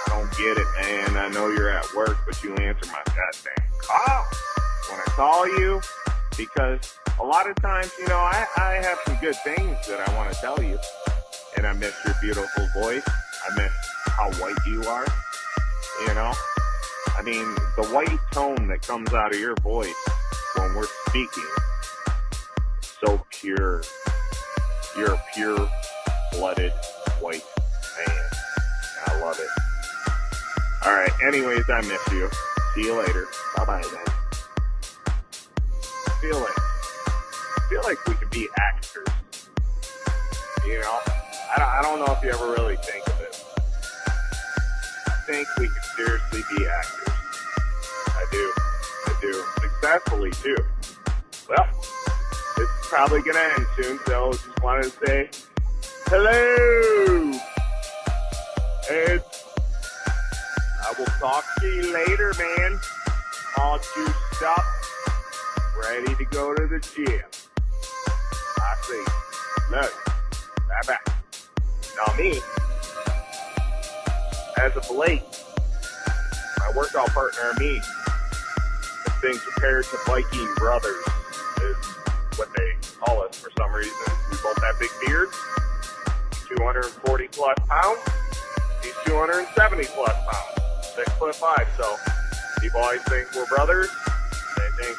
I don't get it, man. I know you're at work, but you answer my goddamn call when I call you, because a lot of times, I have some good things that I want to tell you, and I miss your beautiful voice. I miss how white you are, I mean, the white tone that comes out of your voice when we're speaking, so pure. You're a pure-blooded white man. I love it. All right. Anyways, I miss you. See you later. Bye-bye, then. Feel like we could be actors. I don't know if you ever really think of it. I think we could seriously be actors. I do. Successfully, too. Well, this is probably going to end soon, so just wanted to say hello. I will talk to you later, man. All juiced up, ready to go to the gym. I see. Look, bye-bye. Now me, as of late, my workout partner and me have been compared to Viking brothers, is what they call us for some reason. We both have big beards, 240 plus pounds. He's 270 plus pounds, 6'5". So people always think we're brothers. They think,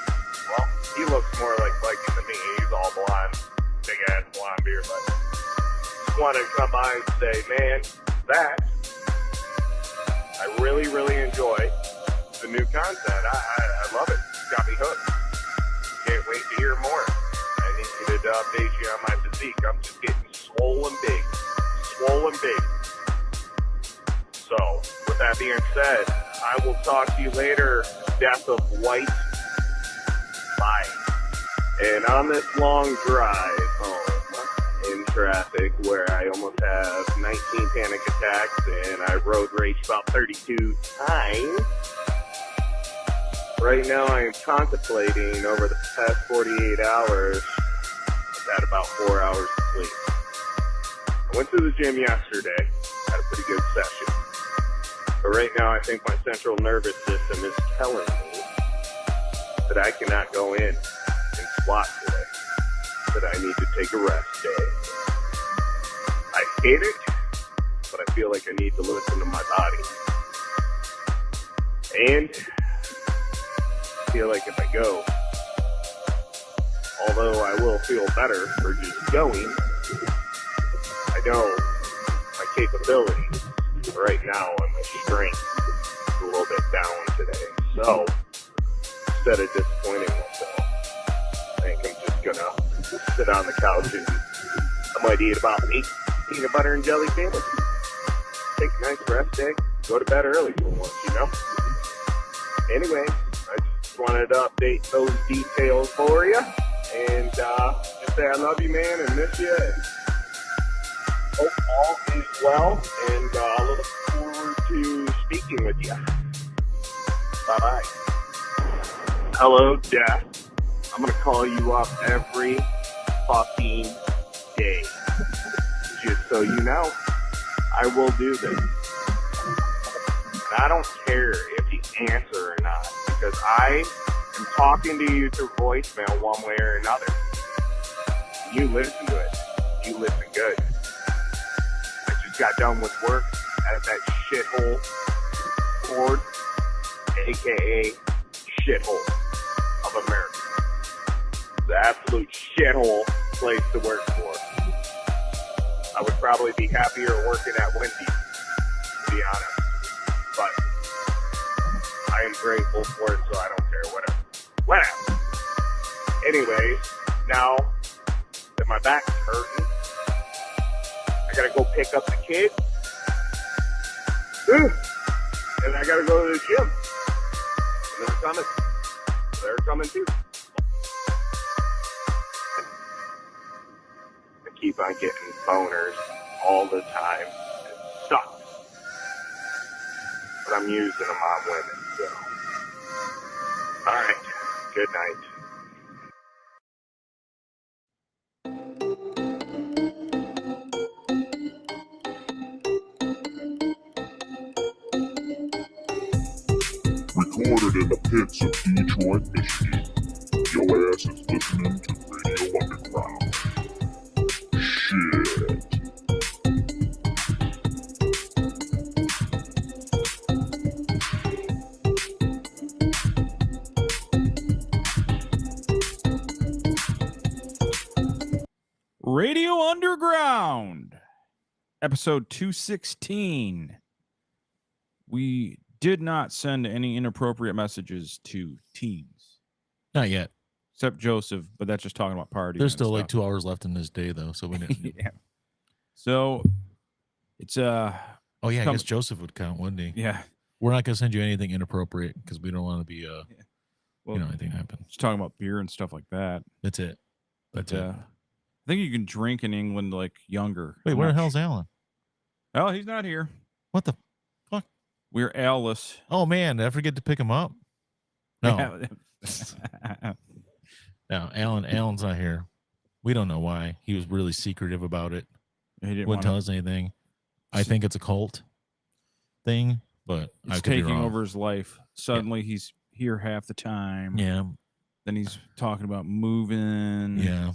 well, he looks more like Viking than me. He's all blonde, big ass blonde beard. But just wanted to come by and say, man, I really, really enjoy the new content. I love it. It's got me hooked. Can't wait to hear more. I need to update you on my physique. I'm just getting swollen big. So, with that being said, I will talk to you later. Death of White. Bye. And on this long drive home in traffic where I almost have 19 panic attacks and I road raged about 32 times, right now I am contemplating over the past 48 hours, I've had about 4 hours of sleep. I went to the gym yesterday, had a pretty good session. But right now I think my central nervous system is telling me that I cannot go in and squat today, that I need to take a rest day. I hate it, but I feel like I need to listen to my body. And I feel like if I go, although I will feel better for just going, I know my capabilities right now and my strength is a little bit down today. So, instead of disappointing myself, I think I'm just gonna sit on the couch and I might eat about 8 peanut butter and jelly sandwiches. Take a nice rest day, go to bed early for once, Anyway, I just wanted to update those details for you and just say I love you, man, and miss you. And hope all is well, and I look forward to speaking with you. Bye-bye. Hello, Death. I'm going to call you up every fucking day. Just so you know, I will do this. And I don't care if you answer or not, because I am talking to you through voicemail one way or another. You listen to it. You listen good. I just got done with work at that shithole Ford, a.k.a. shithole of America. The absolute shithole place to work for. I would probably be happier working at Wendy's, to be honest. But I am grateful for it, so I don't care. Whatever. Anyways, now that my back's hurting, I gotta go pick up the kids. And I gotta go to the gym. And they're coming. They're coming too. I keep on getting boners all the time. It sucks. But I'm using them on women, so. Alright. Good night. recorded in the pits of Detroit, Michigan. Your ass is listening to Radio Underground. Shit. Radio Underground, episode 216. We did not send any inappropriate messages to teens. Not yet. Except Joseph, but that's just talking about parties. There's still like 2 hours left in this day, though, so we didn't. Yeah. So, it's Oh, yeah, I guess Joseph would count, wouldn't he? Yeah. We're not going to send you anything inappropriate because we don't want to be, Well, anything happen. Just talking about beer and stuff like that. That's it. But, I think you can drink in England like younger. Wait, where the hell's Alan? Oh, he's not here. What the fuck? We're Al-less. Oh, man, did I forget to pick him up? No. No, Alan's not here. We don't know why. He was really secretive about it. He didn't Wouldn't tell us anything. I think it's a cult thing, but it's taking over his life. Suddenly he's here half the time. Yeah. Then he's talking about moving. Yeah.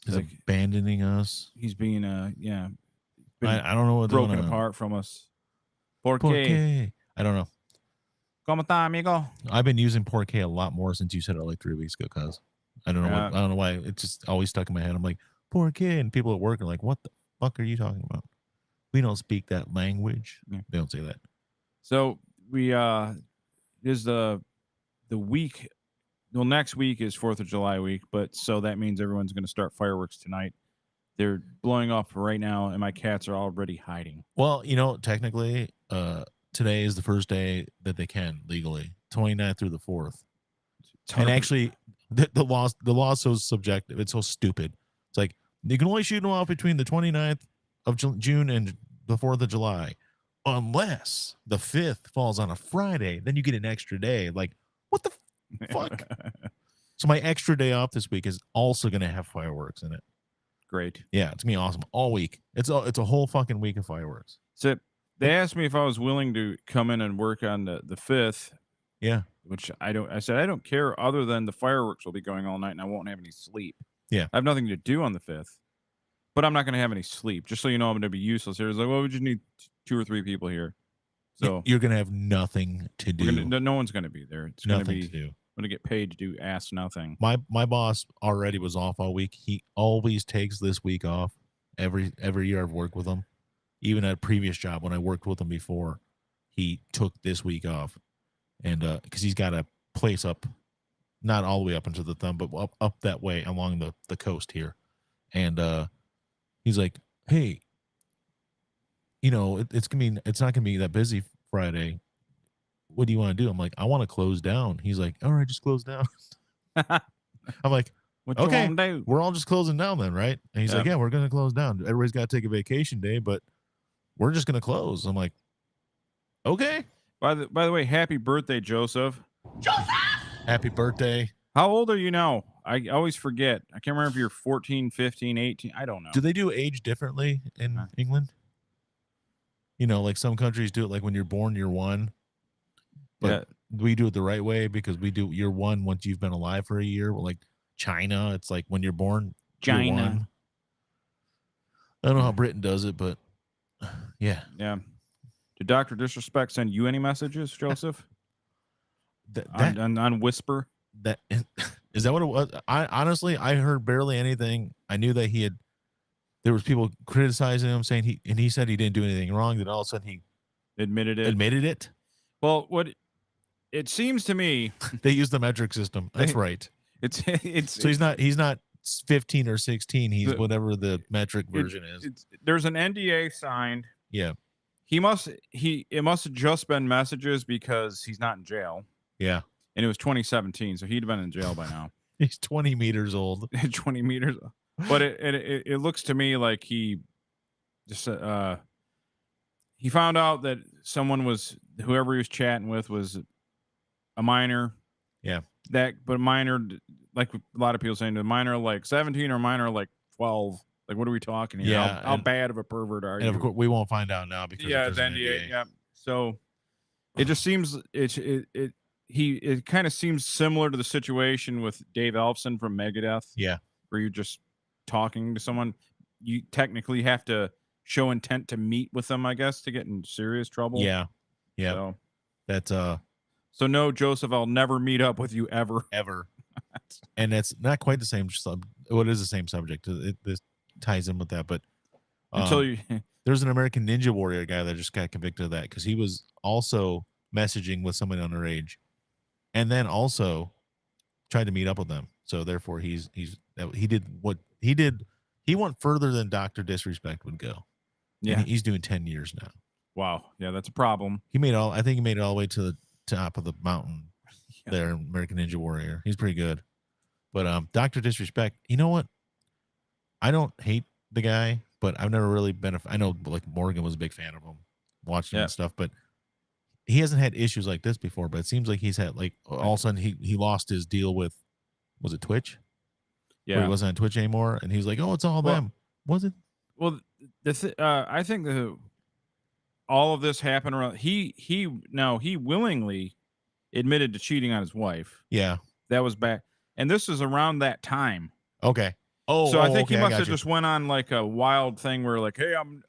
He's like, abandoning us. He's being I don't know what broken apart from us. Por qué? I don't know. ¿Cómo está, amigo? I've been using por qué a lot more since you said it like 3 weeks ago, cuz I don't know I don't know why. It's just always stuck in my head. I'm like, por qué? And people at work are like, what the fuck are you talking about? We don't speak that language. Yeah. They don't say that. So we is the week. Well, next week is 4th of July week, but so that means everyone's going to start fireworks tonight. They're blowing off right now, and my cats are already hiding. Well, technically, today is the first day that they can legally, 29th through the 4th. And actually, the law is so subjective. It's so stupid. It's like you can only shoot them off between the 29th of June and the 4th of July, unless the 5th falls on a Friday. Then you get an extra day. Like, what the fuck? So my extra day off this week is also going to have fireworks in it. Great. Yeah, it's going to be awesome all week. It's a whole fucking week of fireworks. So they asked me if I was willing to come in and work on the 5th. Yeah. Which I said, I don't care other than the fireworks will be going all night and I won't have any sleep. Yeah. I have nothing to do on the 5th, but I'm not going to have any sleep. Just so you know, I'm going to be useless here. It's like, well, we just need 2 or 3 people here. So you're going to have nothing to do. No one's going to be there. It's nothing going to do. I'm going to get paid to do ass nothing. My boss already was off all week. He always takes this week off every year I've worked with him. Even at a previous job when I worked with him before, he took this week off. And because he's got a place up, not all the way up into the thumb, but up that way along the coast here. And he's like, hey, it's not gonna be that busy Friday. What do you want to do? I'm like, I want to close down. He's like, all right, just close down. I'm like, okay, we're all just closing down then, right? And he's like, yeah, we're gonna close down. Everybody's got to take a vacation day, but we're just gonna close. I'm like, okay. By the way, happy birthday, Joseph. Happy birthday. How old are you now? I always forget. I can't remember if you're 14, 15, 18. I don't know. Do they do age differently in England? Like some countries do it like when you're born, you're 1. But we do it the right way because we do you're 1 once you've been alive for a year. Like China, it's like when you're born, China. You're 1. I don't know how Britain does it, but yeah. Yeah. Did Dr. Disrespect send you any messages, Joseph? on Whisper? That is that what it was? I heard barely anything. I knew that there was people criticizing him, saying he said he didn't do anything wrong. Then all of a sudden he admitted it. Well, what it seems to me, they use the metric system. That's right. It's so he's not 15 or 16. He's whatever the metric version is. There's an NDA signed. Yeah. It must have just been messages because he's not in jail. Yeah. And it was 2017, so he'd have been in jail by now. He's 20 meters old. 20 meters. But it looks to me like he just he found out that whoever he was chatting with was a minor. Yeah. But a minor, like a lot of people saying, a minor like 17 or minor like 12. Like, what are we talking here? Yeah. How bad of a pervert are you? And of course, we won't find out now because it's NDA. Yeah. So it just seems it kind of seems similar to the situation with Dave Ellefson from Megadeth. Yeah. Where you're just talking to someone. You technically have to show intent to meet with them, I guess, to get in serious trouble. Yeah. Yeah. So, That's so no, Joseph, I'll never meet up with you ever. And it's not quite the same well, it is the same subject. This ties in with that, but Until you there's an American Ninja Warrior guy that just got convicted of that because he was also messaging with somebody underage, and then also tried to meet up with them. So therefore, he did what he did. He went further than Dr. Disrespect would go. Yeah. And he's doing 10 years now. Wow. Yeah, that's a problem. I think he made it all the way to the top of the mountain there, American Ninja Warrior. He's pretty good. But Dr. Disrespect, you know what? I don't hate the guy, but I've never really been I know like Morgan was a big fan of him, watched him and stuff, but he hasn't had issues like this before. But it seems like he's had like all of a sudden he lost his deal with, was it Twitch? Yeah. Where he wasn't on Twitch anymore, and he's like, "Oh, it's all them." Was it? Well, I think all of this happened around. He willingly admitted to cheating on his wife. Yeah, that was back, and this is around that time. Okay. Oh, so I think okay, he must have just went on like a wild thing where like, hey, I'm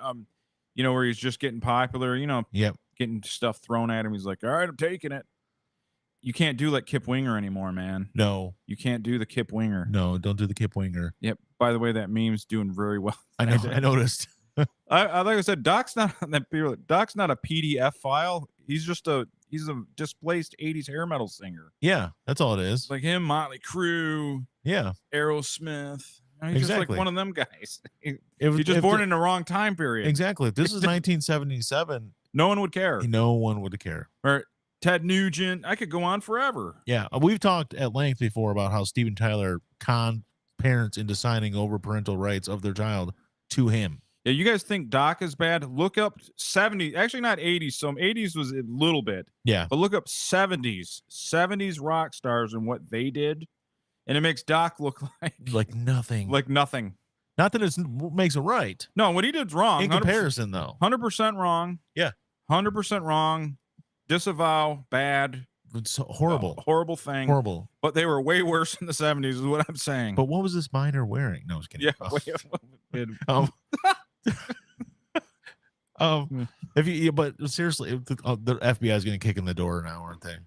where he's just getting popular, Yep. getting stuff thrown at him. He's like, all right, I'm taking it. You can't do like Kip Winger anymore, man. No, you can't do the Kip Winger. No, don't do the Kip Winger. Yep. By the way, that meme's doing very well. I know. I noticed. I like I said, Doc's not Doc's not a PDF file. He's a displaced 80s hair metal singer. Yeah, that's all it is. It's like him, Motley Crue. Yeah. Aerosmith. He's just like one of them guys. He's just born in the wrong time period. Exactly. If this is 1977, no one would care. No one would care. Or Ted Nugent. I could go on forever. Yeah. We've talked at length before about how Steven Tyler conned parents into signing over parental rights of their child to him. Yeah, you guys think Doc is bad? Look up 70s, actually not 80s. Some 80s was a little bit. Yeah. But look up 70s rock stars and what they did. And it makes Doc look like nothing. Like nothing. Not that it makes it right. No, what he did's wrong. In comparison, though. 100% wrong. Yeah. 100% wrong. Disavow. Bad. It's horrible. Horrible thing. Horrible. But they were way worse in the 70s is what I'm saying. But what was this minor wearing? No, I was kidding. Yeah. If you, but seriously, the FBI is going to kick in the door now, aren't they?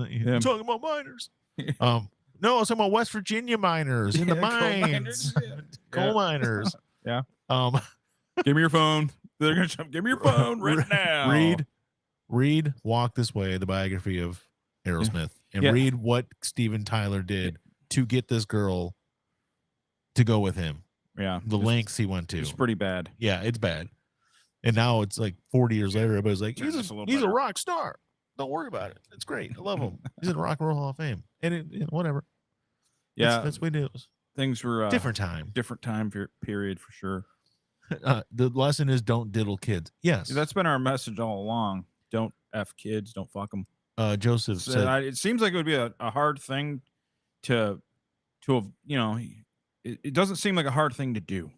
You're talking about minors. No, I was talking about West Virginia miners in the mines, coal miners. Yeah. Give me your phone. They're gonna give me your phone right now. Read "Walk This Way," the biography of Aerosmith, and read what Steven Tyler did to get this girl to go with him. Yeah, the lengths he went to. It's pretty bad. Yeah, it's bad. And now it's like 40 years later, everybody's like, he's a rock star. Don't worry about it. It's great. I love him. He's in the Rock and Roll Hall of Fame. And whatever. Yeah. That's what it is. Things were different time period for sure. The lesson is don't diddle kids. Yes. That's been our message all along. Don't F kids. Don't fuck them. Joseph said, it seems like it would be a hard thing to it doesn't seem like a hard thing to do.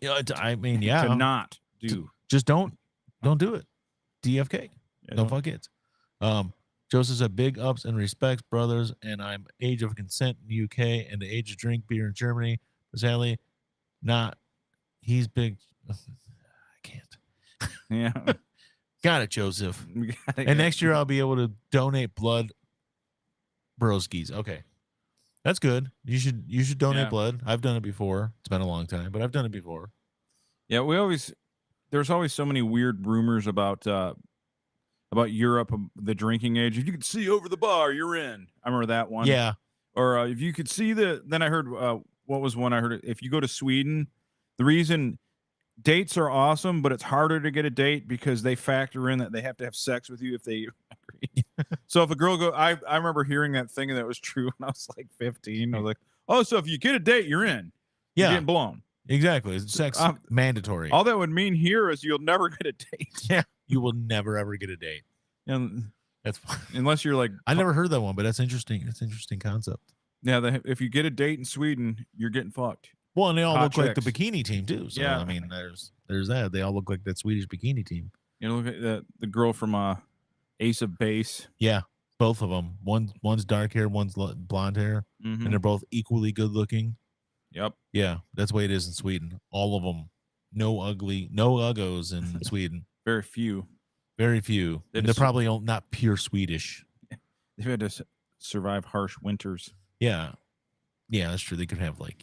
Yeah. I mean, yeah. To not do. Just don't do it. DFK. Yeah, don't fuck kids. Joseph said, big ups and respects, brothers, and I'm age of consent in the UK and the age of drink beer in Germany. But sadly, not. He's big. I can't. Yeah. Got it, Joseph. And next year I'll be able to donate blood. Broskies. Okay. That's good. You should donate blood. I've done it before. It's been a long time, but I've done it before. Yeah, there's always so many weird rumors about Europe, the drinking age. If you could see over the bar, you're in. I remember that one. Yeah. Or if you could see then I heard, what was one I heard? If you go to Sweden, the reason dates are awesome, but it's harder to get a date because they factor in that they have to have sex with you if they agree. So if a girl I remember hearing that thing and that was true when I was like 15. I was like, oh, so if you get a date, you're in. Yeah. You're getting blown. Exactly. Sex mandatory. All that would mean here is you'll never get a date. Yeah. You will never ever get a date. And that's unless you're like, I never heard that one, but that's interesting. It's an interesting concept. Yeah, if you get a date in Sweden, you're getting fucked. Well, and they all look chicks. like the bikini team too. So yeah, I mean, there's that. They all look like that Swedish bikini team. You know, look at the girl from Ace of Base. Yeah, Both of them. One's dark hair, one's blonde hair, Mhm. and they're both equally good looking. Yep. Yeah, that's the way it is in Sweden. All of them. No uggos in Sweden. Very few. Very few. They And they're just- probably not pure Swedish. They've had to survive harsh winters. Yeah. Yeah, that's true. They could have like,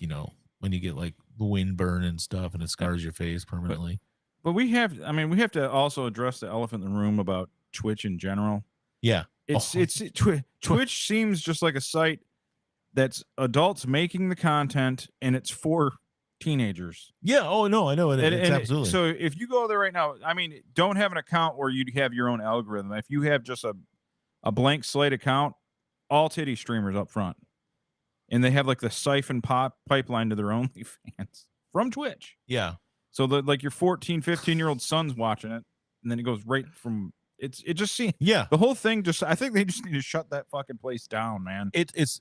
when you get like the wind burn and stuff and it scars your face permanently. But we have to also address the elephant in the room about Twitch in general. Yeah. Twitch seems just like a site that's adults making the content and it's for teenagers. Yeah. Oh no, I know it. It's absolutely. So if you go there right now, don't have an account where you have your own algorithm. If you have just a blank slate account, all titty streamers up front, and they have like the siphon pipeline to their OnlyFans from Twitch. Yeah. So like your 14, 15-year-old son's watching it, and then it goes right from it just seems the whole thing I think they just need to shut that fucking place down, man. It's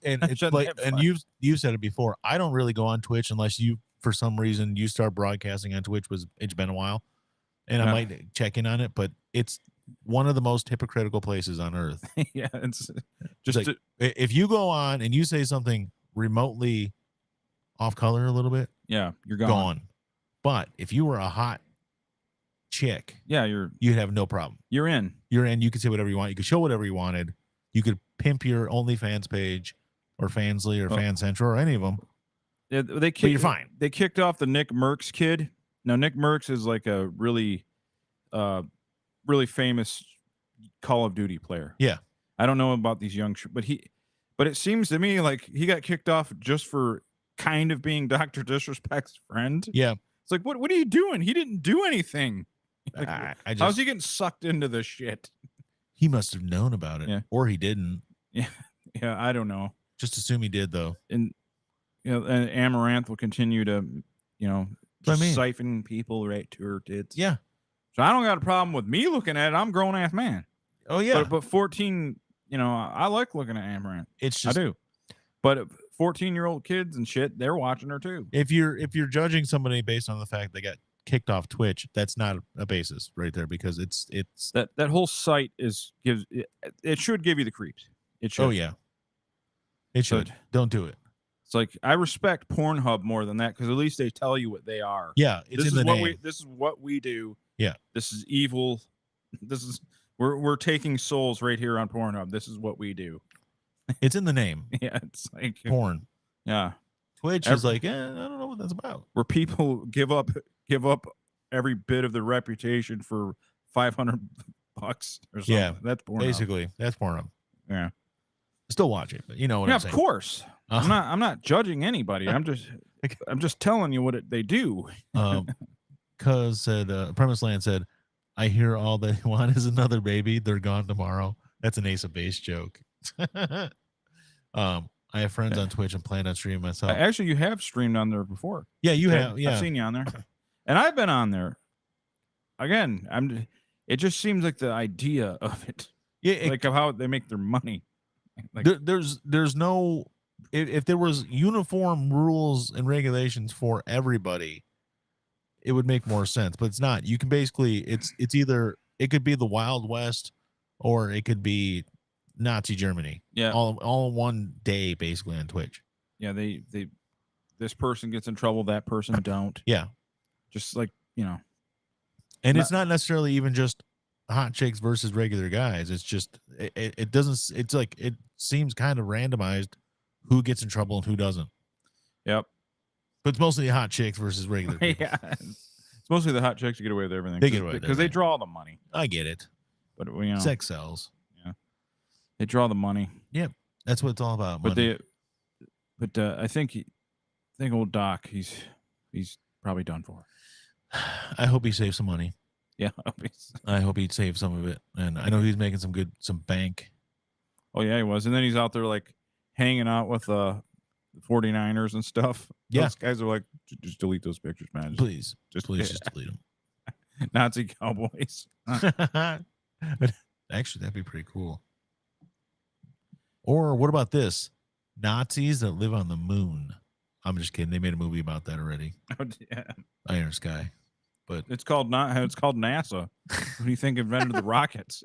like, and you've said it before. I don't really go on Twitch unless you, for some reason, you start broadcasting on Twitch. It's been a while, and I might check in on it, but it's one of the most hypocritical places on earth. Yeah, it's just like, if you go on and you say something remotely off color a little bit, yeah, you're gone. But if you were a hot chick, yeah, you'd have no problem. You're in. You could say whatever you want. You could show whatever you wanted. You could pimp your OnlyFans page or Fansly or Fan Central or any of them. Yeah, but you're fine. They kicked off the Nick Merckx kid. Now Nick Merckx is like a really famous Call of Duty player. Yeah, I don't know about these young, but it seems to me like he got kicked off just for kind of being Dr. Disrespect's friend. Yeah, it's like what are you doing? He didn't do anything. Like, how's he getting sucked into this shit? He must have known about it, or he didn't. Yeah, I don't know. Just assume he did, though. And and Amaranth will continue to, siphon people right to her tits. Yeah. So I don't got a problem with me looking at it. I'm a grown ass man. Oh yeah. But 14, I like looking at Amaranth. It's just I do. But 14-year-old kids and shit, they're watching her too. If you're judging somebody based on the fact they got kicked off Twitch, that's not a basis right there, because it's that whole site it should give you the creeps. It should. Oh yeah. It should. Don't do it. It's like I respect Pornhub more than that, because at least they tell you what they are. Yeah, it's in the name. This is what we do. Yeah, this is evil. We're taking souls right here on Pornhub. This is what we do. It's in the name. Yeah, it's like porn. Yeah, Twitch is like, I don't know what that's about. Where people give up every bit of their reputation for $500 or something. Yeah, that's Pornhub. Basically, that's Pornhub. Yeah, still watch it, but you know what I'm saying. Of course. I'm not judging anybody. I'm just telling you what they do. Cause said Premise Land said, I hear all they want is another baby. They're gone tomorrow. That's an Ace of Base joke. I have friends on Twitch and plan on streaming myself. Actually, you have streamed on there before. Yeah, you have. Yeah, I've seen you on there, and I've been on there. Again, it just seems like the idea of it. Yeah, like of how they make their money. Like, there's no. If there was uniform rules and regulations for everybody, it would make more sense. But it's not. You can basically it's either it could be the Wild West or it could be Nazi Germany. Yeah, all in one day basically on Twitch. Yeah, they this person gets in trouble, that person don't. Yeah, just like and it's not necessarily even just hot chicks versus regular guys. It's just it doesn't. It's like it seems kind of randomized who gets in trouble and who doesn't. Yep. But it's mostly hot chicks versus regular people. Yeah. It's mostly the hot chicks who get away with everything. They get away because they draw the money. I get it. But sex sells. Yeah. They draw the money. Yep. That's what it's all about. Money. But I think old Doc, he's probably done for. I hope he saves some money. Yeah. I hope he'd save some of it. And I know he's making some bank. Oh yeah, he was. And then he's out there like hanging out with the 49ers and stuff. Yeah. Those guys are like, just delete those pictures, man. Please just delete them. Nazi cowboys. Actually, that'd be pretty cool. Or what about this? Nazis that live on the moon. I'm just kidding. They made a movie about that already. Oh, yeah. Iron Sky. But it's called NASA. Who do you think invented the rockets?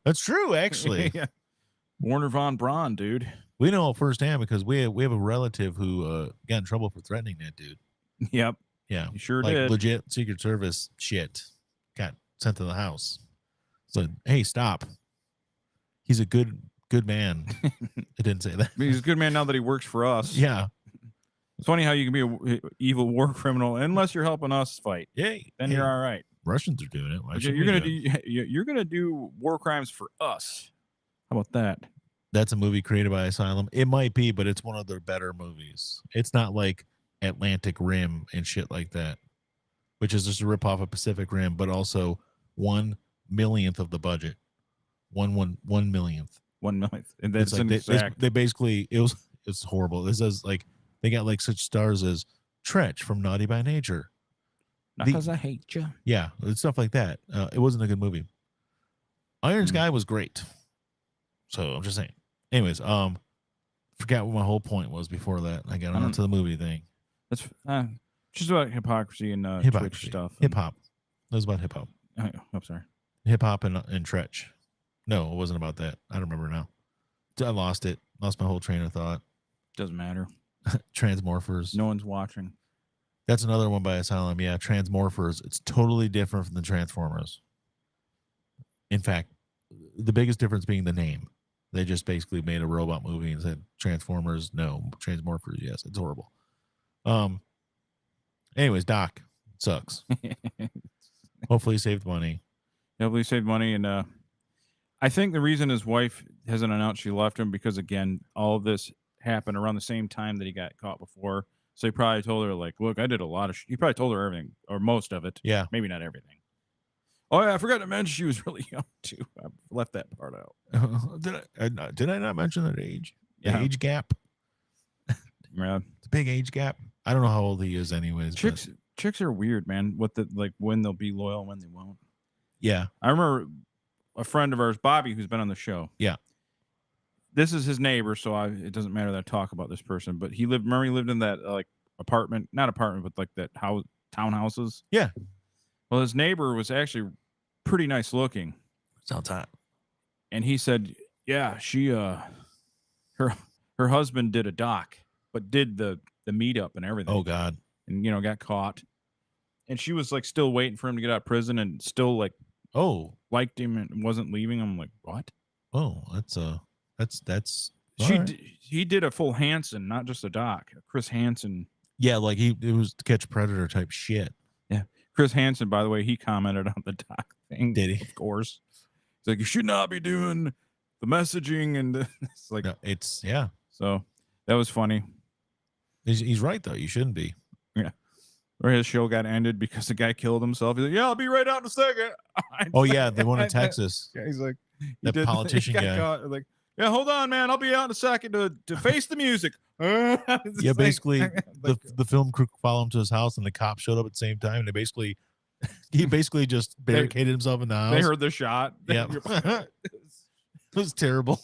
That's true, actually. Yeah. Warner von Braun, dude. We know firsthand because we have a relative who got in trouble for threatening that dude. Yep. Yeah, You sure like did. legit Secret Service shit. Got sent to the house. So hey, stop. He's a good man. I didn't say that. He's a good man now that he works for us. Yeah. It's funny how you can be a evil war criminal unless you're helping us fight. Yay. Then Hey, you're all right. Russians are doing it. Why But shouldn't you're we gonna do do it? you're gonna do war crimes for us. How about that? That's a movie created by Asylum. It might be, but it's one of their better movies. It's not like Atlantic Rim and shit like that, which is just a ripoff of Pacific Rim, but also 1/1,000,000th of the budget. 1/1,000,000th. 1 millionth. And that's It's like an they exact. basically it's horrible. This is like they got like such stars as Tretch from Naughty by Nature. Not the- because I hate you. Yeah, it's stuff like that. It wasn't a good movie. Iron Sky was great. So I'm just saying. Anyways, forgot what my whole point was before that. I got on to the movie thing. That's just about hypocrisy and Twitch Hypocrisy. stuff. Hip hop. That was about hip hop. I'm sorry. Hip hop and Tretch. No, it wasn't about that. I don't remember now. I lost it. Lost my whole train of thought. Doesn't matter. Transmorphers. No one's watching. That's another one by Asylum. Yeah, Transmorphers. It's totally different from the Transformers. In fact, the biggest difference being the name. They just basically made a robot movie and said Transformers, no. Transmorphers, yes. It's horrible. Anyways, Doc sucks. Hopefully he saved money. Hopefully he saved money. And I think the reason his wife hasn't announced she left him because, again, all of this happened around the same time that he got caught before. So he probably told her, like, look, I did a lot of he probably told her everything or most of it. Yeah. Maybe not everything. Oh, yeah, I forgot to mention she was really young, too. I left that part out. Did I not mention that age? The Yeah. age gap? Yeah. It's a big age gap. I don't know how old he is anyways. but Chicks are weird, man. What the like when they'll be loyal and when they won't. yeah. I remember a friend of ours, Bobby, who's been on the show. Yeah. This is his neighbor, so it doesn't matter that I talk about this person. But he lived in that like apartment, not apartment, but like that house, townhouses. Yeah. Well, his neighbor was actually pretty nice looking, Sounds hot. and he said, "Yeah, she her husband did a doc, but did the meetup and everything. Oh God. And got caught, and she was like still waiting for him to get out of prison, and still like liked him and wasn't leaving him. Like what? Oh, that's He did a full Hansen, not just a doc. Chris Hansen. yeah, like it was Catch Predator type shit. Yeah, Chris Hansen. By the way, he commented on the doc thing. Did he? Of course. He's like, you should not be doing the messaging, and it's like, No, it's yeah. So that was funny. He's right though. You shouldn't be. Yeah. Or his show got ended because the guy killed himself. He's like, yeah, I'll be right out in a second. Oh yeah, the one in Texas. Yeah, he's like, That politician he got guy. caught, like, yeah, hold on, man. I'll be out in a second to face the music. It's Yeah, like- basically like, the film crew followed him to his house and the cops showed up at the same time and he basically just barricaded himself in the house. they heard the shot. Yeah. It was terrible.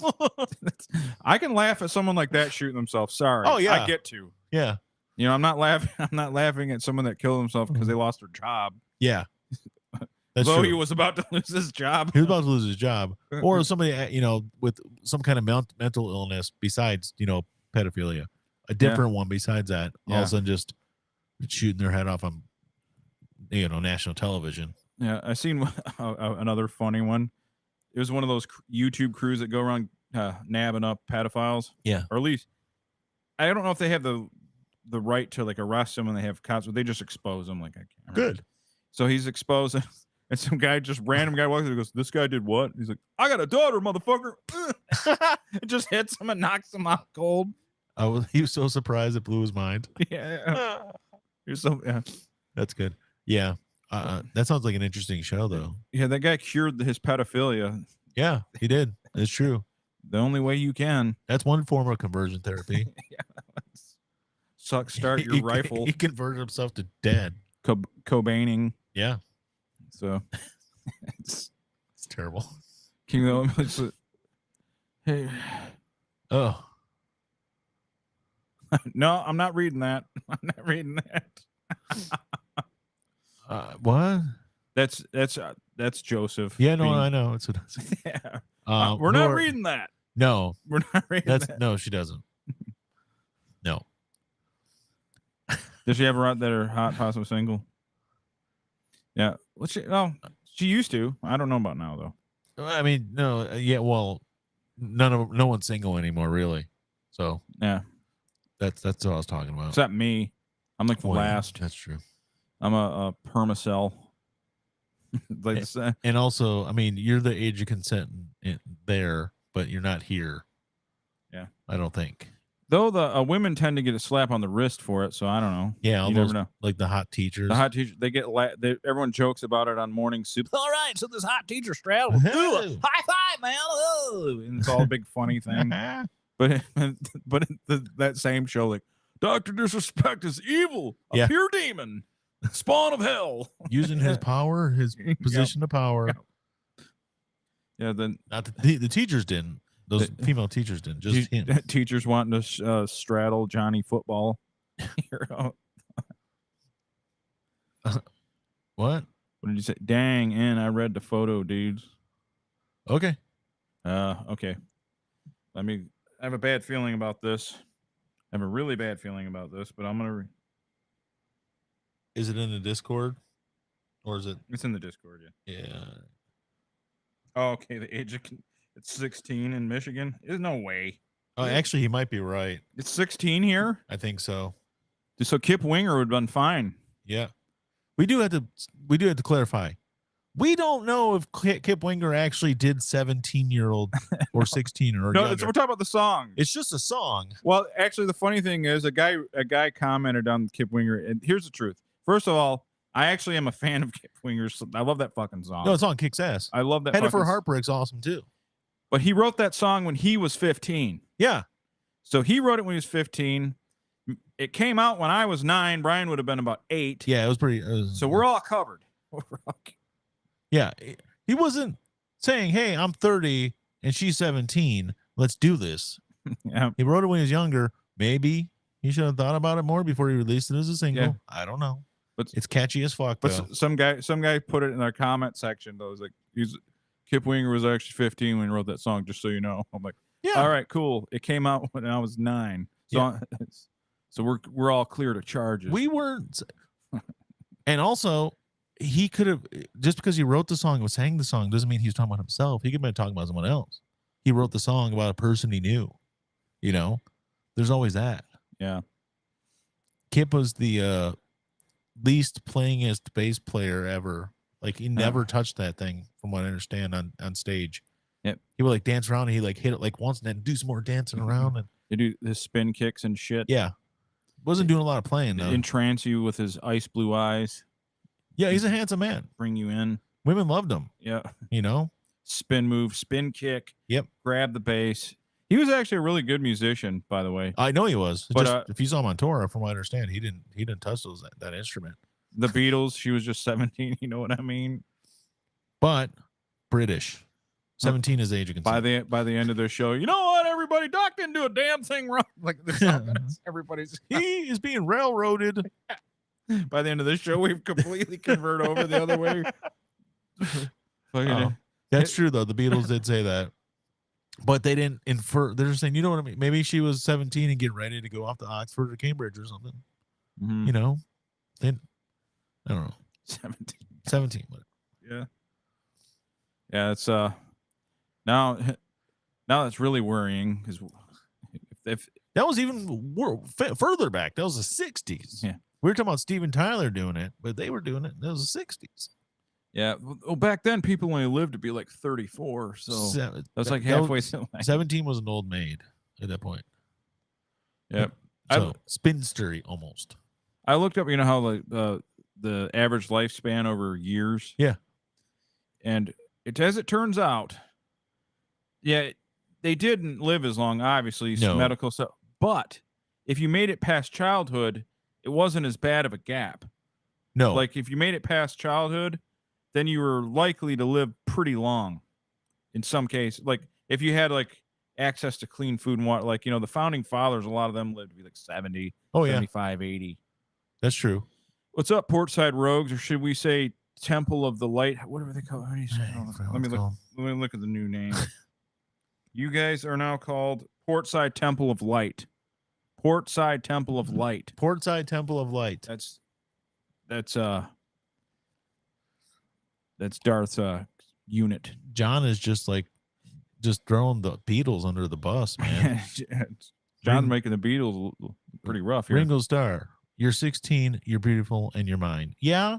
I can laugh at someone like that shooting themselves. Sorry. Oh, yeah. I get to. Yeah. I'm not laughing. I'm not laughing at someone that killed himself because they lost their job. Yeah. That's Though true. he was about to lose his job. He was about to lose his job, or somebody with some kind of mental illness besides pedophilia, a different one besides that. All of a sudden, just shooting their head off on national television. Yeah, I seen another funny one. It was one of those YouTube crews that go around nabbing up pedophiles. Yeah, or at least I don't know if they have the right to like arrest them and they have cops, but they just expose them. Like I can't remember. Good. So he's exposed. And some guy, just random guy walks in and goes, this guy did what? He's like, I got a daughter, motherfucker. It just hits him and knocks him out cold. He was so surprised it blew his mind. Yeah. You're so, yeah. That's good. Yeah. That sounds like an interesting show, though. Yeah, that guy cured his pedophilia. Yeah, he did. It's true. The only way you can. That's one form of conversion therapy. Start your rifle. He converted himself to dead. Cobaining. Yeah. So it's terrible. Hey. Oh. No, I'm not reading that. I'm not reading that. What? That's Joseph. Yeah, no, I know. It's what yeah. We're not reading that. No, We're not rating that's that. no, she doesn't. No. Does she have a rot that are hot, possible single? Yeah. Well, she used to. I don't know about now though. I mean, no, yeah, well, no one's single anymore, really. So Yeah. that's what I was talking about. Except me. I'm like the Well, yeah, last. that's true. I'm a permacell. Like And also, I mean, you're the age of consent there, but you're not here. Yeah. I don't think. Though the women tend to get a slap on the wrist for it, so I don't know. Yeah, all You those, never know. like the hot teachers. The hot teacher, they get everyone jokes about it on morning soup. All right, so this hot teacher straddled. Ooh, high five, man! Ooh. And it's all a big funny thing. But that same show, like Dr. Disrespect is evil, a pure demon, spawn of hell, using his power, his position of power. Yeah, then not the teachers didn't. Those female teachers didn't. Just him. Teachers wanting to straddle Johnny Football. What? What did you say? Dang, and I read the photo, dudes. Okay. Okay. I have a bad feeling about this. I have a really bad feeling about this, but I'm gonna. Is it in the Discord, or is it? It's in the Discord, yeah. Yeah. Oh, okay. The age of it's 16 in Michigan. There's no way. Oh, actually, he might be right. It's 16 here. I think so. So Kip Winger would have been fine. Yeah. We do have to clarify. We don't know if Kip Winger actually did 17-year-old or 16 or no. younger. We're talking about the song. It's just a song. Well, actually, the funny thing is, a guy commented on Kip Winger, and here's the truth. First of all, I actually am a fan of Kip Winger's. I love that fucking song. No, the song kicks ass. I love that. Headed for Heartbreak's awesome too. But he wrote that song when he was 15. Yeah. So he wrote it when he was 15. It came out when I was 9. Brian would have been about 8. Yeah, it was pretty. So we're all covered. Yeah. He wasn't saying, hey, I'm 30 and she's 17. Let's do this. Yeah. He wrote it when he was younger. Maybe he should have thought about it more before he released it as a single. Yeah. I don't know. But it's catchy as fuck. But some guy put it in our comment section though. It was like Kip Winger was actually 15 when he wrote that song, just so you know. I'm like, yeah, all right, cool. It came out when I was 9. So yeah. So we're all clear to charges. We weren't. And also, he could have, just because he wrote the song or sang the song doesn't mean he was talking about himself. He could have been talking about someone else. He wrote the song about a person he knew. You know, there's always that. Yeah. Kip was the least playingest bass player ever. Like he never touched that thing, from what I understand, on stage. Yep. He would like dance around and he like hit it like once and then do some more dancing around and they do his spin kicks and shit. Yeah. Wasn't doing a lot of playing though. Entrance you with his ice blue eyes. Yeah, he's a handsome man. Bring you in. Women loved him. Yeah. You know? Spin move, spin kick. Yep. Grab the bass. He was actually a really good musician, by the way. I know he was. But just, if you saw him on tour, from what I understand, he didn't touch that instrument. The Beatles, she was just 17. You know what I mean? But British. 17 is the age of consent. By the end of their show, you know what, everybody? Doc didn't do a damn thing wrong. Like everybody's he is being railroaded. By the end of the show, we've completely converted over the other way. That's true though. The Beatles did say that. But they didn't infer. They're just saying, you know what I mean? Maybe she was 17 and getting ready to go off to Oxford or Cambridge or something. Mm-hmm. You know? Then I don't know. 17. Yeah. Yeah, it's now that's really worrying because if that was even further back. That was the 60s. Yeah. We were talking about Steven Tyler doing it, but they were doing it. That was the 60s. Yeah. Well, back then people only lived to be like 34, so that was like halfway. 17 was an old maid at that point. Yep. So spinstery almost. I looked up, you know how like the average lifespan over years. Yeah. And as it turns out, yeah, they didn't live as long, obviously, some medical stuff. But if you made it past childhood, it wasn't as bad of a gap. No. Like if you made it past childhood, then you were likely to live pretty long in some cases. Like if you had like access to clean food and water, like, you know, the founding fathers, a lot of them lived to be like 70, 75, 80. That's true. What's up, Portside Rogues? Or should we say Temple of the Light? What do they call it? How do you say it? Let me look at the new name. You guys are now called Portside Temple of Light. Portside Temple of Light. Portside Temple of Light. That's Darth's unit. John is just throwing the Beatles under the bus, man. John's making the Beatles pretty rough here. Ringo Starr, you're 16, you're beautiful, and you're mine. Yeah,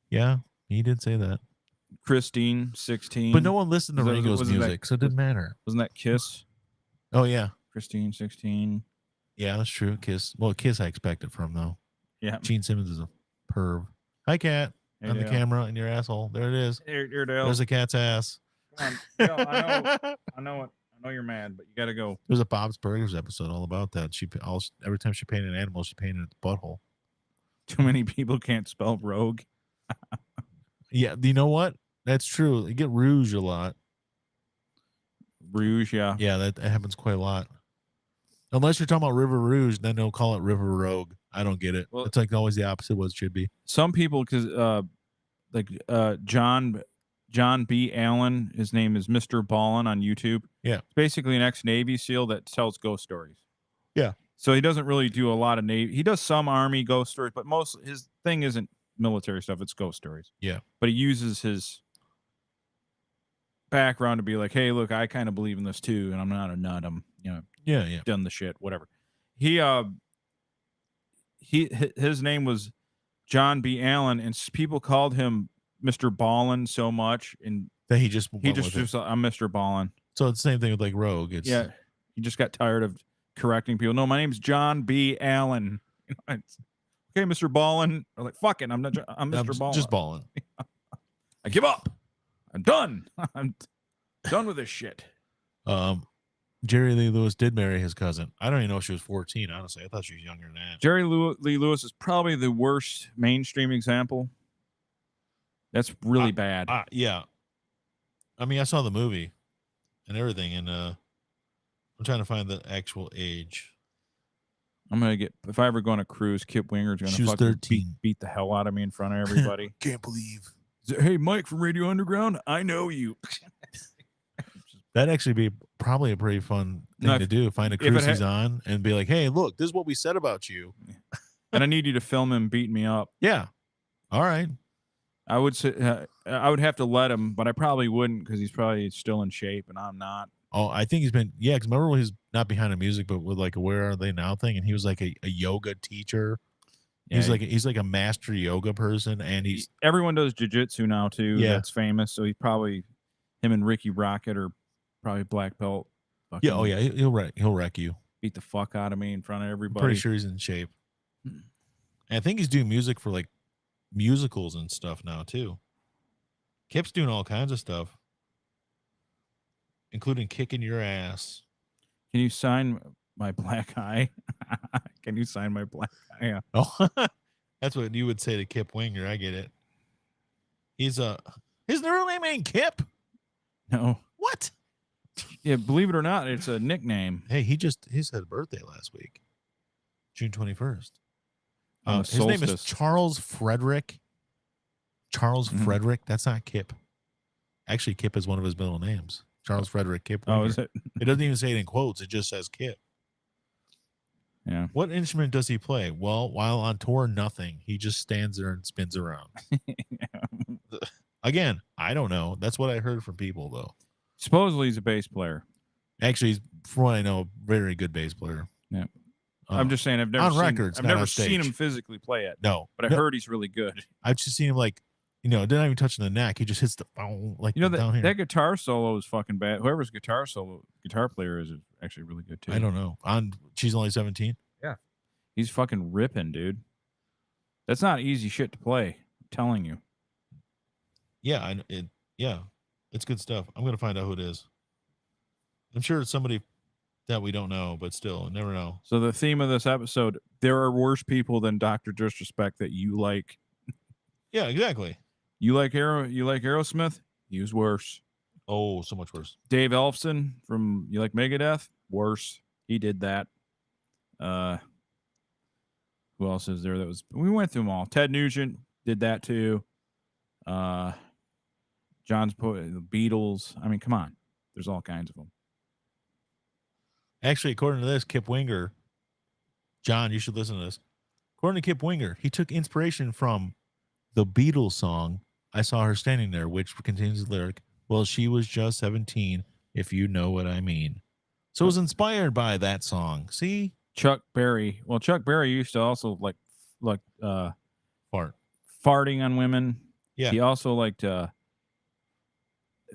he did say that. Christine, 16. But no one listened to Ringo's wasn't music, so it didn't matter. Wasn't that Kiss? Oh, yeah. Christine, 16. Yeah, that's true. Kiss. Well, Kiss I expected from, though. Yeah. Gene Simmons is a perv. Hi, cat. Hey, on the Dale. camera in your asshole. There it is. Here, Dale. There's a cat's ass. Come on. Dale, I know you're mad, but you got to go. There's a Bob's Burgers episode all about that. Every time she painted an animal, she painted its butthole. Too many people can't spell rogue. Yeah, you know what? That's true. You get rouge a lot. Rouge, yeah. Yeah, that happens quite a lot. Unless you're talking about River Rouge, then they'll call it River Rogue. I don't get it. Well, it's like always the opposite of what it should be. Some people, because John B. Allen, his name is Mr. Ballin on YouTube. Yeah. It's basically an ex-Navy SEAL that tells ghost stories. Yeah. So he doesn't really do a lot of Navy. He does some Army ghost stories, but most his thing isn't military stuff. It's ghost stories. Yeah. But he uses his background to be like, hey, look, I kind of believe in this too, and I'm not a nut. I'm, Yeah. done the shit, whatever. His name was John B. Allen, and people called him Mr. Ballin so much, and That he just I'm Mr. Ballin. So it's the same thing with like Rogue. It's he just got tired of correcting people. No, my name's John B. Allen. Okay, Mr. Ballin. Or like, fuck it, I'm Mr. Ballin. Just Ballin. I give up. I'm done. I'm done with this shit. Jerry Lee Lewis did marry his cousin. I don't even know if she was 14, honestly. I thought she was younger than that. Jerry Lee Lewis is probably the worst mainstream example. That's really bad. Yeah. I mean, I saw the movie and everything, and I'm trying to find the actual age. I'm going to if I ever go on a cruise, Kip Winger's going to fucking 13. beat the hell out of me in front of everybody. Can't believe. Hey, Mike from Radio Underground, I know you. That'd actually be probably a pretty fun thing to do. Find a cruise he's on and be like, hey, look, this is what we said about you. And I need you to film him beating me up. Yeah. All right. I would say I would have to let him, but I probably wouldn't because he's probably still in shape and I'm not. Oh, I think he's been, because remember when he's not behind the music, but with like a Where Are They Now thing, and he was like a yoga teacher. Yeah, he's like a master yoga person, and everyone does jiu-jitsu now too. Yeah. That's famous. So him and Ricky Rocket are probably black belt. Yeah, oh yeah, he'll wreck you. Beat the fuck out of me in front of everybody. Pretty sure he's in shape. And I think he's doing music for like musicals and stuff now too. Kip's doing all kinds of stuff, including kicking your ass. Can you sign my black eye? Can you sign my black eye? Yeah. Oh, that's what you would say to Kip Winger. I get it. His real name ain't Kip. No. What? Yeah, believe it or not, it's a nickname. Hey, he had a birthday last week, June 21st. His name is Charles Frederick. Charles Frederick. That's not Kip. Actually, Kip is one of his middle names. Charles Frederick Kip Winger. Oh, is it? It doesn't even say it in quotes. It just says Kip. Yeah. What instrument does he play? Well, while on tour, nothing. He just stands there and spins around. Again, I don't know. That's what I heard from people, though. Supposedly he's a bass player. Actually, he's, from what I know, a very good bass player. Yeah. I'm just saying I've never seen him physically play it. No. But I heard he's really good. I've just seen him not even touching the neck. He just hits the phone down here. That guitar solo is fucking bad. Whoever's guitar player is actually really good too. I don't know. She's only 17. Yeah. He's fucking ripping, dude. That's not easy shit to play. I'm telling you. Yeah, it's good stuff. I'm gonna find out who it is. I'm sure it's somebody that we don't know, but still, never know. So the theme of this episode: there are worse people than Dr. Disrespect that you like. Yeah, exactly. You like Aerosmith? He was worse. Oh, so much worse. Dave Ellefson from You Like Megadeth? Worse. He did that. Who else is there that was? We went through them all. Ted Nugent did that too. John's the Beatles. I mean, come on. There's all kinds of them. Actually, according to this, Kip Winger, John, you should listen to this. According to Kip Winger, he took inspiration from the Beatles song, I Saw Her Standing There, which contains the lyric, well, she was just 17, if you know what I mean. So it was inspired by that song. See? Chuck Berry. Well, Chuck Berry used to also like farting on women. Yeah. He also liked I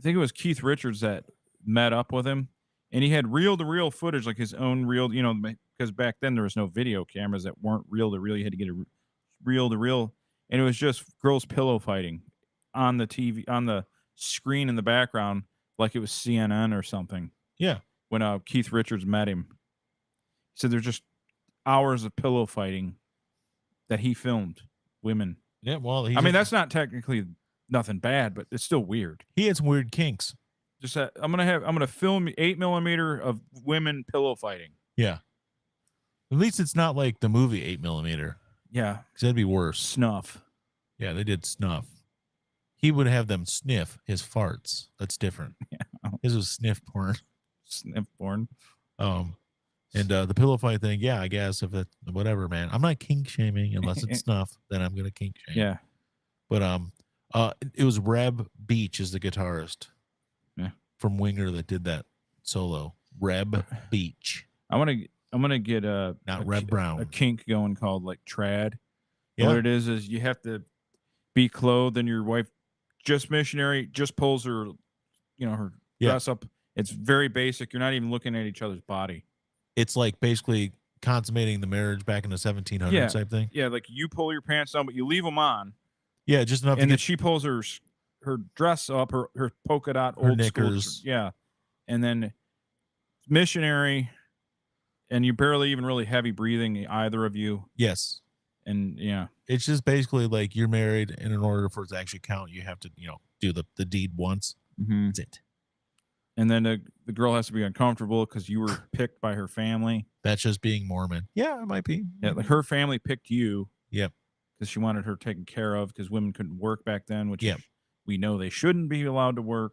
think it was Keith Richards that met up with him, and he had reel-to-reel footage, like his own reel, because back then there was no video cameras that weren't reel-to-reel. You had to get a reel-to-reel, and it was just girls pillow fighting on the TV, on the screen in the background, like it was CNN or something. Yeah. When Keith Richards met him, he said there's just hours of pillow fighting that he filmed women. Yeah, well, I mean, that's not technically nothing bad, but it's still weird. He had some weird kinks. Just that I'm gonna film 8mm of women pillow fighting. Yeah. At least it's not like the movie 8mm. Yeah, Because that'd be worse. snuff. Yeah, they did snuff. He would have them sniff his farts. That's different. Yeah, His was sniff porn. sniff porn. And the pillow fight thing, yeah, I guess if it whatever, man. I'm not kink shaming unless it's snuff, then I'm gonna kink shame. Yeah, But it was Reb Beach is the guitarist. Yeah. From Winger that did that solo. Reb Beach. I'm gonna get Not Reb Brown. a kink going called like trad. Yeah. What it is you have to be clothed, and your wife just missionary just pulls her, her dress up. It's very basic. You're not even looking at each other's body. It's like basically consummating the marriage back in the 1700s type thing. Yeah, like you pull your pants down, but you leave them on. Yeah, just enough. And then she pulls her dress up, her polka dot her old knickers. School, yeah, and then missionary, and you barely even really heavy breathing, either of you. Yes. And yeah, it's just basically like you're married, and in order for it to actually count, you have to do the deed once. Mm-hmm. That's it. And then the girl has to be uncomfortable because you were picked by her family. That's just being Mormon. Yeah, it might be. Yeah, like her family picked you. Yep. Because she wanted her taken care of, because women couldn't work back then, which we know they shouldn't be allowed to work.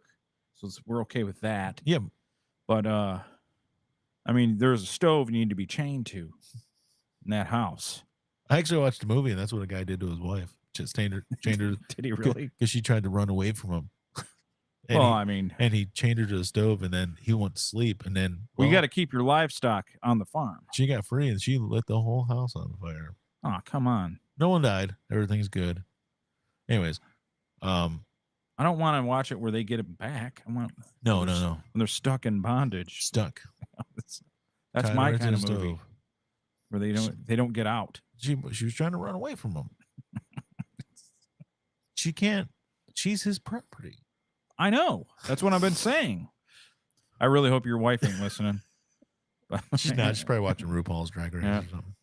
So we're okay with that. Yep. But I mean, there's a stove you need to be chained to in that house. I actually watched a movie, and that's what a guy did to his wife. Just chained her. Did he really? Because she tried to run away from him. And he chained her to the stove, and then he went to sleep, and then you got to keep your livestock on the farm. She got free, and she lit the whole house on fire. Oh, come on! No one died. Everything's good. Anyways, I don't want to watch it where they get it back. I want no. When they're stuck in bondage. Stuck. That's my kind of movie where they don't get out. She was trying to run away from him. She can't. She's his property. I know. That's what I've been saying. I really hope your wife ain't listening. She's not. She's probably watching RuPaul's Drag Race or something.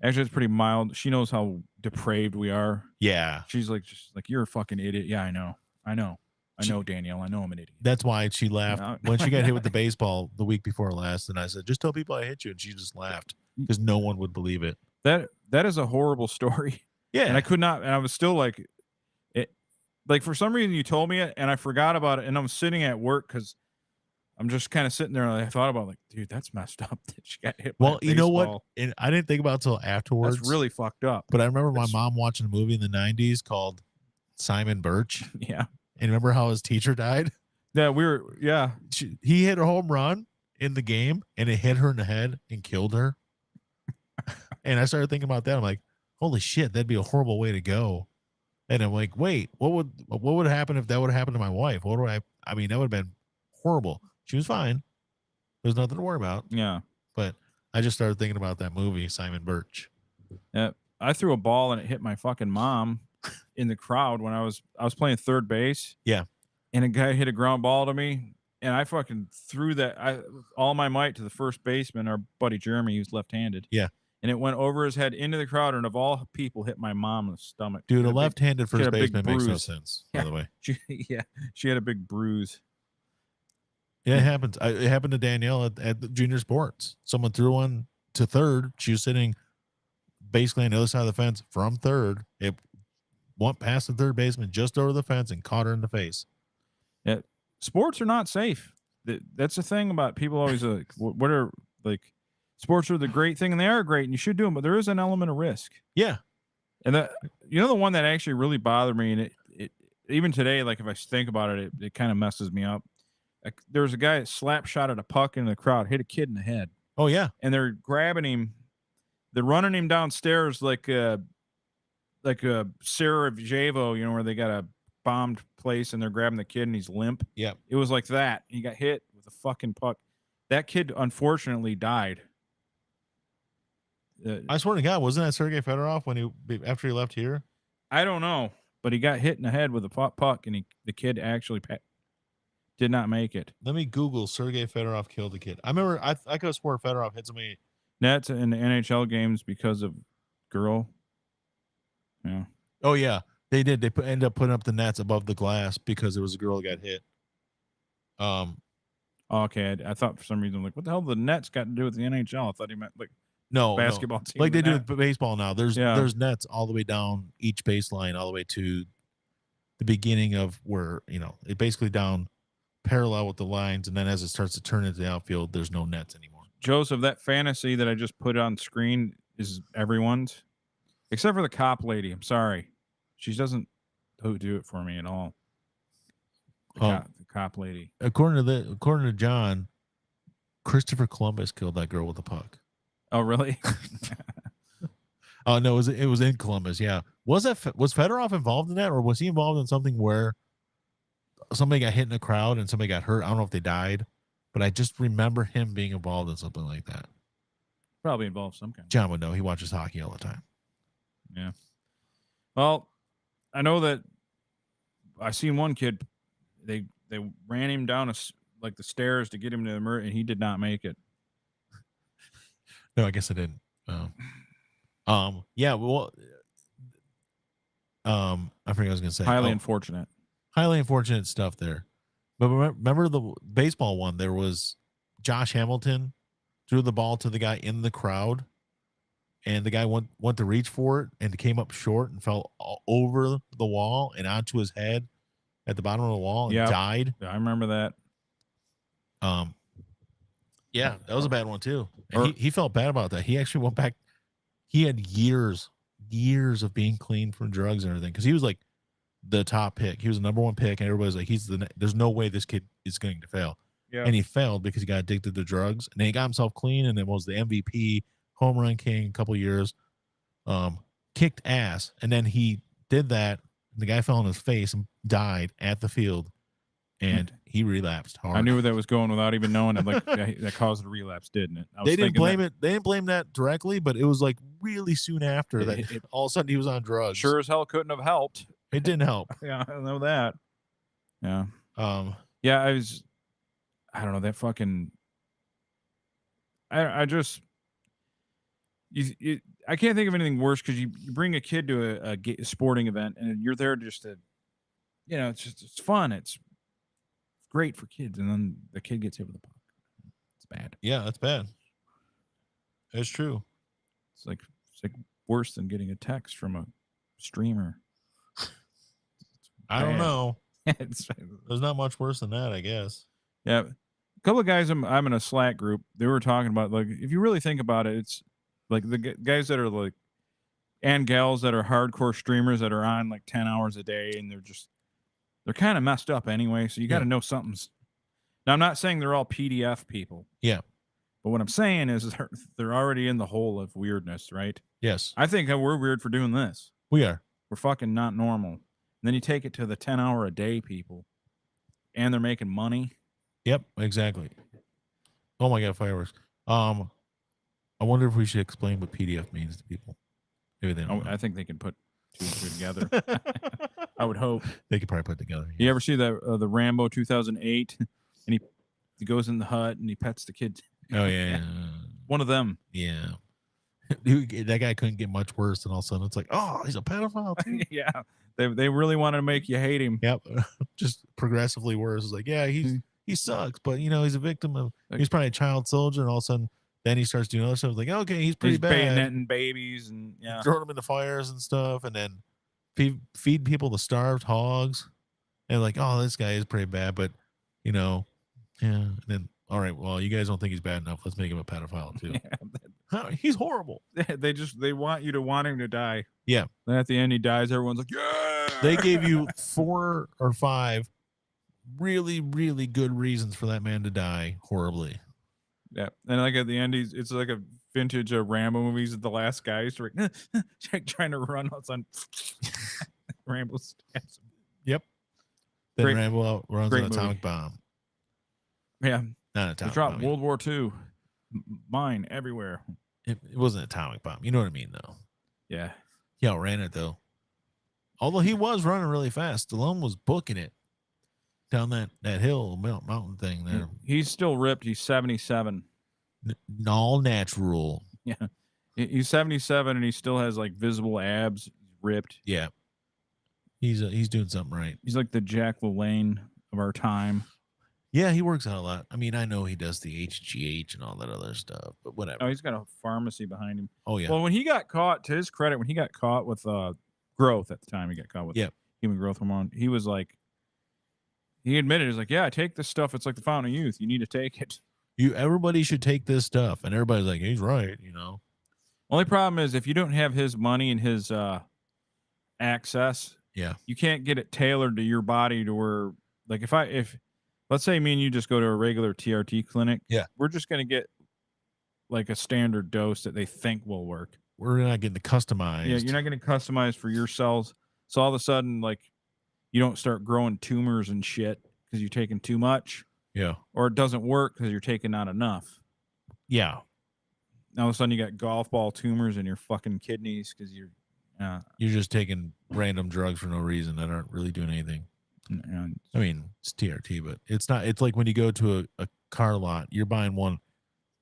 Actually, it's pretty mild. She knows how depraved we are. Yeah. She's like, you're a fucking idiot. Yeah, I know. I know, Danielle. I know I'm an idiot. That's why she laughed when she got hit with the baseball the week before last. And I said, just tell people I hit you. And she just laughed because no one would believe it. That is a horrible story. Yeah. And I could not. And I was still like, like for some reason you told me it and I forgot about it, and I'm sitting at work because I'm just kind of sitting there and I thought about dude, that's messed up that she got hit. Well, you know what? And I didn't think about it till afterwards. That's really fucked up. But I remember my mom watching a movie in the 90s called Simon Birch. Yeah. And remember how his teacher died? Yeah, he hit a home run in the game and it hit her in the head and killed her. And I started thinking about that. I'm like, holy shit, that'd be a horrible way to go. And I'm like, wait, what would happen if that would have happened to my wife? I mean, that would have been horrible. She was fine. There's nothing to worry about. Yeah. But I just started thinking about that movie, Simon Birch. Yeah. I threw a ball and it hit my fucking mom in the crowd when I was playing third base. Yeah. And a guy hit a ground ball to me, and I fucking threw all my might to the first baseman, our buddy Jeremy, who's left-handed. Yeah. And it went over his head into the crowd, and of all people, hit my mom in the stomach. Dude, a left-handed first baseman makes no bruise. sense, by the way. She had a big bruise. Yeah, it happens. It happened to Danielle at the junior sports. Someone threw one to third. She was sitting basically on the other side of the fence from third. It went past the third baseman just over the fence and caught her in the face. Yeah. Sports are not safe. that's the thing about people always like, what are like sports are the great thing, and they are great, and you should do them, but there is an element of risk. Yeah. And that, the one that actually really bothered me, and it even today, like if I think about it, it kind of messes me up. Like, there was a guy that slap shot at a puck in the crowd, hit a kid in the head. Oh yeah. And they're grabbing him, they're running him downstairs like a Sarajevo, where they got a bombed place and they're grabbing the kid and he's limp. Yep. It was like that. He got hit with a fucking puck. That kid unfortunately died. I swear to God, wasn't that Sergei Fedorov after he left here? I don't know, but he got hit in the head with a puck, and the kid actually did not make it. Let me Google Sergei Fedorov killed a kid. I remember I could have swore Fedorov hit somebody. Nets in the NHL games because of girl. Yeah. Oh yeah, they did. They end up putting up the nets above the glass because there was a girl that got hit. Okay, I thought for some reason, like, what the hell the Nets got to do with the NHL? I thought he meant like no basketball team, like they do with baseball now. There's nets all the way down each baseline, all the way to the beginning of where it basically down parallel with the lines, and then as it starts to turn into the outfield, there's no nets anymore. Joseph, that fantasy that I just put on screen is everyone's, except for the cop lady. I'm sorry, she doesn't do it for me at all. The cop lady. According to John, Christopher Columbus killed that girl with a puck. Oh, really? Oh no, it was in Columbus. Yeah, was Fedorov involved in that, or was he involved in something where somebody got hit in the crowd and somebody got hurt? I don't know if they died, but I just remember him being involved in something like that. Probably involved some kind. John would know. He watches hockey all the time. Yeah. Well, I know that I seen one kid. They ran him down the stairs to get him to the and he did not make it. No, I guess I didn't. Yeah. Well, I forgot what I was gonna say. Highly unfortunate. Highly unfortunate stuff there. But remember the baseball one? There was Josh Hamilton threw the ball to the guy in the crowd, and the guy went to reach for it and came up short and fell over the wall and onto his head at the bottom of the wall and died. Yeah, I remember that. Yeah, that was a bad one too. And he felt bad about that. He actually went back. He had years of being clean from drugs and everything, because he was like the top pick. He was the number one pick, and everybody's like, there's no way this kid is going to fail. Yeah. And he failed because he got addicted to drugs, and then he got himself clean, and then was the MVP, home run king, a couple years, kicked ass, and then he did that. The guy fell on his face and died at the field, and he relapsed hard. I knew where that was going without even knowing it. Like that caused a relapse, didn't it? They didn't blame it. They didn't blame that directly, but it was like really soon after that all of a sudden he was on drugs. Sure as hell couldn't have helped. It didn't help. Yeah, I know that. Yeah. Yeah, I don't know, that fucking. I just. I can't think of anything worse, because you bring a kid to a sporting event and you're there just to, it's fun. It's great for kids, and then the kid gets hit with a puck. It's bad. Yeah, that's bad. It's true. It's like worse than getting a text from a streamer. I don't know. There's not much worse than that, I guess. Yeah, a couple of guys I'm in a Slack group. They were talking about, like, if you really think about it, it's like the guys that are like, and gals that are hardcore streamers that are on like 10 hours a day, and they're kind of messed up anyway. So you got to know something's. Now, I'm not saying they're all PDF people. Yeah. But what I'm saying is they're already in the hole of weirdness, right? Yes. I think we're weird for doing this. We are. We're fucking not normal. And then you take it to the 10-hour a day people, and they're making money. Yep, exactly. Oh my God, fireworks. I wonder if we should explain what PDF means to people. Maybe they don't know. I think they can put two and two together. I would hope they could probably put together. Yeah. You ever see the Rambo 2008? And he goes in the hut and he pets the kid. Oh yeah. One of them. Yeah. That guy couldn't get much worse, and all of a sudden it's like, oh, he's a pedophile too. Yeah. They really wanted to make you hate him. Yep. Just progressively worse. It's like, yeah, he sucks, but he's a victim of. He's probably a child soldier, and all of a sudden, then he starts doing other stuff. It's like, okay, he's pretty bad. Bayoneting babies and throwing them into fires and stuff, and then feed people to starved hogs, and like, oh, this guy is pretty bad, but Yeah. And then, all right, well, you guys don't think he's bad enough. Let's make him a pedophile too. He's horrible. They want you to want him to die. Yeah. Then at the end, he dies. Everyone's like, yeah. They gave you 4 or 5 really, really good reasons for that man to die horribly. Yeah. And like at the end, it's like a vintage Rambo movies. The last guy is trying to run outside. Rambo stabs him. Yep. Then Great- Rambo runs great an movie. atomic bomb. Yeah. Not an They atomic dropped bomb. World War II. Mine everywhere. It wasn't an atomic bomb. You know what I mean, though. Yeah. He outran it, though. Although he was running really fast. Stallone was booking it down that hill, mountain thing there. He's still ripped. He's 77. All natural. Yeah. He's 77 and he still has like visible abs. Ripped. Yeah. He's doing something right. He's like the Jack LaLanne of our time. Yeah, he works out a lot. I mean, I know he does the HGH and all that other stuff, but whatever. Oh, he's got a pharmacy behind him. Oh, yeah. Well, when he got caught, to his credit, when he got caught with growth at the time, he got caught with Yep. human growth hormone. He was like, he admitted, he's like, yeah, I take this stuff. It's like the fountain of youth. You need to take it. Everybody should take this stuff. And everybody's like, he's right, you know. Only problem is if you don't have his money and his access, Yeah. you can't get it tailored to your body to where, like, if let's say me and you just go to a regular TRT clinic, Yeah. we're just going to get like a standard dose that they think will work. We're not getting the customized. Yeah, you're not going to customize for your cells. So all of a sudden, like, you don't start growing tumors and shit because you're taking too much, Yeah. or it doesn't work because you're taking not enough. Yeah. Now all of a sudden, you got golf ball tumors in your fucking kidneys because you're. You're just taking random drugs for no reason that aren't really doing anything. I mean, it's TRT, but it's not. It's like when you go to a car lot, you're buying one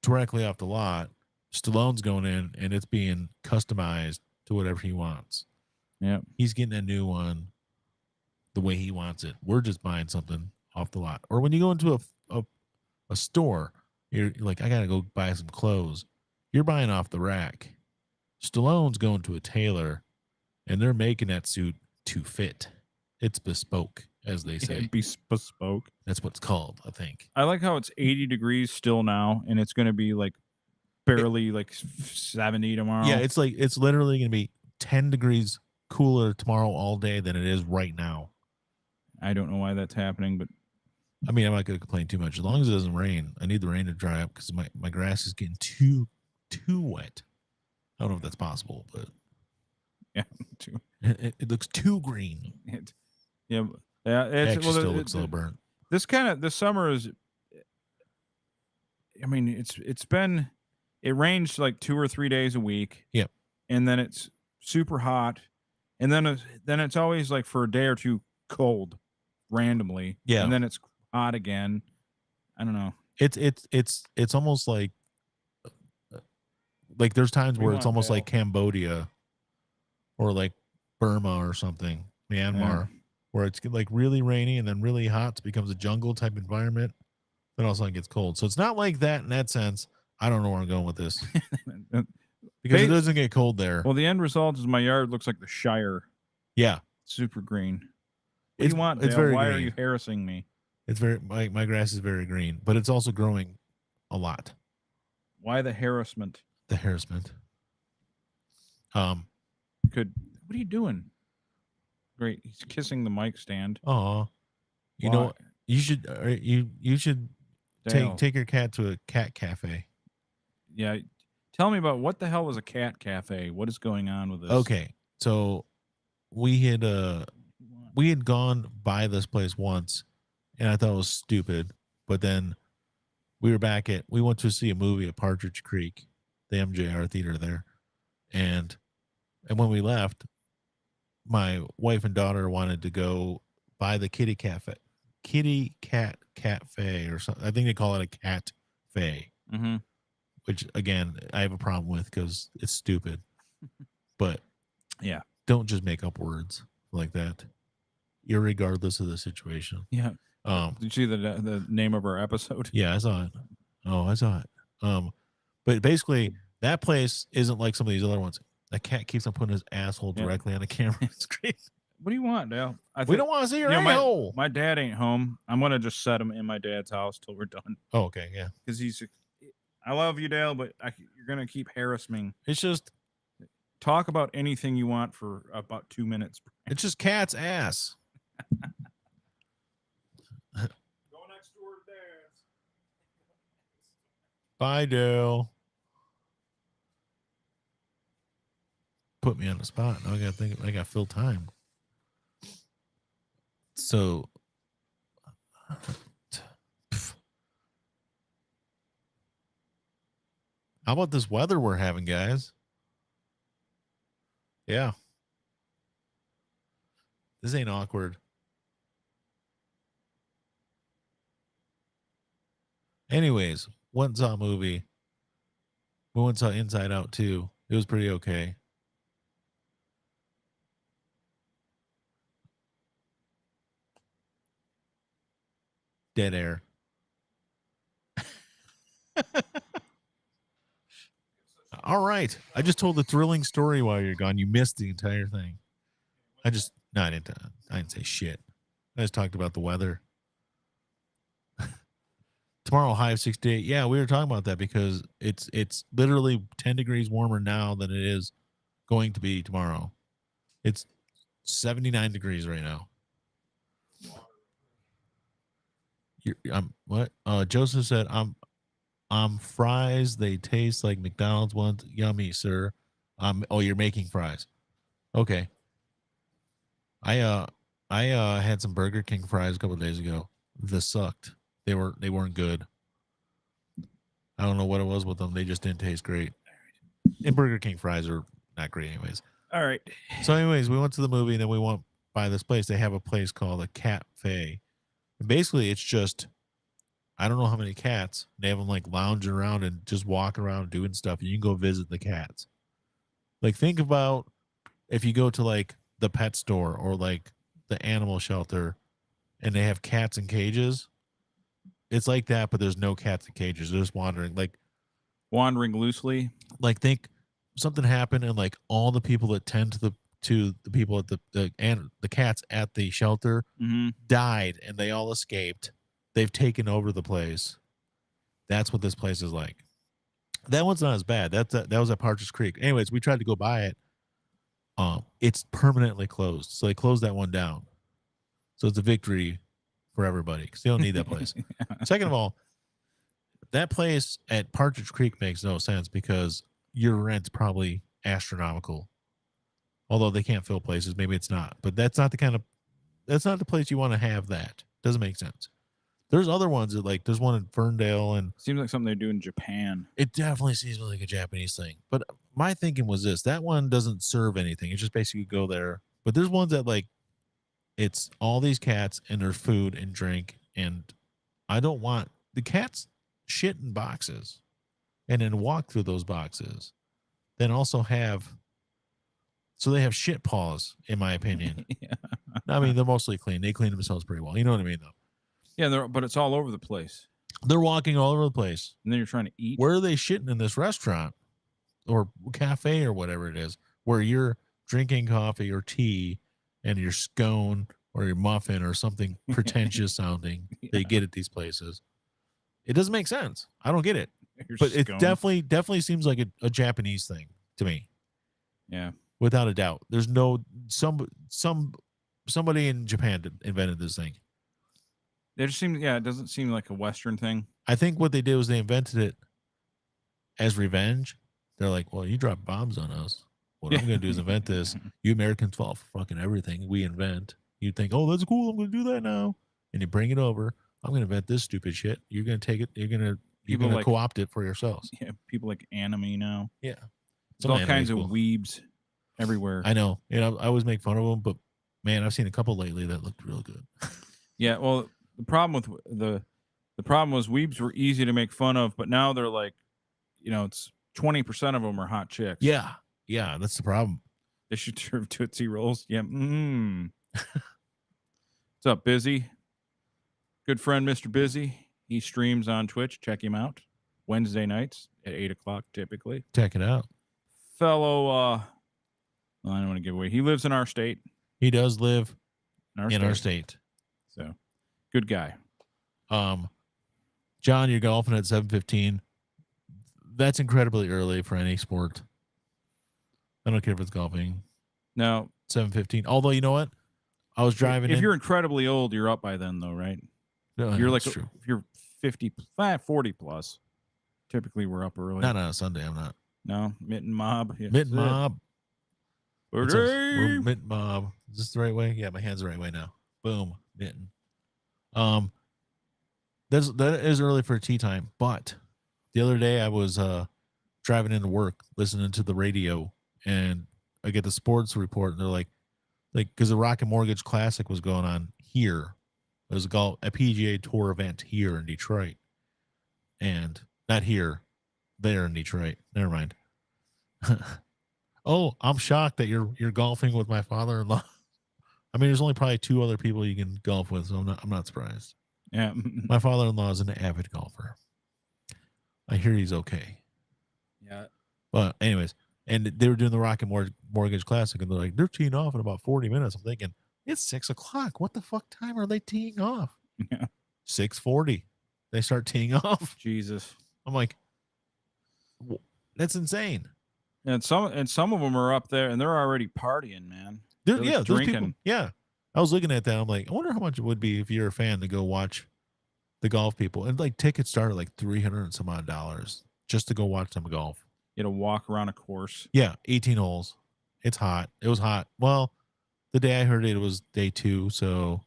directly off the lot. Stallone's going in, and it's being customized to whatever he wants. Yeah, He's getting a new one the way he wants it. We're just buying something off the lot. Or when you go into a store, you're like, I got to go buy some clothes. You're buying off the rack. Stallone's going to a tailor, and they're making that suit to fit. It's bespoke, as they say. it'd be bespoke. That's what it's called, I think. I like how it's 80 degrees still now, and it's going to be like barely like 70 tomorrow. Yeah, it's literally going to be 10 degrees cooler tomorrow all day than it is right now. I don't know why that's happening, but I mean, I'm not going to complain too much. As long as it doesn't rain, I need the rain to dry up because my grass is getting too wet. I don't know if that's possible, but yeah, it looks too green. yeah, It actually still looks a little burnt. This summer is. I mean, it rains like 2 or 3 days a week. Yep. And then it's super hot, and then it's always like for a day or two cold, randomly. Yeah. And then it's hot again. I don't know. It's almost like there's times where it's want almost Bill. like Cambodia or like Burma or something, Myanmar, where it's like really rainy and then really hot. It becomes a jungle type environment. Then all of a sudden it gets cold. So it's not like that in that sense. I don't know where I'm going with this because it doesn't get cold there. Well, the end result is my yard looks like the Shire. Yeah. Super green. What do you want, it's Dale? very Why are green. you harassing me? It's very, my grass is very green, but it's also growing a lot. Why the harassment? The harassment. What are you doing? Great. He's kissing the mic stand. Oh, you Why? know, you should Dale. take your cat to a cat cafe. Yeah. Tell me about what the hell was a cat cafe? What is going on with this? Okay, so we had gone by this place once, and I thought it was stupid. But then we went to see a movie at Partridge Creek, the MJR theater there, and when we left, my wife and daughter wanted to go by the kitty cat cafe or something. I think they call it a cat cafe. Mm-hmm. Which again, I have a problem with because it's stupid. But yeah, don't just make up words like that, irregardless of the situation. Yeah. Did you see the name of our episode? Yeah, I saw it. Oh, I saw it. But basically, that place isn't like some of these other ones. That cat keeps on putting his asshole directly on the camera screen. What do you want, Dale? We don't want to see your a-hole. My dad ain't home. I'm gonna just set him in my dad's house till we're done. Oh, okay, yeah. Because I love you, Dale, but you're gonna keep harassing me. It's just talk about anything you want for about 2 minutes. It's just cat's ass. Go next door to Dad's. Bye, Dale. Put me on the spot. Now I gotta think. I gotta fill time. So, how about this weather we're having, guys? Yeah. This ain't awkward. Anyways, went and saw a movie. We went and saw Inside Out 2. It was pretty okay. Dead air. All right. I just told a thrilling story while you're gone. You missed the entire thing. I didn't say shit. I just talked about the weather. Tomorrow, high of 68. Yeah, we were talking about that because it's literally 10 degrees warmer now than it is going to be tomorrow. It's 79 degrees right now. What? Joseph said, I'm fries. They taste like McDonald's ones. Yummy, sir. Oh, you're making fries. Okay. I had some Burger King fries a couple of days ago. They sucked. They weren't good. I don't know what it was with them. They just didn't taste great. And Burger King fries are not great anyways. All right. So anyways, we went to the movie and then we went by this place. They have a place called a Cafe. And basically it's just, I don't know how many cats. They have them like lounging around and just walking around doing stuff. And you can go visit the cats. Like think about if you go to like the pet store or like the animal shelter and they have cats in cages. It's like that, but there's no cats in cages. They're just wandering loosely. Like think something happened and like all the people that tend to the people at the cats at the shelter died and they all escaped. They've taken over the place. That's what this place is like. That one's not as bad. That was at Partridge Creek. Anyways, we tried to go by it. It's permanently closed. So they closed that one down. So it's a victory for everybody because they don't need that place. Second of all, that place at Partridge Creek makes no sense because your rent's probably astronomical. Although they can't fill places, maybe it's not. But that's not the place you want to have that. Doesn't make sense. There's other ones that like there's one in Ferndale and seems like something they do in Japan. It definitely seems like a Japanese thing. But my thinking was this: that one doesn't serve anything. It's just basically go there. But there's ones that like it's all these cats and there's food and drink, and I don't want the cats shit in boxes and then walk through those boxes. Then also have they have shit paws, in my opinion. Yeah. I mean, they're mostly clean. They clean themselves pretty well. You know what I mean, though. Yeah, but it's all over the place. They're walking all over the place. And then you're trying to eat. Where are they shitting in this restaurant or cafe or whatever it is, where you're drinking coffee or tea and your scone or your muffin or something pretentious sounding that you get at these places? It doesn't make sense. I don't get it. But it definitely seems like a Japanese thing to me. Yeah. Without a doubt. There's somebody in Japan invented this thing. It doesn't seem like a Western thing. I think what they did was they invented it as revenge. They're like, well, you drop bombs on us. What I'm going to do is invent this. You Americans fall for fucking everything we invent. You think, oh, that's cool. I'm going to do that now. And you bring it over. I'm going to invent this stupid shit. You're going to take it. You're going to co-opt it for yourselves. Yeah. People like anime now. Yeah. There's all kinds of weebs everywhere. I know. And I always make fun of them, but man, I've seen a couple lately that looked real good. Yeah. Well, the problem was weebs were easy to make fun of, but now they're like, it's 20% of them are hot chicks. Yeah. Yeah. That's the problem. They should serve Tootsie Rolls. Yeah. What's up, Busy? Good friend, Mr. Busy. He streams on Twitch. Check him out. Wednesday nights at 8:00 typically. Check it out. Fellow, I don't want to give away. He lives in our state. He does live in in our state. So, good guy. John, you're golfing at 7:15. That's incredibly early for any sport. I don't care if it's golfing. No, 7:15. Although, you know what? I was driving if in. you're incredibly old, you're up by then, though, right? You're like, true. if you're 50, 40 plus, typically we're up early. Not on a Sunday. I'm not. No, Mitten Mob. Yeah, Mitten Mob. We're Birdie. Mitten Mob. Is this the right way? Yeah, my hand's the right way now. Boom. Mitten. That is early for tea time. But the other day I was driving into work, listening to the radio, and I get the sports report, and they're like, because the Rocket Mortgage Classic was going on here. There was a PGA Tour event here in Detroit, and not here, there in Detroit. Never mind. Oh, I'm shocked that you're golfing with my father-in-law. I mean, there's only probably 2 other people you can golf with, so I'm not surprised. Yeah. My father-in-law is an avid golfer. I hear he's okay. Yeah. But anyways, and they were doing the Rocket Mortgage Classic, and they're like, they're teeing off in about 40 minutes. I'm thinking, it's 6:00. What the fuck time are they teeing off? Yeah. 6:40. They start teeing off. Jesus. I'm like, that's insane. And some of them are up there, and they're already partying, man. They're Yeah, drinking. People, yeah. I was looking at that. I'm like, I wonder how much it would be if you're a fan to go watch the golf people. And like tickets start at like $300 and some odd just to go watch them golf. You know, walk around a course. Yeah, 18 holes. It's hot. It was hot. Well, the day I heard it was day 2. So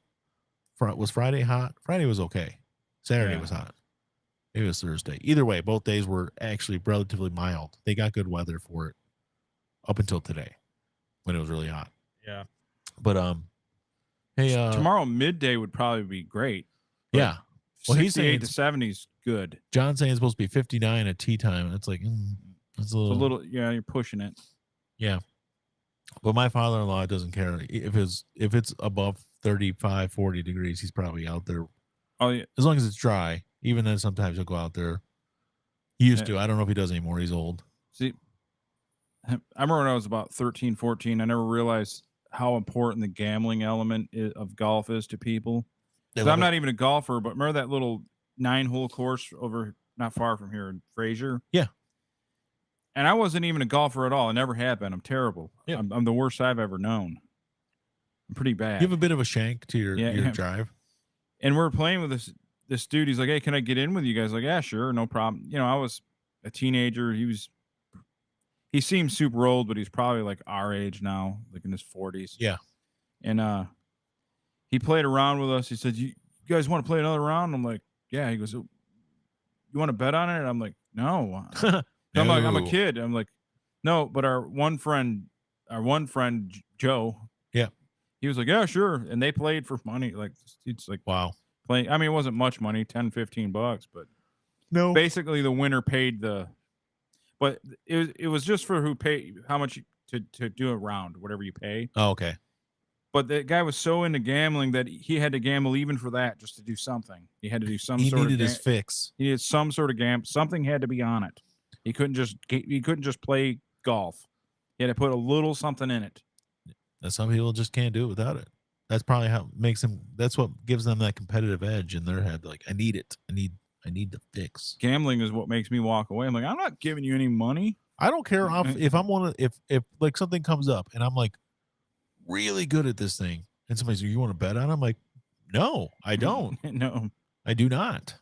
was Friday hot? Friday was okay. Saturday was hot. It was Thursday. Either way, both days were actually relatively mild. They got good weather for it up until today when it was really hot. Yeah. But hey, tomorrow midday would probably be great. Yeah. Well, he's saying 68 to 70 is good. John's saying it's supposed to be 59 at tea time, and it's like it's a little. Yeah, you're pushing it. Yeah. But my father-in-law doesn't care if it's above 35, 40 degrees. He's probably out there. Oh yeah. As long as it's dry. Even then, sometimes he'll go out there. He used to. I don't know if he does anymore. He's old. See, I remember when I was about 13, 14, I never realized how important the gambling element of golf is to people. I'm not even a golfer, but remember that little 9-hole course over not far from here in Fraser? Yeah. And I wasn't even a golfer at all. I never have been. I'm terrible. Yeah. I'm the worst I've ever known. I'm pretty bad. You have a bit of a shank to your drive. And we're playing with this dude. He's like, hey, can I get in with you guys? Like, yeah, sure. No problem. You know, I was a teenager. He seems super old, but he's probably like our age now, like in his 40s. Yeah. And he played around with us. He said, you guys want to play another round? I'm like, yeah. He goes, you want to bet on it? I'm like, no. No. I'm like, I'm a kid. I'm like, no, but our one friend, Joe. Yeah. He was like, yeah, sure. And they played for money. Like, it's like, wow. Playing. I mean, it wasn't much money, $10, $15, but no. Basically, the winner paid but it was just for who paid how much to do a round, whatever you pay. Oh, okay. But the guy was so into gambling that he had to gamble even for that just to do something. He had to do some sort of. He needed his fix. He needed some sort of gamble. Something had to be on it. He couldn't just play golf. He had to put a little something in it. And some people just can't do it without it. That's probably how it makes them. That's what gives them that competitive edge in their head. Like, I need it. I need the fix. Gambling is what makes me walk away. I'm like, I'm not giving you any money. I don't care if I'm one of if like something comes up and I'm like really good at this thing, and somebody's like, you want to bet on it? I'm like, no, I don't. No, I do not,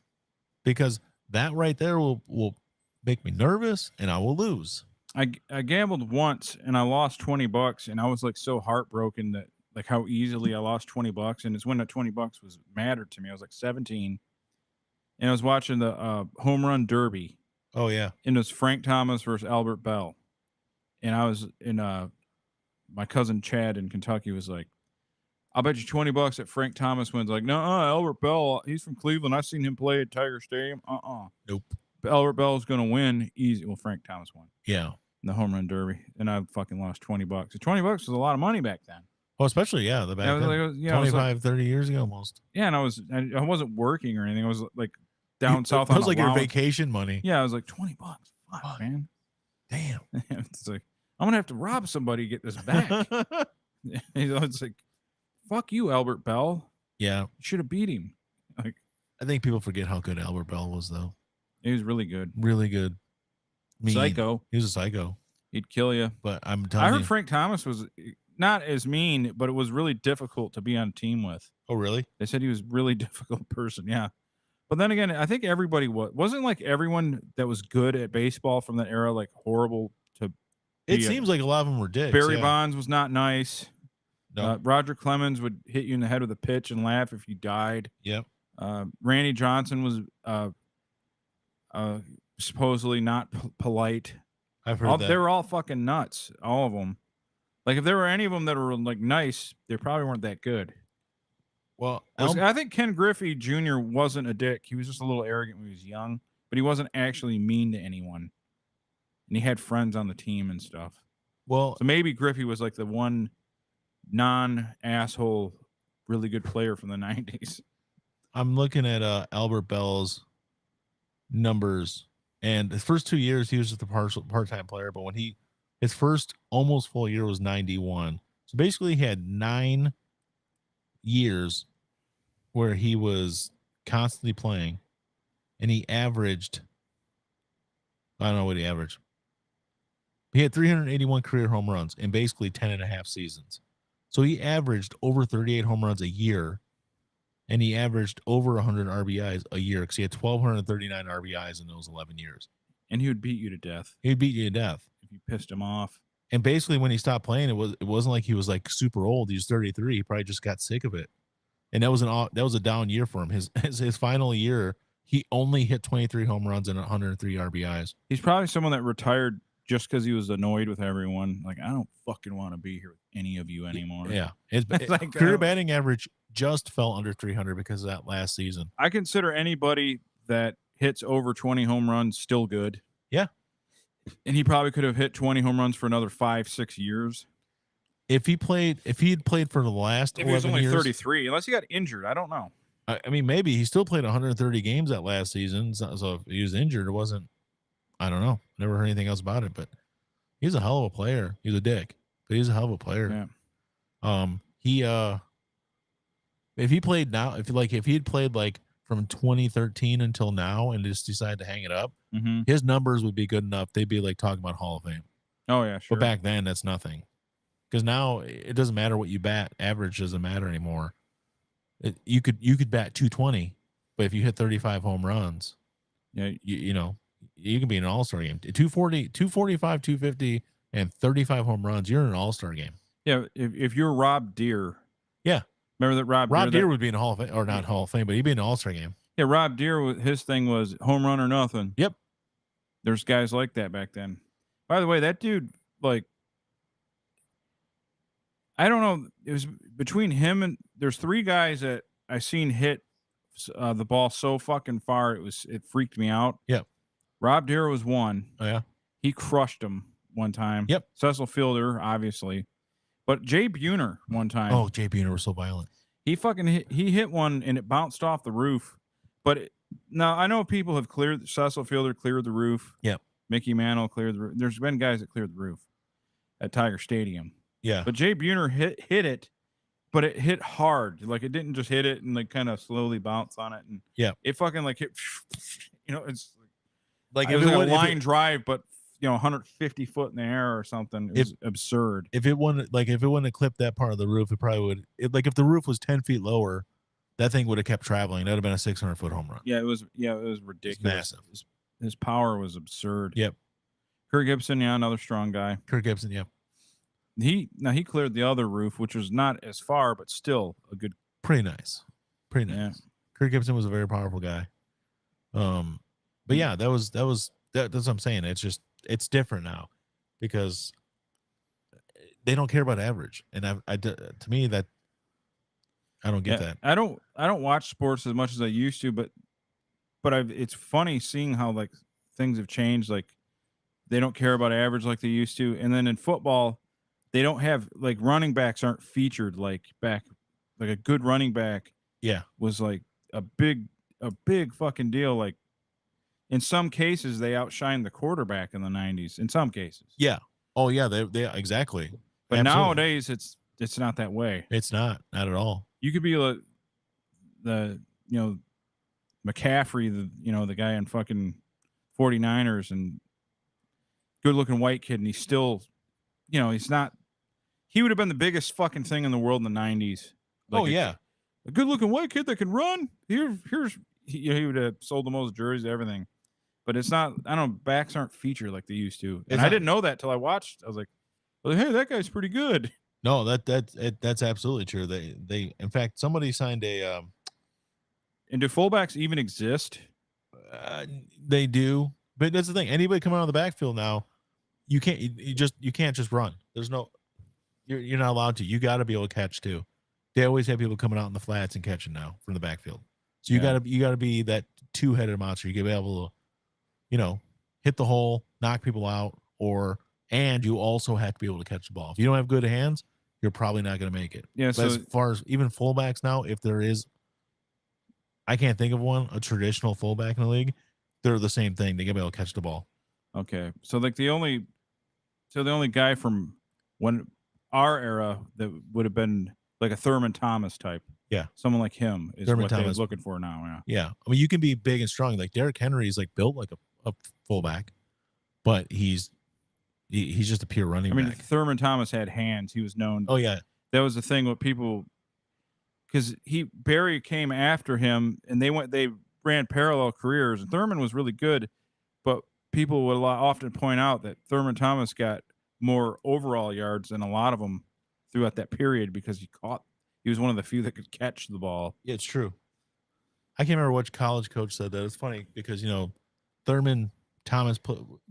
because that right there will make me nervous and I will lose. I gambled once and I lost $20, and I was like so heartbroken that like how easily I lost $20, and it's when that $20 was mattered to me. I was like 17, and I was watching the home run derby. Oh yeah, and it was Frank Thomas versus Albert Bell, and I was in my cousin Chad in Kentucky was like, I'll bet you $20 that Frank Thomas wins. Like, no, Albert Bell, he's from Cleveland. I've seen him play at Tiger Stadium. Nope. Albert Bell's gonna win easy. Well, Frank Thomas won. Yeah. In the home run derby, and I fucking lost $20. $20 was a lot of money back then. Well, especially the back then, like, 25, 30 years ago almost. Yeah, and I wasn't working or anything. I was like down south. It was like your vacation money. Yeah, I was like $20. Fuck, man. Damn. It's like I'm gonna have to rob somebody to get this back. It's like, fuck you, Albert Bell. Yeah. You should have beat him. Like, I think people forget how good Albert Bell was, though. he was really good. Really good. Mean. Psycho. He was a psycho. He'd kill you. But I'm telling I you. heard Frank Thomas was not as mean, but it was really difficult to be on team with. Oh, really? They said he was a really difficult person. Yeah. But then again, I think everybody wasn't like everyone that was good at baseball from that era, like horrible to. It seems like a lot of them were dicks. Barry yeah. Bonds was not nice. No. Roger Clemens would hit you in the head with a pitch and laugh if you died. Yep. Randy Johnson was supposedly not polite. I've heard that. They were all fucking nuts, all of them. Like if there were any of them that were like nice, they probably weren't that good. Well, I think Ken Griffey Jr. wasn't a dick. He was just a little arrogant when he was young, but he wasn't actually mean to anyone. And he had friends on the team and stuff. Well, So maybe Griffey was like the one non-asshole, really good player from the 90s. I'm looking at Albert Bell's numbers, and his first 2 years he was just a part-time player, but when his first almost full year was 91. So basically he had 9 years where he was constantly playing, and he averaged, I don't know what he averaged. He had 381 career home runs in basically 10 and a half seasons. So he averaged over 38 home runs a year, and he averaged over 100 RBIs a year because he had 1,239 RBIs in those 11 years. And he would beat you to death. He'd beat you to death. If you pissed him off. And basically when he stopped playing, it wasn't like he was like super old. He was 33. He probably just got sick of it. And that was a down year for him. His final year, he only hit 23 home runs and 103 RBIs. He's probably someone that retired just because he was annoyed with everyone. Like, I don't fucking want to be here with any of you anymore. Yeah. His Like, career batting average just fell under 300 because of that last season. I consider anybody that hits over 20 home runs still good. Yeah. And he probably could have hit 20 home runs for another 5-6 years. If he had played for the last 11 years. If he was only 33, unless he got injured, I don't know. I mean, maybe he still played 130 games that last season. So if he was injured, it wasn't, I don't know. Never heard anything else about it, but he's a hell of a player. He's a dick, but he's a hell of a player. Yeah. If he played now, if he had played like from 2013 until now and just decided to hang it up, his numbers would be good enough. They'd be like talking about Hall of Fame. Oh yeah, sure. But back then, that's nothing. Because now it doesn't matter what you bat. Average doesn't matter anymore. You could bat 220, but if you hit 35 home runs, yeah, you know, you can be in an all-star game. 240, 245, 250, and 35 home runs, you're in an all-star game. Yeah, if you're Rob Deere. Yeah. Remember that Rob Deere would be in a Hall of Fame, or not Hall of Fame, but he'd be in an all-star game. Yeah, Rob Deere, his thing was home run or nothing. Yep. There's guys like that back then. By the way, that dude, like, I don't know. It was between him and there's 3 guys that I seen hit the ball so fucking far it freaked me out. Yep. Rob Deere was one. Oh yeah. He crushed him one time. Yep. Cecil Fielder, obviously, but Jay Buhner one time. Oh, Jay Buhner was so violent. He fucking hit one and it bounced off the roof. But now I know people have cleared. Cecil Fielder cleared the roof. Yep. Mickey Mantle cleared the roof. There's been guys that cleared the roof at Tiger Stadium. Yeah. But Jay Buhner hit it, but it hit hard. Like it didn't just hit it and like kind of slowly bounce on it. And yeah, it fucking like hit. You know, it's like it was like a line drive, but 150 foot in the air or something. It was absurd. If it wouldn't have clipped that part of the roof, it probably would. If the roof was 10 feet lower, that thing would have kept traveling. That would have been a 600-foot home run. Yeah, it was ridiculous. Massive. His power was absurd. Yep. Kirk Gibson, yeah, another strong guy. Kirk Gibson, yeah. He cleared the other roof, which was not as far, but still a good. Pretty nice. Yeah. Kirk Gibson was a very powerful guy. But yeah, that's what I'm saying. It's different now because they don't care about average, and to me that I don't get that. I don't watch sports as much as I used to, but it's funny seeing how like things have changed. Like they don't care about average like they used to, and then in football, they don't have like running backs aren't featured like back. Like a good running back, was like a big fucking deal. Like in some cases, they outshined the quarterback in the 90s. In some cases, yeah. Oh yeah, they exactly. But Absolutely. nowadays, it's it's not that way. It's not at all. You could be the McCaffrey, the guy in fucking 49ers and good looking white kid, and he's still, he's not. He would have been the biggest fucking thing in the world in the 90s. A good looking white kid that can run. He would have sold the most jerseys, everything. But it's not. I don't know. Backs aren't featured like they used to, and I didn't know that till I watched. I was like, hey, that guy's pretty good. No, that's absolutely true. They in fact somebody signed a. And do fullbacks even exist? They do, but that's the thing. Anybody coming out of the backfield now, you can't just run. There's no, you're not allowed to. You got to be able to catch too. They always have people coming out in the flats and catching now from the backfield. So you gotta be that two-headed monster. You gotta be able to, hit the hole, knock people out, and you also have to be able to catch the ball. If you don't have good hands, you're probably not going to make it. Yeah. But as far as even fullbacks now, if there is, I can't think of one, a traditional fullback in the league, they're the same thing. They got to be able to catch the ball. Okay. So like the only guy from our era that would have been like a Thurman Thomas type. Yeah. Someone like him is Thurman what Thomas. they're looking for now. Yeah. Yeah. I mean, you can be big and strong. Like Derrick Henry is like built like a fullback, but he's just a pure running back. Thurman Thomas had hands. He was known. Oh yeah. That was the thing with people, because Barry came after him and they ran parallel careers, and Thurman was really good, but people would often point out that Thurman Thomas got more overall yards than a lot of them throughout that period because he was one of the few that could catch the ball. Yeah, it's true. I can't remember which college coach said that. It's funny because Thurman Thomas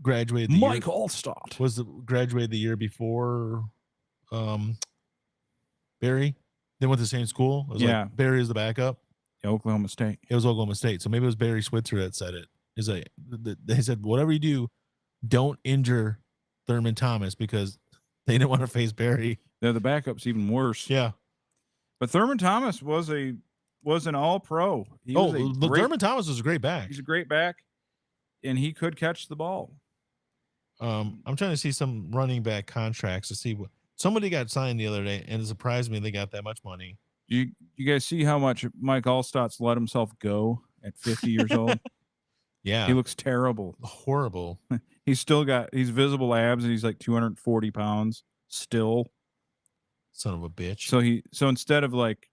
graduated. Mike Allstott graduated the year before Barry. They went to the same school. It was like Barry is the backup. Yeah, Oklahoma State. It was Oklahoma State. So maybe it was Barry Switzer that said it. Is like they said, whatever you do, don't injure Thurman Thomas because they didn't want to face Barry. The bacup's even worse. Yeah. But Thurman Thomas was an all-pro. Thurman Thomas was a great back. He's a great back, and he could catch the ball. I'm trying to see some running back contracts to see what somebody got signed the other day, and it surprised me they got that much money. You guys see how much Mike Allstott's let himself go at 50 years old? Yeah. He looks terrible. Horrible. He's visible abs, and he's like 240 pounds still. Son of a bitch. So instead of like,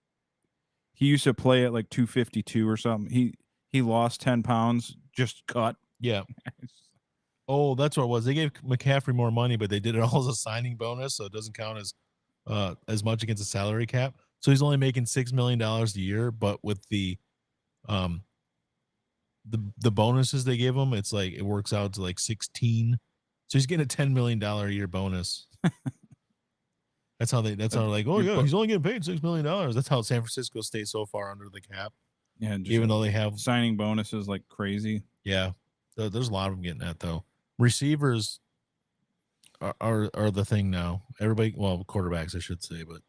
he used to play at like 252 or something. He lost 10 pounds, just cut. Yeah. Oh, that's what it was. They gave McCaffrey more money, but they did it all as a signing bonus, so it doesn't count as much against the salary cap. So he's only making $6 million a year, but with the bonuses they give him, it's like it works out to like 16. So he's getting a $10 million a year bonus. That's how like, oh yeah, he's only getting paid $6 million. That's how San Francisco stays so far under the cap. Yeah, even though they have signing bonuses like crazy. Yeah, there's a lot of them getting that though. Receivers are the thing now. Everybody, well, quarterbacks I should say, but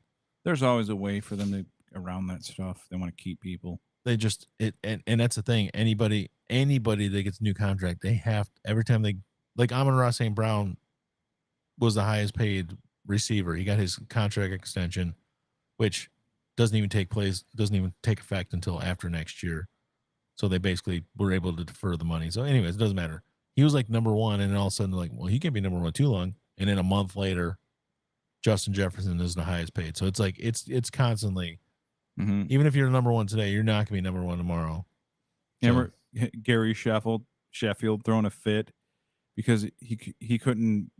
there's always a way for them to around that stuff. They want to keep people. They just and that's the thing. Anybody that gets a new contract, they have every time they like Amon-Ra St. Brown was the highest paid receiver. He got his contract extension, which doesn't even take effect until after next year. So they basically were able to defer the money. So anyways, it doesn't matter. He was like number one, and then all of a sudden like, well, he can't be number one too long. And then a month later, Justin Jefferson is the highest paid. So it's like it's constantly, even if you're number one today, you're not gonna be number one tomorrow. Remember Gary Sheffield throwing a fit because he couldn't.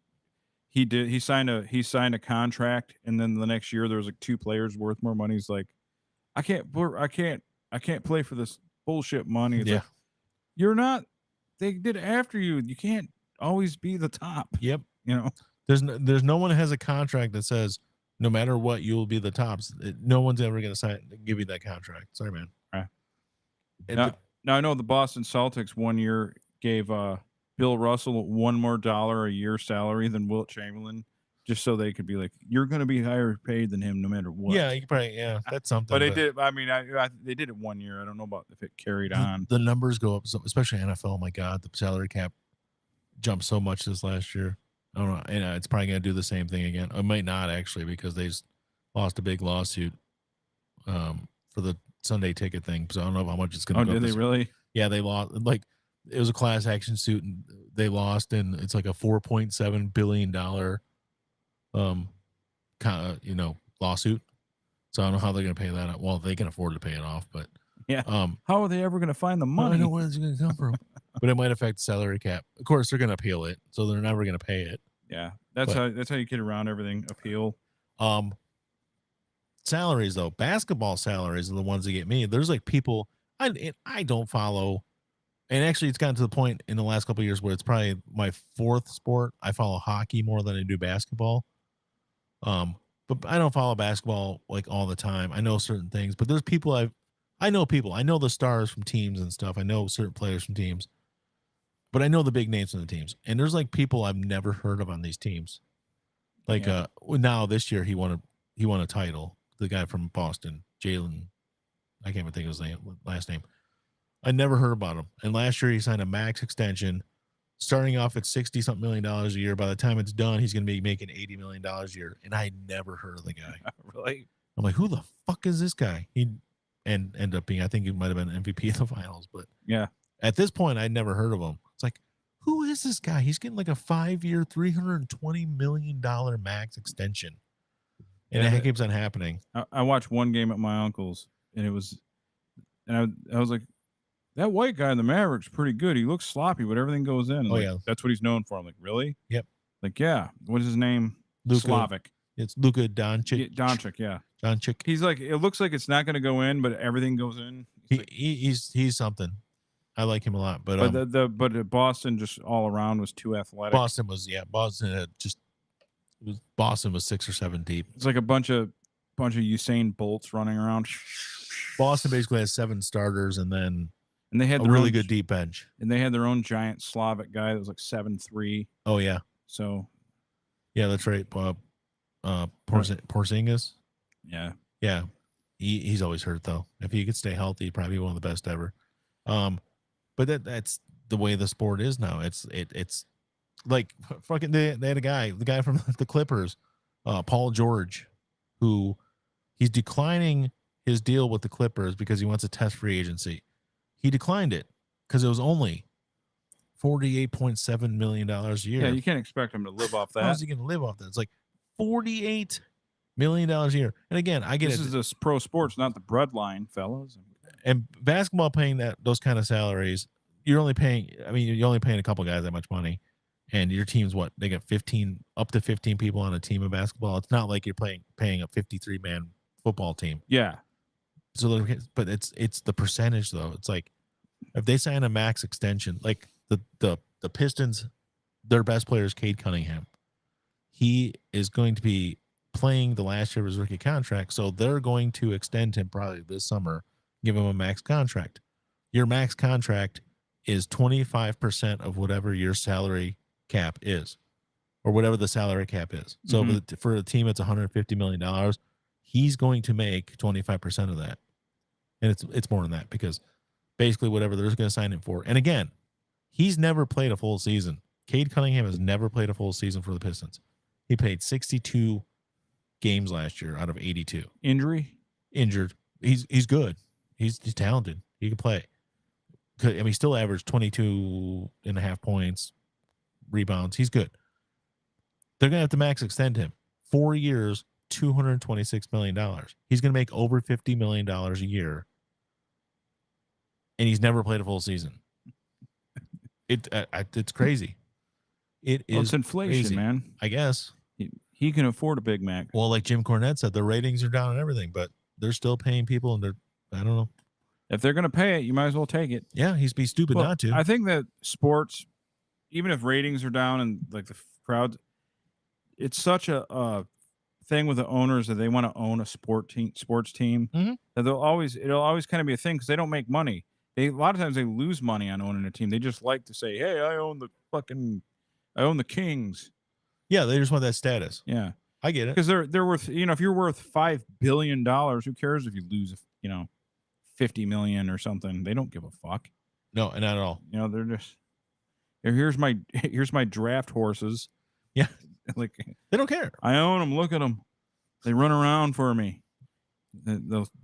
He signed a contract, and then the next year there was like two players worth more money. He's like, I can't play for this bullshit money. It's like, you're not. They did it after you. You can't always be the top. Yep. There's no one that has a contract that says no matter what you'll be the tops. No one's ever going to give you that contract. Sorry, man. Right. Now I know the Boston Celtics 1 year gave Bill Russell $1 more a year salary than Wilt Chamberlain, just so they could be like, you're going to be higher paid than him no matter what. Yeah, you probably that's something. But they did. I mean, they did it 1 year. I don't know about if it carried on. The numbers go up, especially NFL. Oh my God, the salary cap jumped so much this last year. I don't know, and it's probably going to do the same thing again. It might not actually because lost a big lawsuit for the Sunday ticket thing. So I don't know how much it's going to go. Did they really? Yeah, they lost. Like it was a class action suit, and they lost, and it's like a $4.7 billion lawsuit. So I don't know how they're going to pay that. Well, they can afford to pay it off, but Yeah. How are they ever going to find the money? I don't know where it's going to come from. But it might affect salary cap. Of course, they're going to appeal it, so they're never going to pay it. Yeah, that's how you get around everything. Appeal. Salaries though, basketball salaries are the ones that get me. There's like people I don't follow, and actually, it's gotten to the point in the last couple of years where it's probably my fourth sport. I follow hockey more than I do basketball. But I don't follow basketball like all the time. I know certain things, but there's people I know people. I know the stars from teams and stuff. I know certain players from teams, but I know the big names from the teams. And there's like people I've never heard of on these teams. Like now this year he won a title. The guy from Boston, Jalen, I can't even think of his last name. I never heard about him. And last year he signed a max extension, starting off at $60-something million a year. By the time it's done, he's going to be making $80 million a year. And I never heard of the guy. Really? I'm like, who the fuck is this guy? He ended up being, I think he might have been MVP in the finals. But yeah, at this point, I'd never heard of him. It's like, who is this guy? He's getting like a 5-year, $320 million max extension. And it keeps on happening. I watched one game at my uncle's, and I was like, that white guy in the Mavericks pretty good. He looks sloppy, but everything goes in. And yeah, that's what he's known for. I'm like, really? Yep. Like, yeah. What is his name? Luka, Slavic. It's Luka Doncic. Yeah, Doncic, yeah. Doncic. He's like, it looks like it's not going to go in, but everything goes in. He's something. I like him a lot, but Boston just all around was too athletic. Boston was 6 or 7 deep. It's like a bunch of Usain Bolts running around. Boston basically has 7 starters, and they had a really good deep bench. And they had their own giant Slavic guy that was like 7'3". Oh yeah. So yeah, that's right. Porzingis. Yeah. Yeah. He's always hurt though. If he could stay healthy, he'd probably be one of the best ever. But that's the way the sport is now. It's like fucking they had the guy from the Clippers, Paul George, who he's declining his deal with the Clippers because he wants a test free agency. He declined it because it was only $48.7 million a year. Yeah, you can't expect him to live off that. How is he going to live off that? It's like $48 million a year. And again, I get this is this pro sports, not the breadline, fellas. And basketball paying those kind of salaries, you're only paying a couple guys that much money. And your team's what? They got up to 15 people on a team of basketball. It's not like you're paying a 53-man football team. Yeah. So, but it's the percentage though. It's like if they sign a max extension, like the Pistons, their best player is Cade Cunningham. He is going to be playing the last year of his rookie contract, so they're going to extend him probably this summer, give him a max contract. Your max contract is 25% of whatever your salary cap is, or whatever the salary cap is. So for a team that's $150 million, he's going to make 25% of that. And it's more than that because basically whatever they're going to sign him for. And again, he's never played a full season. Cade Cunningham has never played a full season for the Pistons. He played 62 games last year out of 82. Injured. He's good. He's talented. He can play. I mean, he still averaged 22.5 points, rebounds. He's good. They're going to have to max extend him. 4 years, $226 million. He's going to make over $50 million a year. And he's never played a full season. It's crazy. It's inflation, crazy, man. I guess. He can afford a Big Mac. Well, like Jim Cornette said, the ratings are down and everything, but they're still paying people, and I don't know. If they're going to pay it, you might as well take it. Yeah, he'd be stupid not to. I think that sports, even if ratings are down and like the crowd, it's such a thing with the owners that they want to own a sports team that it'll always kind of be a thing because they don't make money. A lot of times they lose money on owning a team. They just like to say, "Hey, I own the Kings." Yeah, they just want that status. Yeah, I get it because they're worth. If you're worth $5 billion, who cares if you lose? $50 million or something. They don't give a fuck. No, not at all. They're just here's my draft horses. Yeah, like they don't care. I own them. Look at them. They run around for me.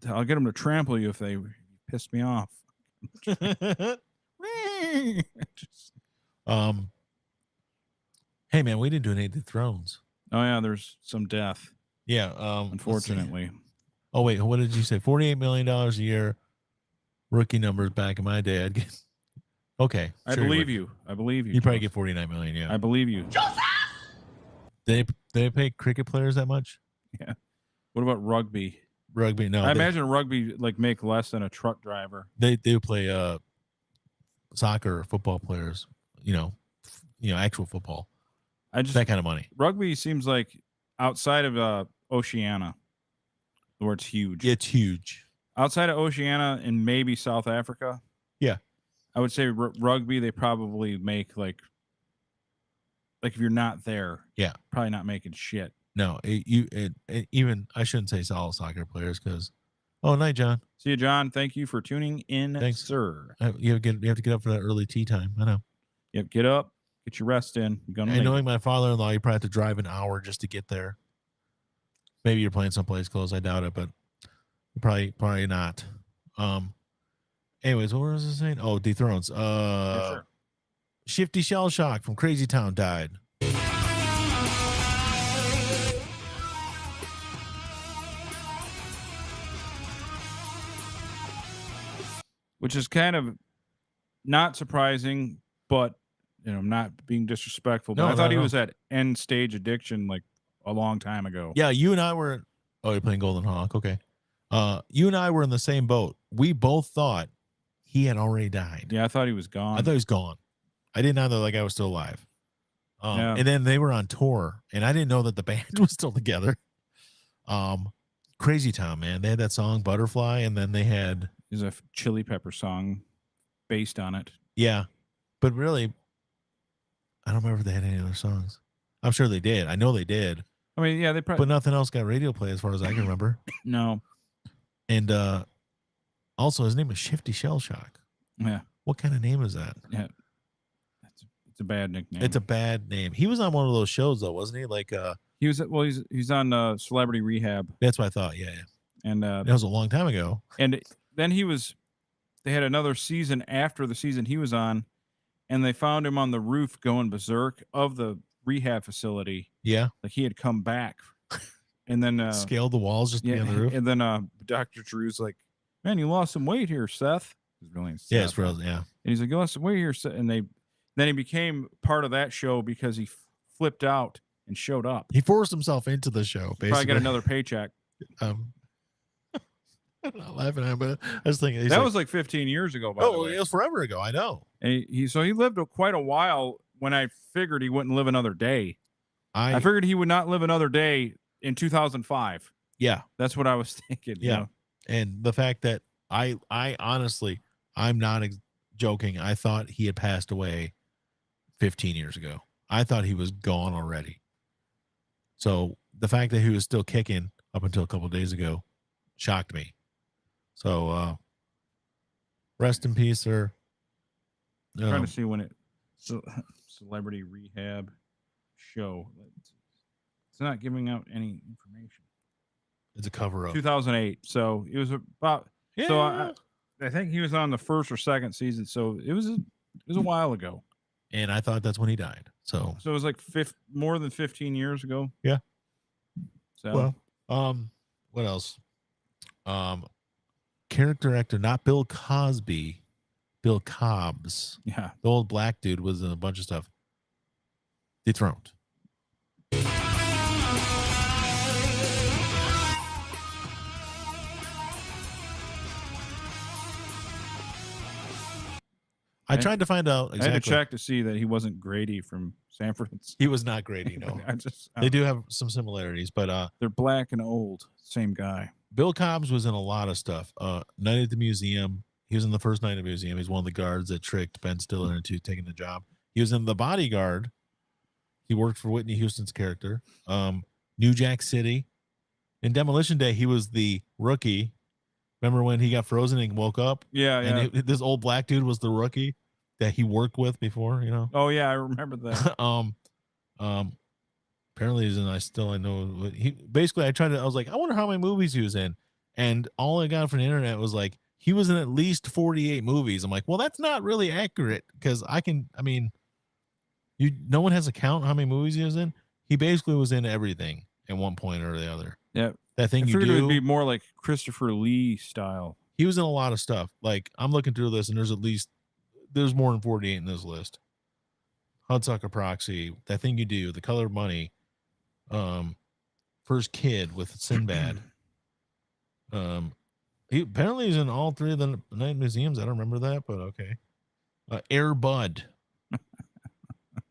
I'll get them to trample you if they piss me off. Hey man, we didn't do any Thrones. Oh yeah, there's some death. Yeah. Unfortunately. Oh wait, what did you say? $48 million a year. Rookie numbers back in my day. I'd get. Okay. I believe you. I believe you. You probably get 49 million. Yeah. I believe you. They pay cricket players that much? Yeah. What about rugby? Rugby, no. I imagine rugby like make less than a truck driver. They do play soccer, football players. Actual football. That kind of money. Rugby seems like outside of Oceania, where it's huge. It's huge. Outside of Oceania and maybe South Africa. Yeah. I would say rugby, they probably make like if you're not there, yeah, probably not making shit. No, even I shouldn't say all soccer players because. Oh, night, John. See you, John. Thank you for tuning in, Thanks, sir. You have to get up for that early tea time. I know. Yep, get up, get your rest in. Knowing my father-in-law, you probably have to drive an hour just to get there. Maybe you're playing someplace close. I doubt it, but probably not. Anyways, what was I saying? Oh, Dethrones. Yeah, sure. Shifty Shell Shock from Crazy Town died. Which is kind of not surprising, but not being disrespectful. But I thought he was at end stage addiction like a long time ago. Yeah, you and I were. Oh, you're playing Golden Hawk. Okay. You and I were in the same boat. We both thought he had already died. Yeah, I thought he was gone. I thought he was gone. I didn't know that like I was still alive. Yeah. And then they were on tour, and I didn't know that the band was still together. Crazy Town, man. They had that song Butterfly, and then they had there's a Chili Pepper song based on it. Yeah, but really, I don't remember if they had any other songs. I'm sure they did. I know they did. I mean, yeah, they probably. But nothing else got radio play as far as I can remember. No. And also, his name is Shifty Shell Shock. Yeah. What kind of name is that? Yeah. It's a bad nickname. It's a bad name. He was on one of those shows though, wasn't he? Like he was. Well, he's on Celebrity Rehab. That's what I thought. Yeah. And that was a long time ago. And then they had another season after the season he was on, and they found him on the roof going berserk of the rehab facility. Yeah. Like he had come back. And then scaled the walls just to be on the roof. And then Dr. Drew's like, man, you lost some weight here, Seth. His real name's Seth. Yeah, it's real, yeah. And he's like, you lost some weight here, Seth. And then he became part of that show because he flipped out and showed up. He forced himself into the show, basically. Probably got another paycheck. I'm not laughing at him, but I was thinking that was like 15 years ago. By the way. It was forever ago. I know. And he lived quite a while. When I figured he wouldn't live another day, I figured he would not live another day in 2005. Yeah, that's what I was thinking. Yeah, you know? And the fact that I honestly, I'm not joking. I thought he had passed away 15 years ago. I thought he was gone already. So the fact that he was still kicking up until a couple of days ago shocked me. So rest in peace, sir. I'm trying to see when Celebrity Rehab show. It's not giving out any information. It's a cover up. 2008. So it was about. Yeah. So I think he was on the first or second season. So it was a while ago. And I thought that's when he died. So it was like more than 15 years ago. Yeah. So what else? Character actor, not Bill Cosby, Bill Cobbs. Yeah. The old black dude was in a bunch of stuff. Dethroned. I tried to find out exactly. I had to check to see that he wasn't Grady from Sanford. He was not Grady, no. They do have some similarities, but they're black and old. Same guy. Bill Cobbs was in a lot of stuff. Night at the Museum. He was in the first Night at the Museum. He's one of the guards that tricked Ben Stiller into taking the job. He was in The Bodyguard. He worked for Whitney Houston's character. New Jack City. In Demolition Day, he was the rookie. Remember when he got frozen and woke up? Yeah, yeah. And this old black dude was the rookie that he worked with before, you know? Oh, yeah, I remember that. apparently he's in. I know he basically. I was like, I wonder how many movies he was in, and all I got from the internet was like he was in at least 48 movies. I'm like, well, that's not really accurate because no one has a count how many movies he was in. He basically was in everything at one point or the other. Yeah. That thing I you figured do. it would be more like Christopher Lee style. He was in a lot of stuff. Like I'm looking through this, and there's more than 48 in this list. Hudsucker Proxy, That Thing You Do, The Color of Money, First Kid with Sinbad. He apparently is in all three of the Night Museums. I don't remember that, but okay. Air Bud.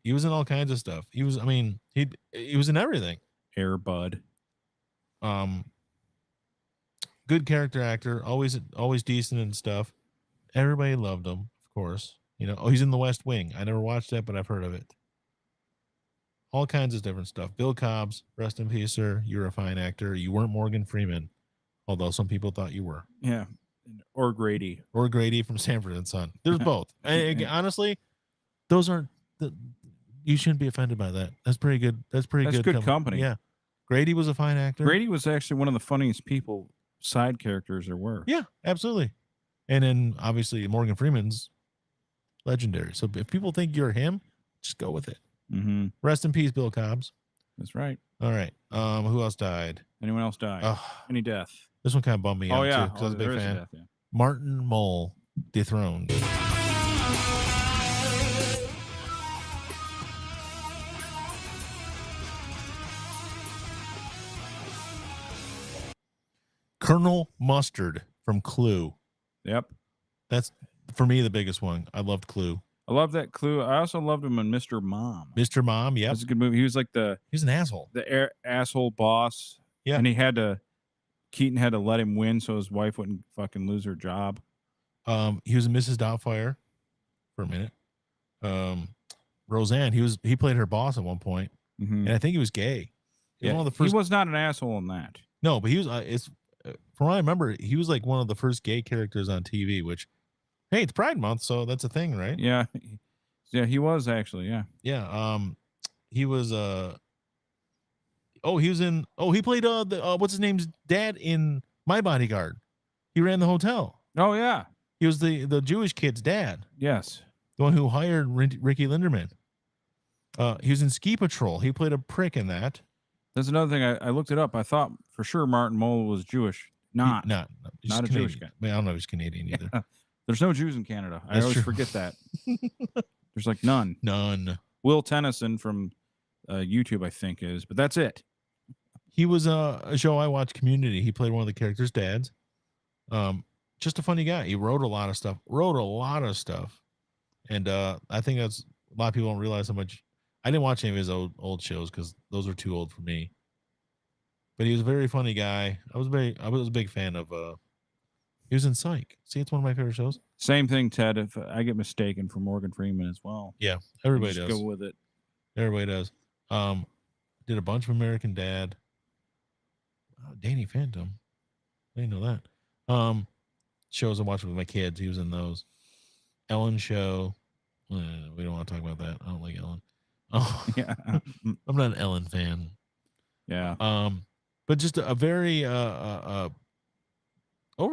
He was in all kinds of stuff. He was in everything. Air Bud. Good character actor, always decent and stuff. Everybody loved him, of course. He's in The West Wing. I never watched that, but I've heard of it. All kinds of different stuff. Bill Cobbs, rest in peace, sir. You're a fine actor. You weren't Morgan Freeman, although some people thought you were. Yeah. Or Grady. Or Grady from Sanford and Son. There's both. Honestly, those aren't. You shouldn't be offended by that. That's pretty good. That's good company. Yeah. Grady was a fine actor. Grady was actually one of the funniest side characters there were. Yeah, absolutely. And then obviously Morgan Freeman's legendary. So if people think you're him, just go with it. Mm-hmm. Rest in peace, Bill Cobbs. That's right. All right. Who else died? Anyone else died? Any death? This one kind of bummed me out too, because I was a big fan. Death, yeah. Martin Mull dethroned. Colonel Mustard from Clue. Yep. That's, for me, the biggest one. I loved Clue. I love that Clue. I also loved him in Mr. Mom. Mr. Mom, yeah. That's a good movie. He was like he's an asshole. The asshole boss. Yeah. And Keaton had to let him win so his wife wouldn't fucking lose her job. He was in Mrs. Doubtfire for a minute. Roseanne, he played her boss at one point, and I think he was gay. Yeah, one of the first. He was not an asshole in that. No, but he was. From what I remember, he was like one of the first gay characters on TV. Which, hey, it's Pride Month, so that's a thing, right? Yeah, yeah, he was actually. Yeah, yeah. He was. He was in. He played what's his name's dad in My Bodyguard. He ran the hotel. Oh yeah, he was the Jewish kid's dad. Yes, the one who hired Ricky Linderman. He was in Ski Patrol. He played a prick in that. That's another thing. I looked it up. I thought for sure Martin Mull was Jewish. Not a Jewish guy. I don't know if he's Canadian either. Yeah. There's no Jews in Canada. I always forget that. There's like none. Will Tennyson from YouTube, I think, is, but that's it. He was a show I watched, Community. He played one of the characters' dads. Just a funny guy. He wrote a lot of stuff. And I think that's a lot of people don't realize how much. I didn't watch any of his old shows because those are too old for me. But he was a very funny guy. I was a big fan of. He was in Psych. See, it's one of my favorite shows. Same thing, Ted. If I get mistaken for Morgan Freeman as well. Yeah, everybody does. Go with it. Everybody does. Did a bunch of American Dad. Danny Phantom. I didn't know that. Shows I watched with my kids. He was in those. Ellen Show. We don't want to talk about that. I don't like Ellen. Oh yeah. I'm not an Ellen fan. Yeah. But just a very over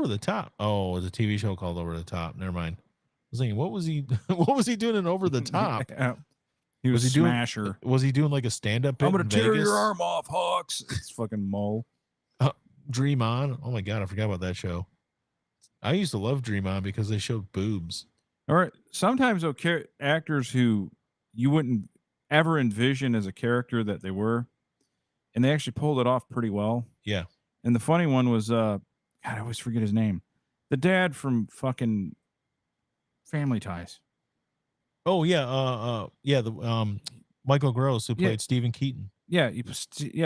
the top. Oh, it's a TV show called Over the Top. Never mind. I was thinking, what was he doing in Over the Top? Yeah. He was a smasher. Was he doing like a stand-up? I'm gonna tear your arm off, Hawks. It's fucking Mull. Dream On. Oh my god, I forgot about that show. I used to love Dream On because they showed boobs. All right. Sometimes actors who you wouldn't ever envision as a character that they were, and they actually pulled it off pretty well. Yeah. And the funny one was, God, I always forget his name. The dad from fucking Family Ties. Oh yeah. The Michael Gross, who played Stephen Keaton. Yeah.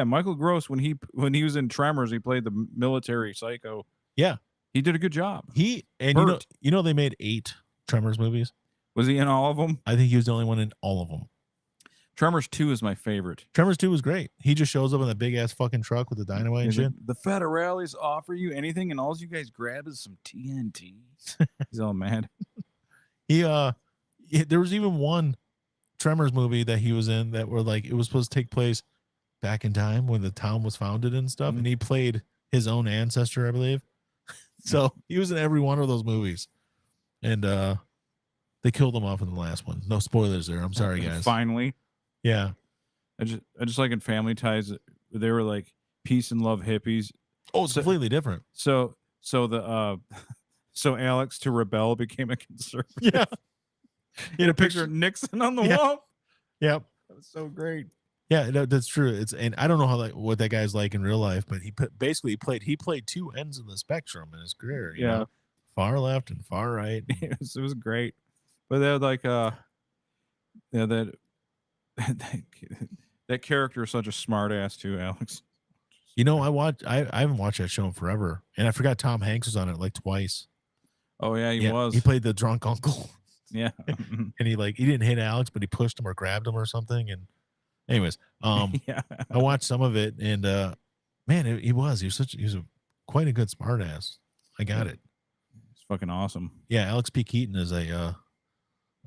Michael Gross, when he was in Tremors, he played the military psycho. Yeah. He did a good job. They made 8 Tremors movies. Was he in all of them? I think he was the only one in all of them. Tremors 2 is my favorite. Tremors 2 was great. He just shows up in a big ass fucking truck with the dynamite and shit. The federales offer you anything, and all you guys grab is some TNT. He's all mad. There was even one Tremors movie that he was in that were like, it was supposed to take place back in time when the town was founded and stuff, and he played his own ancestor, I believe. So he was in every one of those movies, and they killed him off in the last one. No spoilers there. I'm sorry, guys. Finally, yeah. I just like in Family Ties, they were like peace and love hippies. Oh, it's completely different. So Alex to rebel became a conservative. Yeah. He had a picture of Nixon on the wall. Yep. That was so great. Yeah, that's true. And I don't know what that guy's like in real life, but he played two ends of the spectrum in his career. You know? Far left and far right. It was great. But they're like that character is such a smart ass too, Alex. You know, I haven't watched that show in forever, and I forgot Tom Hanks was on it like twice. Oh yeah, he was. He played the drunk uncle. Yeah. And he didn't hit Alex, but he pushed him or grabbed him or something. And anyways, yeah. I watched some of it, and man, he was quite a good smartass. I got it. It's fucking awesome. Yeah, Alex P. Keaton is a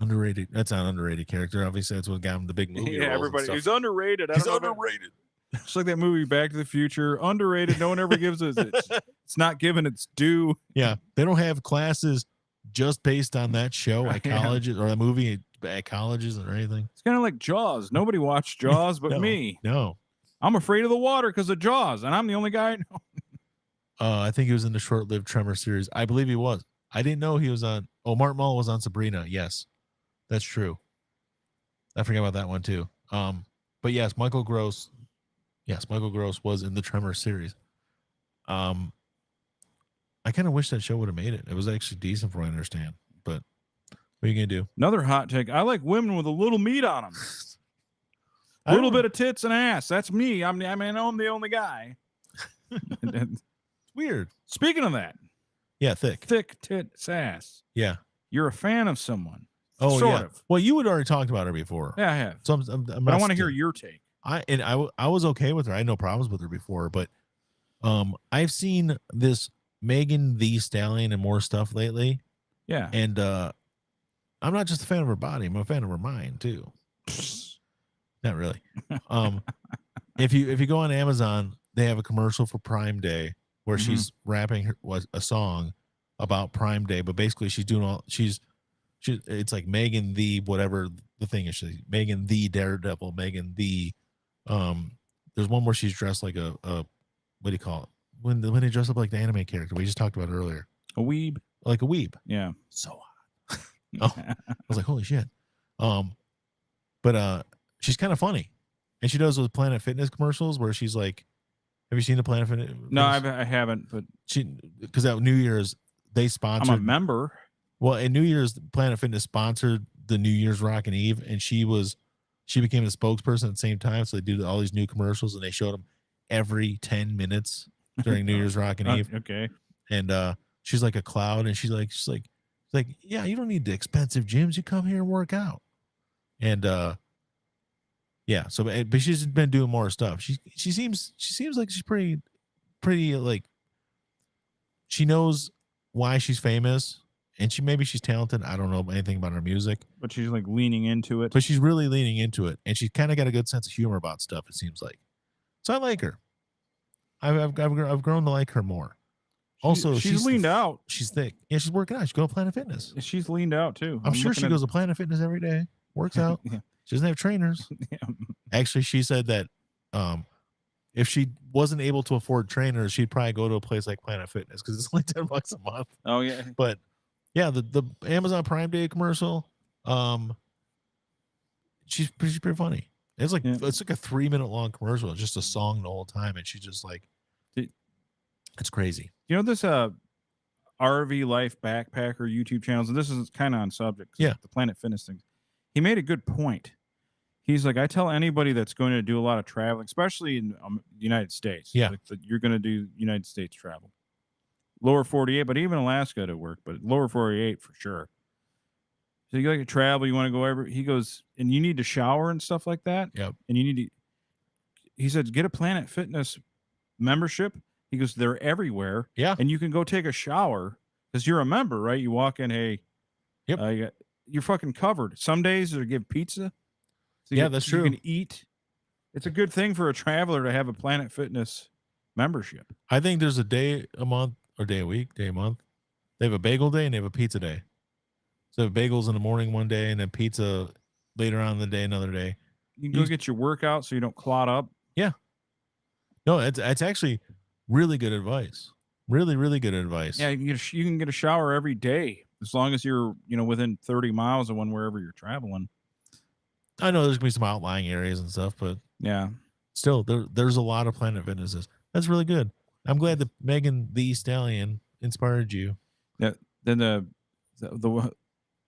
underrated. That's not an underrated character. Obviously, that's what got him the big movie. Yeah, everybody. He's underrated. He's underrated. It's like that movie Back to the Future. Underrated. No one ever gives it. It's not given its due. Yeah, they don't have classes just based on that show at colleges or a movie at colleges or anything. It's kind of like Jaws. Nobody watched Jaws but me. No, I'm afraid of the water because of Jaws, and I'm the only guy I know. I think he was in the short-lived Tremor series. I believe he was. I didn't know he was on. Oh, Mark Mull was on Sabrina. Yes, that's true. I forgot about that one too. But yes, Michael Gross. Yes, Michael Gross was in the Tremor series. I kind of wish that show would have made it. It was actually decent from what I understand. But what are you going to do? Another hot take. I like women with a little meat on them. A little bit of tits and ass. That's me. I'm the only guy. It's weird. Speaking of that. Yeah, thick tits ass. Yeah. You're a fan of someone. Oh, sort of. Well, you had already talked about her before. Yeah, I have. So but I want to hear your take. I was okay with her. I had no problems with her before, but I've seen this Megan Thee Stallion and more stuff lately. Yeah. And I'm not just a fan of her body, I'm a fan of her mind too. Not really. If you go on Amazon, they have a commercial for Prime Day where she's rapping a song about Prime Day, but basically she's doing it's like Megan the whatever the thing is. Megan the Daredevil, Megan the there's one where she's dressed like a what do you call it? When they dress up like the anime character we just talked about earlier. A weeb. Like a weeb. Yeah. So hot. Oh, I was like, holy shit. But she's kind of funny. And she does those Planet Fitness commercials where she's like, have you seen the Planet Fitness? No, I haven't, but because at New Year's they sponsored. I'm a member. Well, at New Year's, Planet Fitness sponsored the New Year's Rockin' Eve, and she became a spokesperson at the same time. So they do all these new commercials, and they showed them every 10 minutes during New Year's Rockin' Eve. Okay. And she's like a cloud, and she's like, yeah, you don't need the expensive gyms. You come here and work out. And yeah. So, but she's been doing more stuff. She seems like she's pretty like she knows why she's famous. And she's talented. I don't know anything about her music, but she's like leaning into it. But she's really leaning into it, and she's kind of got a good sense of humor about stuff. It seems like, so I like her. I've grown to like her more. Also, she's leaned out. She's thick. Yeah, she's working out. She's going to Planet Fitness. She's leaned out too. I'm sure she goes to Planet Fitness every day. Works out. Yeah. She doesn't have trainers. Yeah. Actually, she said that if she wasn't able to afford trainers, she'd probably go to a place like Planet Fitness because it's only $10 a month. Oh yeah, but. Yeah, the Amazon Prime Day commercial, she's pretty funny. It's like it's like a 3-minute long commercial. It's just a song the whole time, and she's just like, it's crazy. You know this RV Life Backpacker YouTube channels, and this is kind of on subject. Yeah, the Planet Fitness thing. He made a good point. He's like, I tell anybody that's going to do a lot of traveling, especially in the United States. Yeah, like you're going to do United States travel. Lower 48, but even Alaska to work, but lower 48 for sure. So you like to travel, you want to go over. He goes, and you need to shower and stuff like that. Yep. And you need to. He said, get a Planet Fitness membership. He goes, they're everywhere. Yeah. And you can go take a shower because you're a member, right? You walk in, hey, yep. You're fucking covered. Some days they give pizza. So yeah, that's true. You can eat. it's a good thing for a traveler to have a Planet Fitness membership. I think there's a day a month or day a week, day a month. They have a bagel day and they have a pizza day. So they have bagels in the morning one day and then pizza later on in the day another day. You can go get your workout so you don't clot up. Yeah. No, it's actually really good advice. Really, really good advice. Yeah, you can get a shower every day as long as you're within 30 miles of wherever you're traveling. I know there's gonna be some outlying areas and stuff, but yeah, still there's a lot of Planet Fitnesses. That's really good. I'm glad that Megan the Stallion inspired you. Yeah. Then the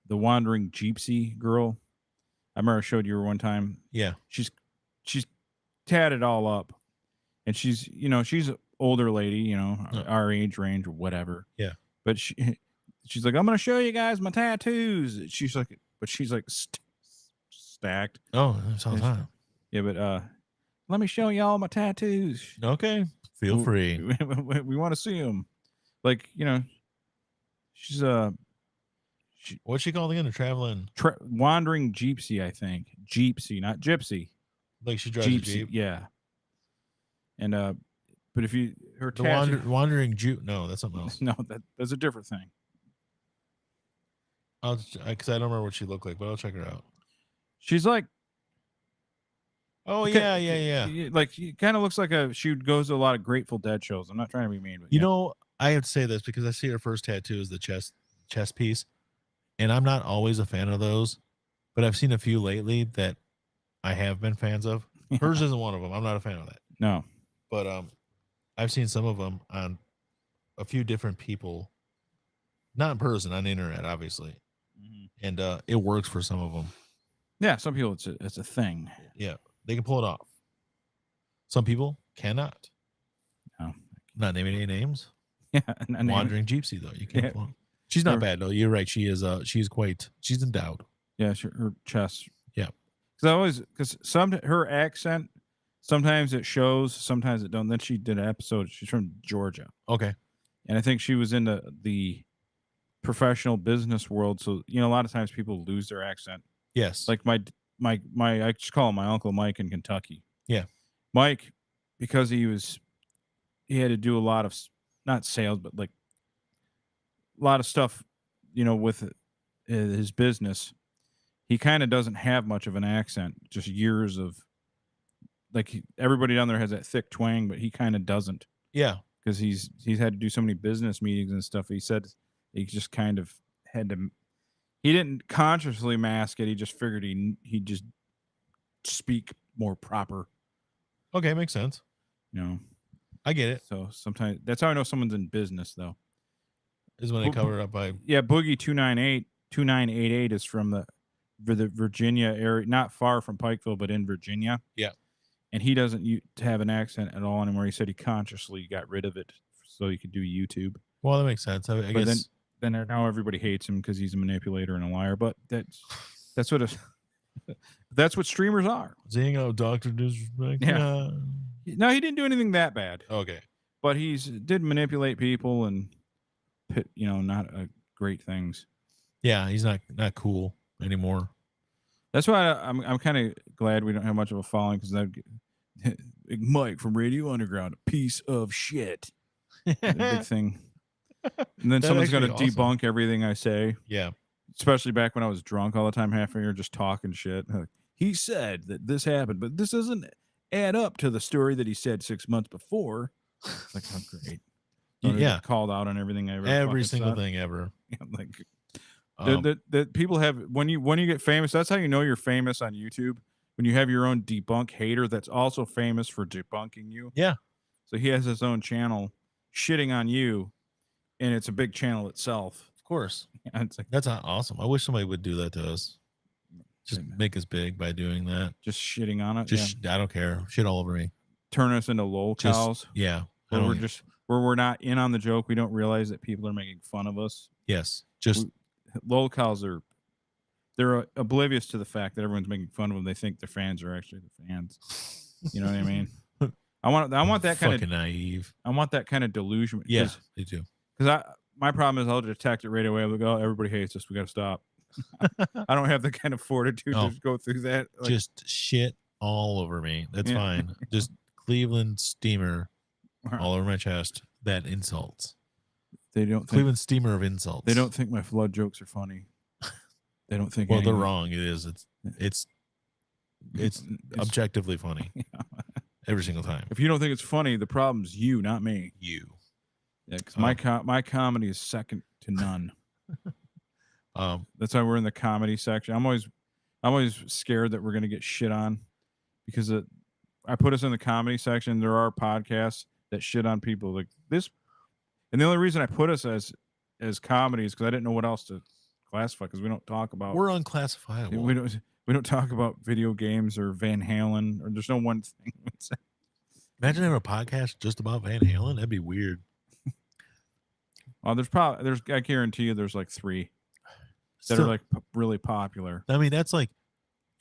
wandering gypsy girl. I remember I showed you her one time. Yeah. She's tatted all up, and she's an older lady, our age range or whatever. Yeah. But she's like, I'm gonna show you guys my tattoos. She's like stacked. Oh, that sounds hot. Yeah, but let me show you all my tattoos. Okay, feel free. We want to see them. Like, she's what's she called again? A traveling wandering gypsy, I think. Gypsy, not gypsy. Like she drives a Jeep. Yeah. And but if you wandering Jew, no, that's something else. No, that's a different thing. Because I don't remember what she looked like, but I'll check her out. She's like, oh yeah. Like she kind of looks like she goes to a lot of Grateful Dead shows. I'm not trying to be mean, but I have to say this because I see her first tattoo is the chest piece, and I'm not always a fan of those, but I've seen a few lately that I have been fans of. Hers isn't one of them. I'm not a fan of that. No, but I've seen some of them on a few different people, not in person, on the internet, obviously, and it works for some of them. Yeah, some people it's a thing. Yeah, they can pull it off. Some people cannot. No, not naming any names. Yeah, wandering gypsy though. You can't. Yeah. She's not bad though. You're right. She is. She's endowed. Yeah, her chest. Yeah, because her accent sometimes it shows, sometimes it don't. Then she did an episode. She's from Georgia. Okay, and I think she was in the professional business world. So a lot of times people lose their accent. Yes. Like my I just call him my Uncle Mike in Kentucky. Yeah. Mike, because he had to do a lot of not sales, but like a lot of stuff, with his business. He kind of doesn't have much of an accent, just years of like everybody down there has that thick twang, but he kind of doesn't. Yeah. Because he's had to do so many business meetings and stuff. He said he just kind of had to. He didn't consciously mask it. He just figured he'd just speak more proper. Okay, makes sense. I get it. So sometimes that's how I know someone's in business, though. Is when they cover it up by Boogie 2988 is from the Virginia area, not far from Pikeville, but in Virginia. Yeah, and he doesn't have an accent at all anymore. He said he consciously got rid of it so he could do YouTube. Well, that makes sense. I guess. Then now everybody hates him because he's a manipulator and a liar. But that's what streamers are. Zingo, Dr. Disrespect. Yeah. No, he didn't do anything that bad. Okay. But did manipulate people and not great things. Yeah, he's not cool anymore. That's why I'm kind of glad we don't have much of a following because Mike from Radio Underground, a piece of shit. The big thing. And then someone's going to debunk everything I say. Yeah. Especially back when I was drunk all the time, half a year, just talking shit. He said that this happened, but this doesn't add up to the story that he said 6 months before. It's like, oh, great. Yeah. Called out on everything I ever. Every single thing ever. Yeah, like that people have when you get famous. That's how you know you're famous on YouTube. When you have your own debunk hater that's also famous for debunking you. Yeah. So he has his own channel shitting on you. And it's a big channel itself. Of course. Yeah, it's like, that's awesome. I wish somebody would do that to us. Just make us big by doing that. Just shitting on it. I don't care. Shit all over me. Turn us into lol cows. Yeah. Where we're not in on the joke. We don't realize that people are making fun of us. Yes. Lol cows they're oblivious to the fact that everyone's making fun of them. They think their fans are actually the fans. You know what I mean? I want that kind of naive. I want that kind of delusion. Yeah, me too. Because my problem is I'll detect it right away. I'll go, everybody hates us. We got to stop. I don't have the kind of fortitude to go through that. Just shit all over me. That's Yeah. fine. Just Cleveland steamer all over my chest. That insults. They don't think Cleveland steamer of insults. they don't think my flood jokes are funny. They don't think. Well, they're anything. wrong. It is. It's objectively funny every single time. If you don't think it's funny, the problem's you, not me. You. Yeah, because my comedy is second to none. That's why we're in the comedy section. I'm always scared that we're gonna get shit on because I put us in the comedy section. There are podcasts that shit on people like this, and the only reason I put us as comedy is because I didn't know what else to classify because we don't talk about. We're unclassifiable. We don't talk about video games or Van Halen or there's no one thing. Imagine having a podcast just about Van Halen. That'd be weird. I guarantee you there's like 3 that are like really popular. I mean, that's like,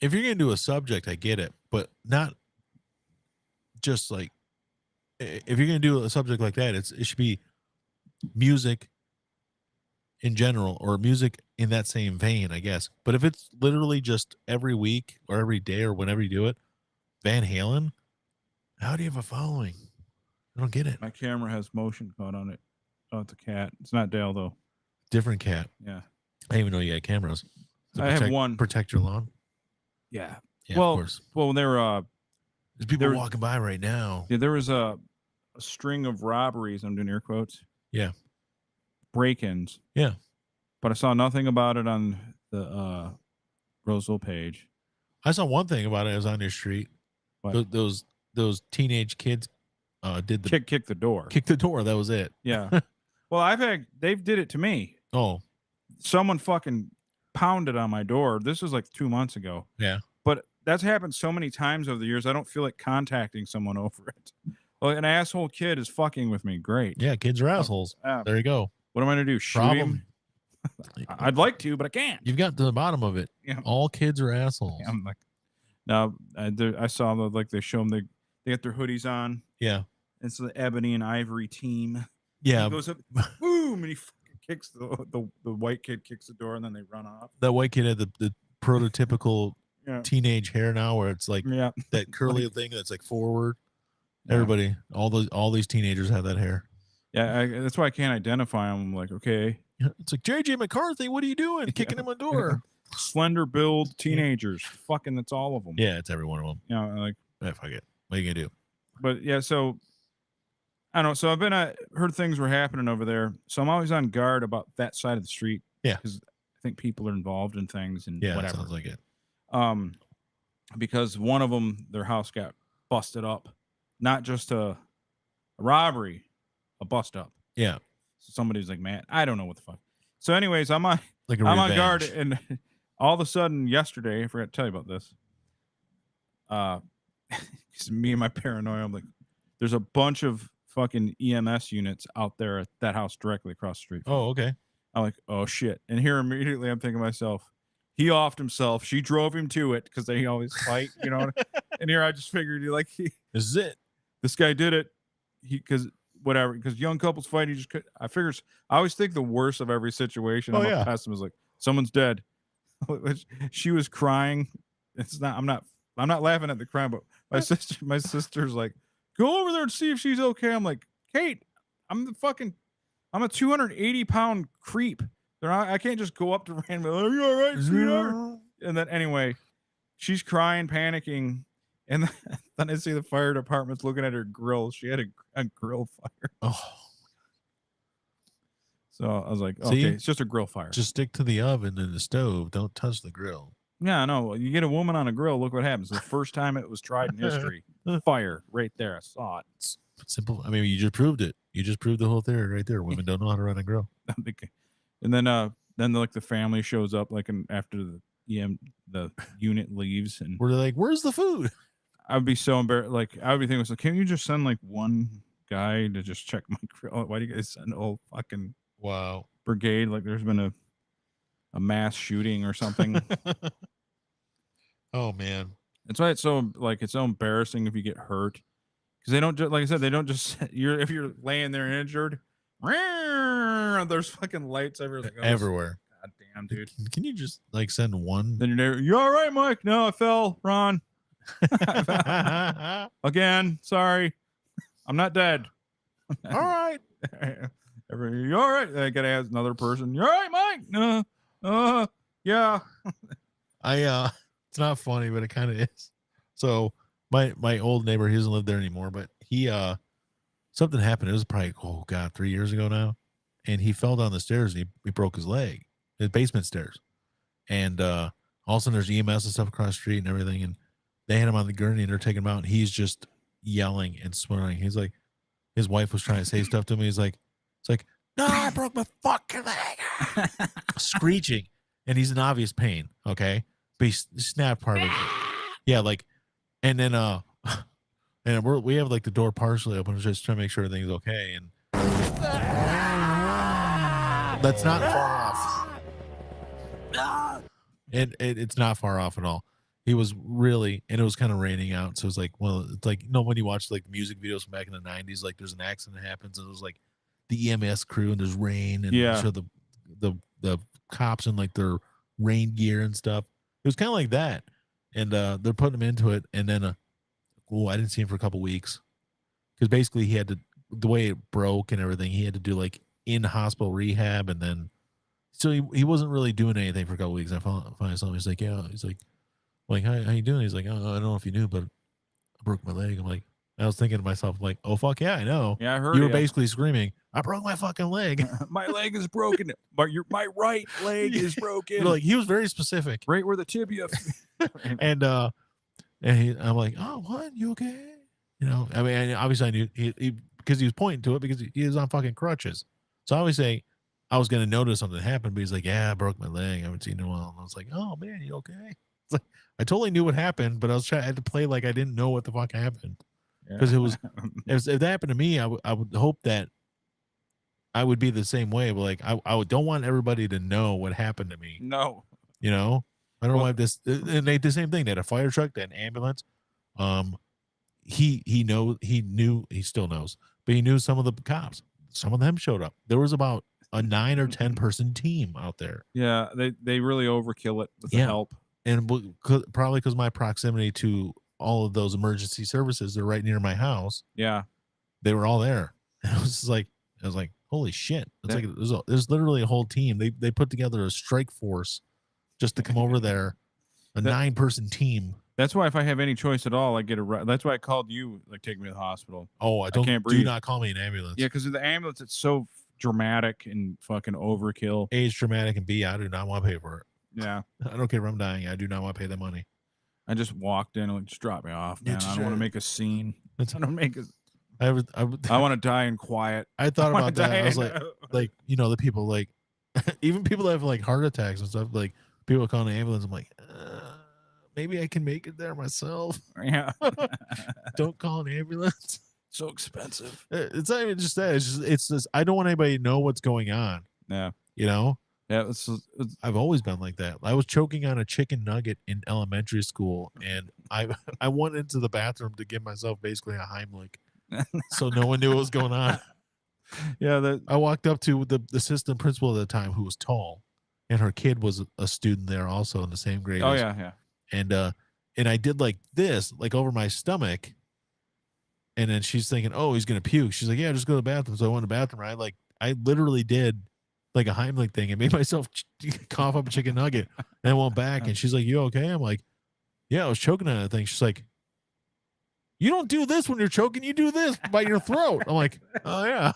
if you're going to do a subject, I get it, but not just like, if you're going to do a subject like that, it should be music in general or music in that same vein, I guess. But if it's literally just every week or every day or whenever you do it, Van Halen, how do you have a following? I don't get it. My camera has motion caught on it. Oh, it's a cat. It's not Dale though. Different cat. Yeah. I didn't even know you had cameras. I have one. Protect your lawn. Yeah. Yeah, well, of course. Well, There's people walking by right now. Yeah, there was a string of robberies. I'm doing air quotes. Yeah. Break-ins. Yeah. But I saw nothing about it on the Roseville page. I saw one thing about it. I was on your street. What? Those teenage kids did the kick the door. Kick the door. That was it. Yeah. Well, they did it to me. Oh. Someone fucking pounded on my door. This was like 2 months ago. Yeah. But that's happened so many times over the years. I don't feel like contacting someone over it. Well, an asshole kid is fucking with me. Great. Yeah, kids are assholes. There you go. What am I gonna do? Shoot him? I'd like to, but I can't. You've got to the bottom of it. Yeah. All kids are assholes. Yeah, I'm like, now I saw them like they show them they get their hoodies on. Yeah. It's the ebony and ivory team. Yeah. He goes up, boom, and he kicks the white kid kicks the door, and then they run off. That white kid had the prototypical teenage hair now, where it's like that curly thing that's like forward. Yeah. Everybody, all these teenagers have that hair. Yeah, that's why I can't identify them. I'm like, okay, it's like JJ McCarthy. What are you doing? Kicking him a door. Slender build teenagers. Fucking, that's all of them. Yeah, it's every one of them. Yeah, like, fuck it. What are you gonna do? But yeah, so I don't know. So I've been heard things were happening over there, so I'm always on guard about that side of the street. Yeah, because I think people are involved in things and whatever. Sounds like it. Because one of them, their house got busted up, not just a robbery, a bust up. Yeah. So somebody's like, man, I don't know what the fuck. So, anyways, I'm on like on guard, and all of a sudden, yesterday, I forgot to tell you about this. Because me and my paranoia, I'm like, there's a bunch of fucking EMS units out there at that house directly across the street. Oh, okay. I'm like, oh shit. And here immediately I'm thinking to myself, he offed himself. She drove him to it because they always fight, you know. And here I just figured, this is it. This guy did it. Because young couples fight. I always think the worst of every situation. Oh, I'm yeah. a pessimist, like someone's dead. She was crying. I'm not laughing at the crime, but my sister's like, go over there and see if she's okay. I'm like, Kate, I'm a 280-pound creep. I can't just go up to random. Are you all right, sweetheart? And then anyway, she's crying, panicking, and then I see the fire department's looking at her grill. She had a grill fire. Oh. So I was like, okay, it's just a grill fire. Just stick to the oven and the stove. Don't touch the grill. Yeah, no. You get a woman on a grill, look what happens. The first time it was tried in history. Fire right there. I saw it. It's simple. I mean, you just proved it. You just proved the whole theory right there. Women don't know how to run a grill. And then like the family shows up after the unit leaves, and we're like, where's the food? I would be so embarrassed. Like I would be thinking, can't you just send like one guy to just check my grill? Why do you guys send a whole fucking brigade? Like there's been a mass shooting or something. Oh man, that's why it's so embarrassing if you get hurt, because they don't just, like I said, they don't just if you're laying there injured, there's fucking lights everywhere. Like, everywhere. God damn, dude. Can you just like send one? Then you're all right, Mike? No, I fell, Ron. Again, sorry. I'm not dead. All right. You all right? I gotta ask another person. You all right, Mike? Yeah. It's not funny, but it kind of is. So my old neighbor, he doesn't live there anymore, but he something happened. It was probably 3 years ago now, and he fell down the stairs and he broke his leg, his basement stairs, and all of a sudden there's EMS and stuff across the street and everything, and they had him on the gurney and they're taking him out, and he's just yelling and swearing. He's like, his wife was trying to say stuff to me. It's like, no, I broke my fucking leg, screeching, and he's in obvious pain. Okay, but he snapped part of it. Yeah, like, and then and we have like the door partially open, just trying to make sure everything's okay, and that's not far off. And it's not far off at all. He was really, and it was kind of raining out, so it's like, well, it's like, when you watch like music videos from back in the 90s, like there's an accident that happens, and it was like the EMS crew, and there's rain, and so the cops in like their rain gear and stuff. It was kind of like that, and they're putting him into it, and then I didn't see him for a couple weeks, because basically he had to, the way it broke and everything, he had to do like in hospital rehab, and then so he wasn't really doing anything for a couple weeks. I finally saw him. He's like, yeah, he's like, how you doing? He's like, oh, I don't know if you knew, but I broke my leg. I'm like, I was thinking to myself, like, oh fuck yeah, I know. Yeah, I heard you were basically screaming, I broke my fucking leg. My leg is broken, but my right leg is broken. Like, he was very specific, right where the tibia. and I'm like, oh, what? You okay? You know, I mean, obviously I knew he because he was pointing to it because he was on fucking crutches. So I always say I was going to notice something happened, but he's like, yeah, I broke my leg. I haven't seen it in a while. And I was like, oh man, you okay? It's like, I totally knew what happened, but I had to play like I didn't know what the fuck happened. Because it was, if that happened to me, I would hope that I would be the same way. But like, I don't want everybody to know what happened to me. No, you know, I don't want this. And they did the same thing. They had a fire truck, they had an ambulance. He knew, he still knows, but he knew some of the cops. Some of them showed up. There was about a 9 or 10 person team out there. Yeah, they really overkill it with the help, and probably because my proximity to all of those emergency services, they're right near my house. Yeah, they were all there. And I was like, holy shit! It's like there's literally a whole team. They put together a strike force just to come over there. A 9 person team. That's why if I have any choice at all, I get a. That's why I called you, like, take me to the hospital. Oh, I can't breathe. Do not call me an ambulance. Yeah, because in the ambulance, it's so dramatic and fucking overkill. A, it's dramatic, and B, I do not want to pay for it. Yeah, I don't care if I'm dying. I do not want to pay that money. I just walked in and like, just drop me off, man. I don't want to make a scene. I don't make a. I want to die in quiet. I thought about that. I was like, you know, the people like, even people that have like heart attacks and stuff, like people calling an ambulance. I'm like, maybe I can make it there myself. Yeah. Don't call an ambulance. So expensive. It's not even just that. It's just I don't want anybody to know what's going on. Yeah. You know? Yeah. I've always been like that. I was choking on a chicken nugget in elementary school, and I went into the bathroom to give myself basically a Heimlich. So no one knew what was going on. Yeah. I walked up to the assistant principal at the time, who was tall, and her kid was a student there also in the same grade. Oh, yeah. And I did like this, like over my stomach. And then she's thinking, oh, he's going to puke. She's like, yeah, just go to the bathroom. So I went to the bathroom. I literally did like a Heimlich thing and made myself cough up a chicken nugget. And I went back and she's like, you okay? I'm like, yeah, I was choking on that thing. She's like, you don't do this when you're choking. You do this by your throat. I'm like, oh, yeah.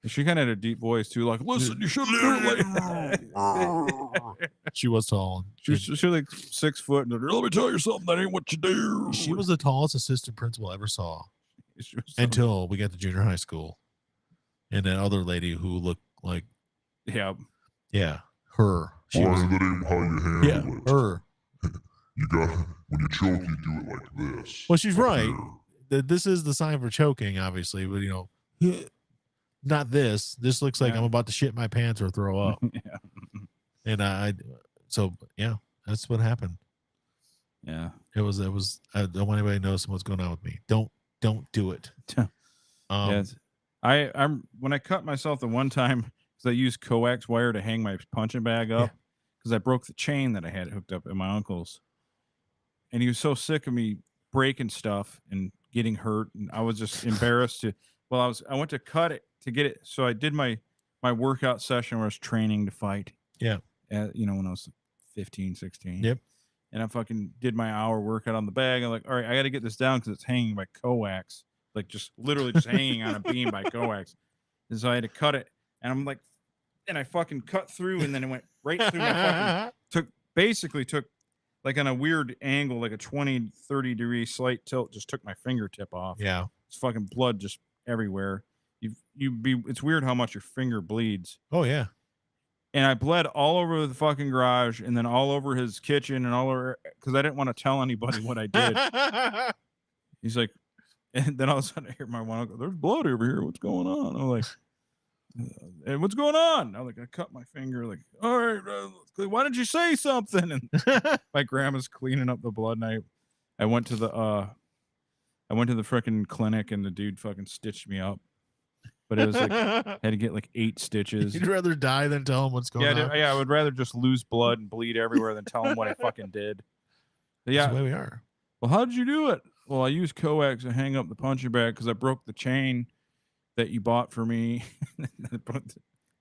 She kind of had a deep voice too, like, listen, you shouldn't do it like. She was tall. She was like 6 foot. And let me tell you something, that ain't what you do. She was the tallest assistant principal I ever saw until we got to junior high school. And that other lady who looked like, yeah, her. That ain't how you handle it. Her. You got, when you choke, you do it like this. Well, she's right. This is the sign for choking, obviously, but you know. Not this. This looks like I'm about to shit my pants or throw up. Yeah. And so that's what happened. Yeah. It was, I don't want anybody to know what's going on with me. Don't do it. Yes. When I cut myself the one time, because I used coax wire to hang my punching bag up, because I broke the chain that I had hooked up at my uncle's. and he was so sick of me breaking stuff and getting hurt, and I was just embarrassed to. Well, I went to cut it to get it, so I did my workout session where I was training to fight. Yeah. When I was 15, 16. Yep. And I fucking did my hour workout on the bag. I'm like, all right, I got to get this down because it's hanging by coax, like just literally just hanging on a beam by coax. And so I had to cut it, and I'm like, and I fucking cut through, and then it went right through my fucking took like on a weird angle, like a 20, 30 degree slight tilt, just took my fingertip off. Yeah. It's fucking blood just everywhere. It's weird how much your finger bleeds. Oh yeah. And I bled all over the fucking garage, and then all over his kitchen, and all over, because I didn't want to tell anybody what I did. He's like, and then all of a sudden I hear my one uncle, there's blood over here. What's going on? I'm like, and what's going on? I'm like, I cut my finger. Like, all right, why didn't you say something? And my grandma's cleaning up the blood, and I went to the freaking clinic, and the dude fucking stitched me up. But it was like, had to get like 8 stitches. You'd rather die than tell him what's going on. Yeah, I would rather just lose blood and bleed everywhere than tell him what I fucking did. But yeah. That's the way we are. Well, how did you do it? Well, I used coax to hang up the punching bag because I broke the chain that you bought for me. And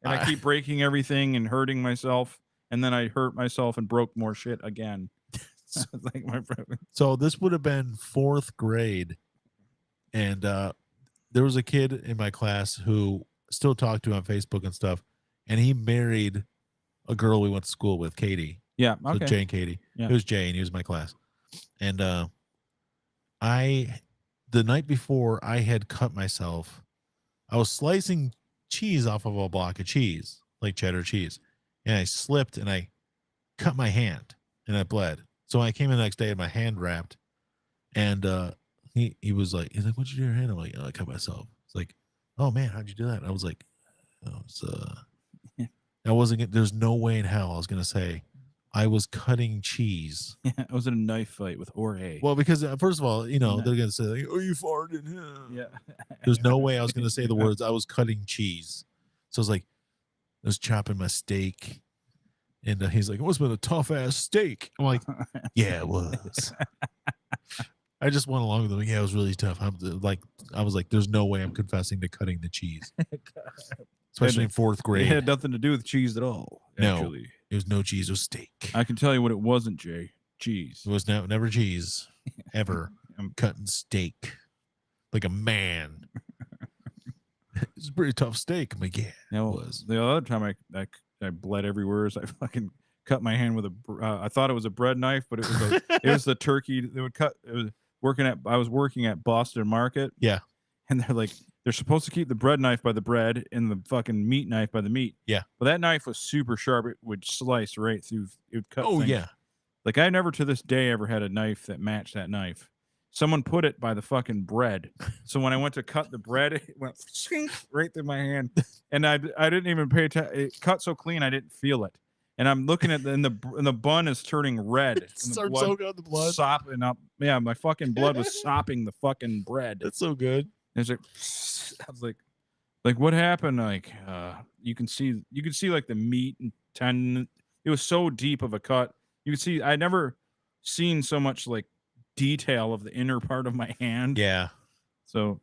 I keep breaking everything and hurting myself. And then I hurt myself and broke more shit again. Like my friend. So this would have been 4th grade. And there was a kid in my class who still talked to on Facebook and stuff, and he married a girl we went to school with, Katie. Yeah, okay. So Jay and Katie. Yeah. It was Jay, and he was in my class. And the night before, I had cut myself. I was slicing cheese off of a block of cheese, like cheddar cheese, and I slipped and I cut my hand, and I bled. So when I came in the next day, I had my hand wrapped, and He was like, he's like, what'd you do to your hand? I'm like, oh, I cut myself. It's like, oh man, how'd you do that? I was like, I wasn't, there's no way in hell I was going to say I was cutting cheese. Yeah, I was in a knife fight with Jorge. Well, because first of all, they're going to say, like, oh, you farted. Yeah. There's no way I was going to say the words, I was cutting cheese. So I was like, I was chopping my steak. And he's like, it must have been a tough ass steak. I'm like, yeah, it was. I just went along with them. Yeah, it was really tough. I was like, there's no way I'm confessing to cutting the cheese. Especially in 4th grade. It had nothing to do with cheese at all. Actually. No, it was no cheese. It was steak. I can tell you what it wasn't, Jay. Cheese. It was never cheese. Ever. I'm cutting steak like a man. It's a pretty tough steak. I'm like, yeah, it was. The other time I bled everywhere is I fucking cut my hand with I thought it was a bread knife, but it was the turkey. They would cut. I was working at Boston Market. Yeah. And they're like, they're supposed to keep the bread knife by the bread and the fucking meat knife by the meat. Yeah. But that knife was super sharp. It would slice right through. It would cut. Oh, things. yeah. Like I never to this day ever had a knife that matched that knife. Someone put it by the fucking bread. So when I went to cut the bread, it went right through my hand. And I didn't even pay attention. It cut so clean, I didn't feel it. And I'm looking at and the bun is turning red. It starts soaking up the blood. Sopping up. Yeah, my fucking blood was sopping the fucking bread. That's so good. And it's like, I was like what happened? Like, you can see like the meat and tendon. It was so deep of a cut. You can see, I never seen so much like detail of the inner part of my hand. Yeah. So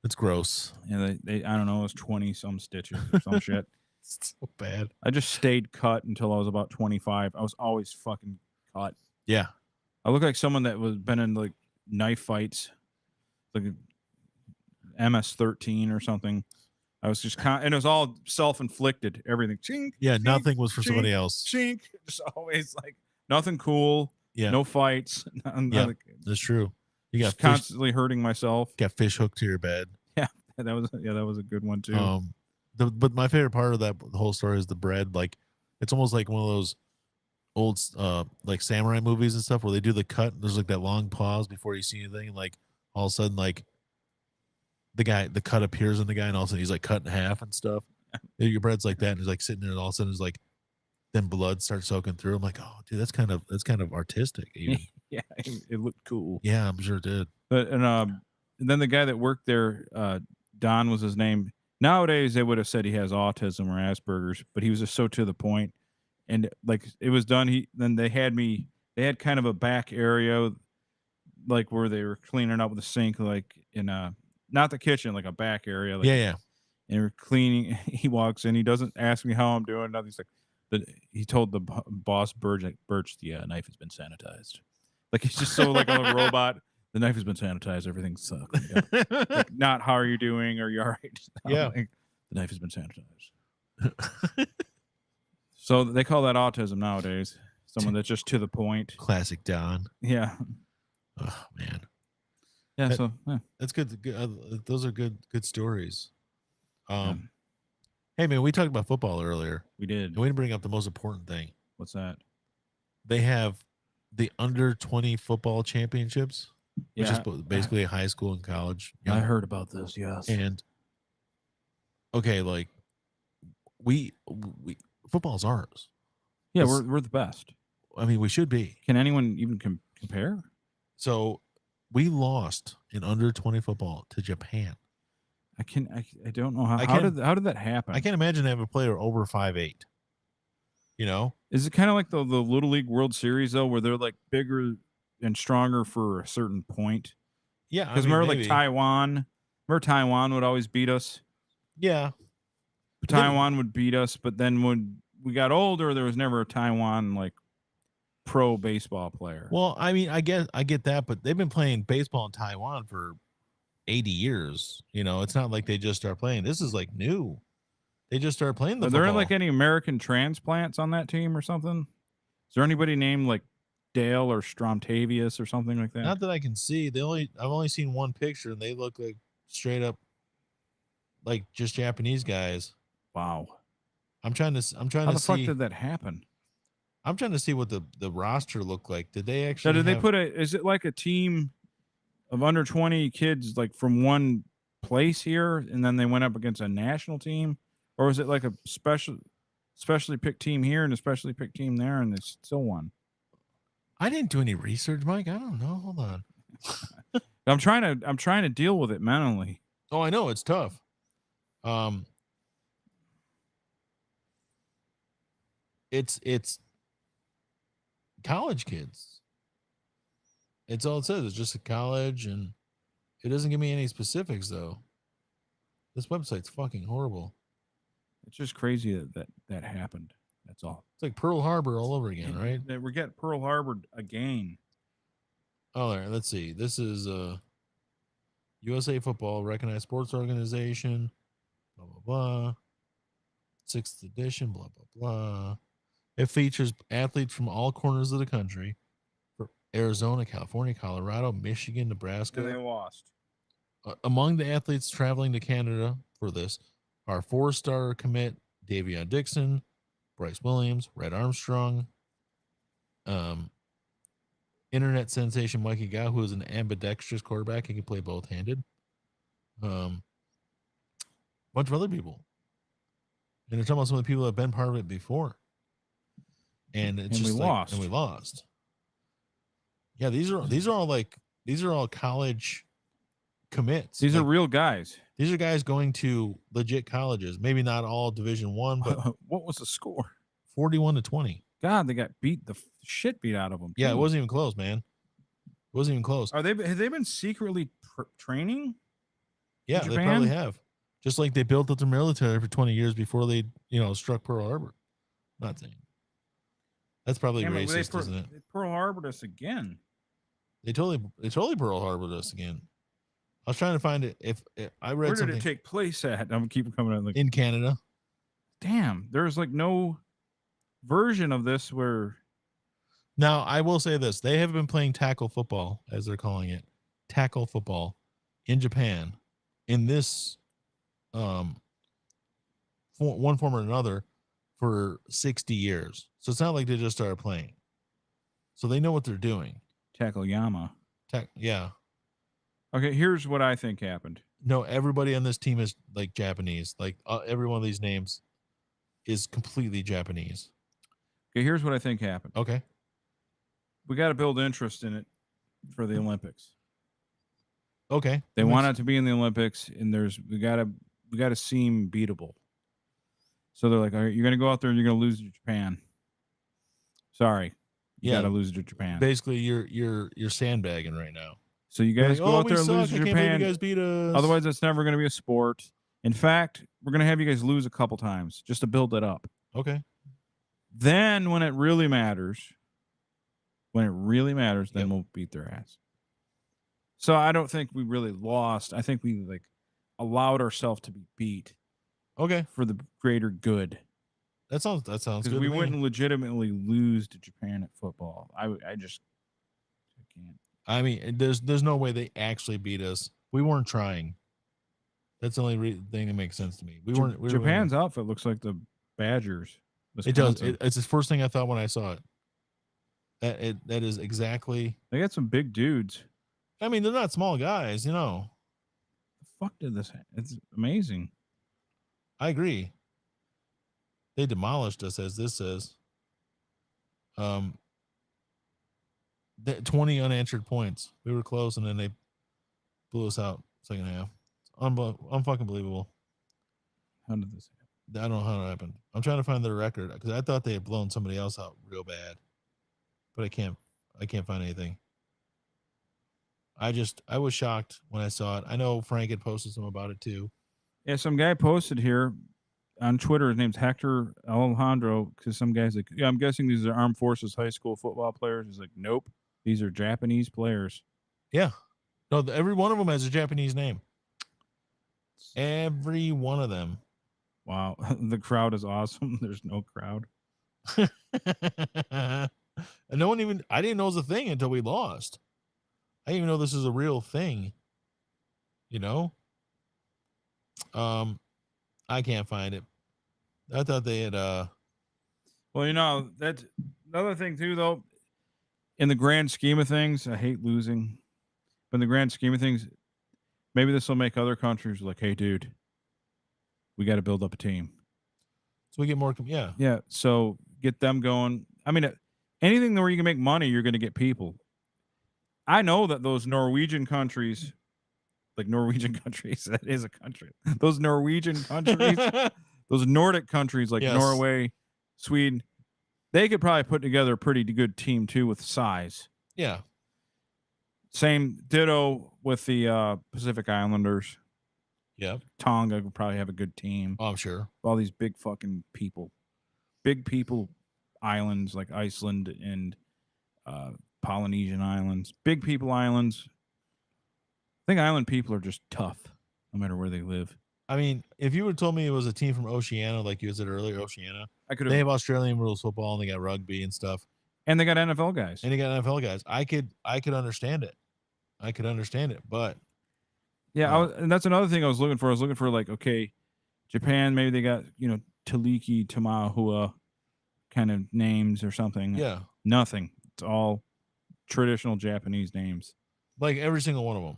it's gross. Yeah, they I don't know, it was 20 some stitches or some shit. It's so bad. I just stayed cut until I was about 25. I was always fucking cut. Yeah. I look like someone that was been in like knife fights, like MS-13 or something. I was just and it was all self-inflicted. Everything. Chink, yeah, chink, nothing was for chink, somebody else. Chink. Just always like nothing cool. Yeah. No fights. Yeah, that's true. You got constantly hurting myself. Got fish hooked to your bed. Yeah, that was a good one too. But my favorite part of the whole story is the bread. Like, it's almost like one of those old like samurai movies and stuff where they do the cut. And there's like that long pause before you see anything, and like all of a sudden, like the cut appears in the guy, and all of a sudden he's like cut in half and stuff. Your bread's like that, and he's like sitting there, and all of a sudden it's like, then blood starts soaking through. I'm like, oh, dude, that's kind of artistic. Even. Yeah, it looked cool. Yeah, I'm sure it did. But and then the guy that worked there, Don was his name. Nowadays they would have said he has autism or Asperger's, but he was just so to the point. And like it was done. Then they had me they had kind of a back area, like where they were cleaning up with the sink, like in a not the kitchen, like a back area. Like, Yeah. and we're cleaning. He walks in. He doesn't ask me how I'm doing. Nothing. He's like, he told the boss Birch, the knife has been sanitized. Like he's just so like a robot. The knife has been sanitized. Everything's like not how are you doing? Are you all right? Yeah. Like, the knife has been sanitized. So they call that autism nowadays. Someone that's just to the point. Classic Don. Yeah. Oh man. Yeah. That- So yeah. That's good. Those are good stories. Yeah. Hey man, we talked about football earlier. We did. And we didn't bring up the most important thing. What's that? They have the under 20 football championships, which is Yeah. basically high school and college. you I know. heard about this. Yes. And okay, like we football's ours. Yeah, It's- we're the best. I mean, we should be. Can anyone even compare? So we lost in under 20 football to Japan. I don't know how. I How can't- did that happen? I can't imagine they have a player over 5'8". You know? Is it kind of like the Little League World Series though, where they're like bigger and stronger for a certain point? Yeah, Because remember, like Taiwan, Taiwan would always beat us. Yeah. Taiwan would beat us, but then when we got older, there was never a Taiwan like pro baseball player. Well, I mean, I get that, but they've been playing baseball in Taiwan for 80 years. You know, it's not like they just start playing. This is like new. They just started playing the Are there football. like any American transplants on that team or something? Is there anybody named like Dale or Stromtavius or something like that? Not that I can see. I've only seen one picture, and they look like straight up like just Japanese guys. Wow. I'm trying How to the fuck see. did that happen? I'm trying to see what the roster looked like. Did they So actually? did they have- put is it like a team of under 20 kids like from one place here and then they went up against a national team? Or was it like a specially picked team here and a specially picked team there and they still won? I didn't do any research, Mike. I don't know. Hold on. I'm trying to deal with it mentally. Oh, I know it's tough. It's college kids. It's all it says. It's just a college, and it doesn't give me any specifics though. This website's fucking horrible. It's just crazy that happened. That's all. It's like Pearl Harbor all over again, right? We get Pearl Harbor again. All right, let's see. This is USA Football, recognized sports organization, blah, blah, blah. 6th edition, blah, blah, blah. It features athletes from all corners of the country, for Arizona, California, Colorado, Michigan, Nebraska. They lost. Among the athletes traveling to Canada for this are 4-star commit Davion Dixon, Bryce Williams, Red Armstrong, internet sensation Mikey Gow, who is an ambidextrous quarterback. He can play both-handed. Bunch of other people. And they're talking about some of the people that have been part of it before. And it's And just we like, lost. And we lost. Yeah, these are all college commits. These are Like, real guys. these are guys going to legit colleges. Maybe not all Division I, but What was the score? 41-20. God, they got the shit beat out of them. Yeah, it too. wasn't even close, man. It wasn't even close. Have they been secretly training? Yeah, in they probably Japan? have. Just like they built up their military for 20 years before they, struck Pearl Harbor. Not saying. That's probably Damn it, racist, isn't it? They Pearl Harbored us again. They totally Pearl Harbored us again. I was trying to find it. If I read Where did something it take place at? I'm keeping coming out like, in Canada. damn, there's like no version of this where Now, I will say this. They have been playing tackle football, as they're calling it, tackle football in Japan in this one form or another for 60 years. So it's not like they just started playing. So they know what they're doing. Tackle Yama. Yeah. Okay, here's what I think happened. No, everybody on this team is like Japanese. Like every one of these names is completely Japanese. Okay, here's what I think happened. Okay. We got to build interest in it for the Olympics. Okay. They want it to be in the Olympics, and we gotta seem beatable. So they're like, all right, you're gonna go out there and you're gonna lose to Japan. Sorry, You got to lose to Japan. Basically, you're sandbagging right now. So you guys go out there and lose to I can't believe Japan. you guys beat us. Otherwise, it's never going to be a sport. In fact, we're going to have you guys lose a couple times just to build it up. Okay. Then when it really matters, then we'll beat their ass. So I don't think we really lost. I think we allowed ourselves to be beat. Okay. For the greater good. That sounds good. Because we wouldn't legitimately lose to Japan at football. I can't. I mean, there's no way they actually beat us. We weren't trying. That's the only thing that makes sense to me. Japan's outfit looks like the Badgers. Wisconsin. It does. It's the first thing I thought when I saw it. That is exactly. They got some big dudes. I mean, they're not small guys, you know. The fuck did this? It's amazing. I agree. They demolished us, as this says. 20 unanswered points. We were close, and then they blew us out second half. Unfucking believable. How did this happen? I don't know how it happened. I'm trying to find their record because I thought they had blown somebody else out real bad, but I can't find anything. I was shocked when I saw it. I know Frank had posted some about it too. Yeah, some guy posted here on Twitter. His name's Hector Alejandro. Because some guy's like, yeah, I'm guessing these are Armed Forces high school football players. He's like, nope, these are Japanese players. Yeah, no, every one of them has a Japanese name. Every one of them. Wow, the crowd is awesome. There's no crowd. And no one even. I didn't know it was a thing until we lost. I didn't even know this is a real thing. You know. I can't find it. I thought they had. Well, you know, that's another thing too, though. In the grand scheme of things, I hate losing, but in the grand scheme of things, maybe this will make other countries like, hey, dude, we got to build up a team. So we get more. Yeah. Yeah. So get them going. I mean, anything where you can make money, you're going to get people. I know that those Norwegian countries, that is a country. Those Norwegian countries, those Nordic countries like Norway, Sweden, they could probably put together a pretty good team too with size. Yeah. Same ditto with the Pacific Islanders. Yeah. Tonga would probably have a good team. Oh, I'm sure. All these big fucking people. Big people islands like Iceland and Polynesian islands. Big people islands. I think island people are just tough no matter where they live. I mean, if you would have told me it was a team from Oceania, like you said earlier, Oceania, They have Australian rules football and they got rugby and stuff. And they got NFL guys. I could understand it. I could understand it, but yeah, and that's another thing I was looking for. I was looking for like, okay, Japan, maybe they got, Taliki, Tamahua kind of names or something. Yeah. Nothing. It's all traditional Japanese names. Like every single one of them.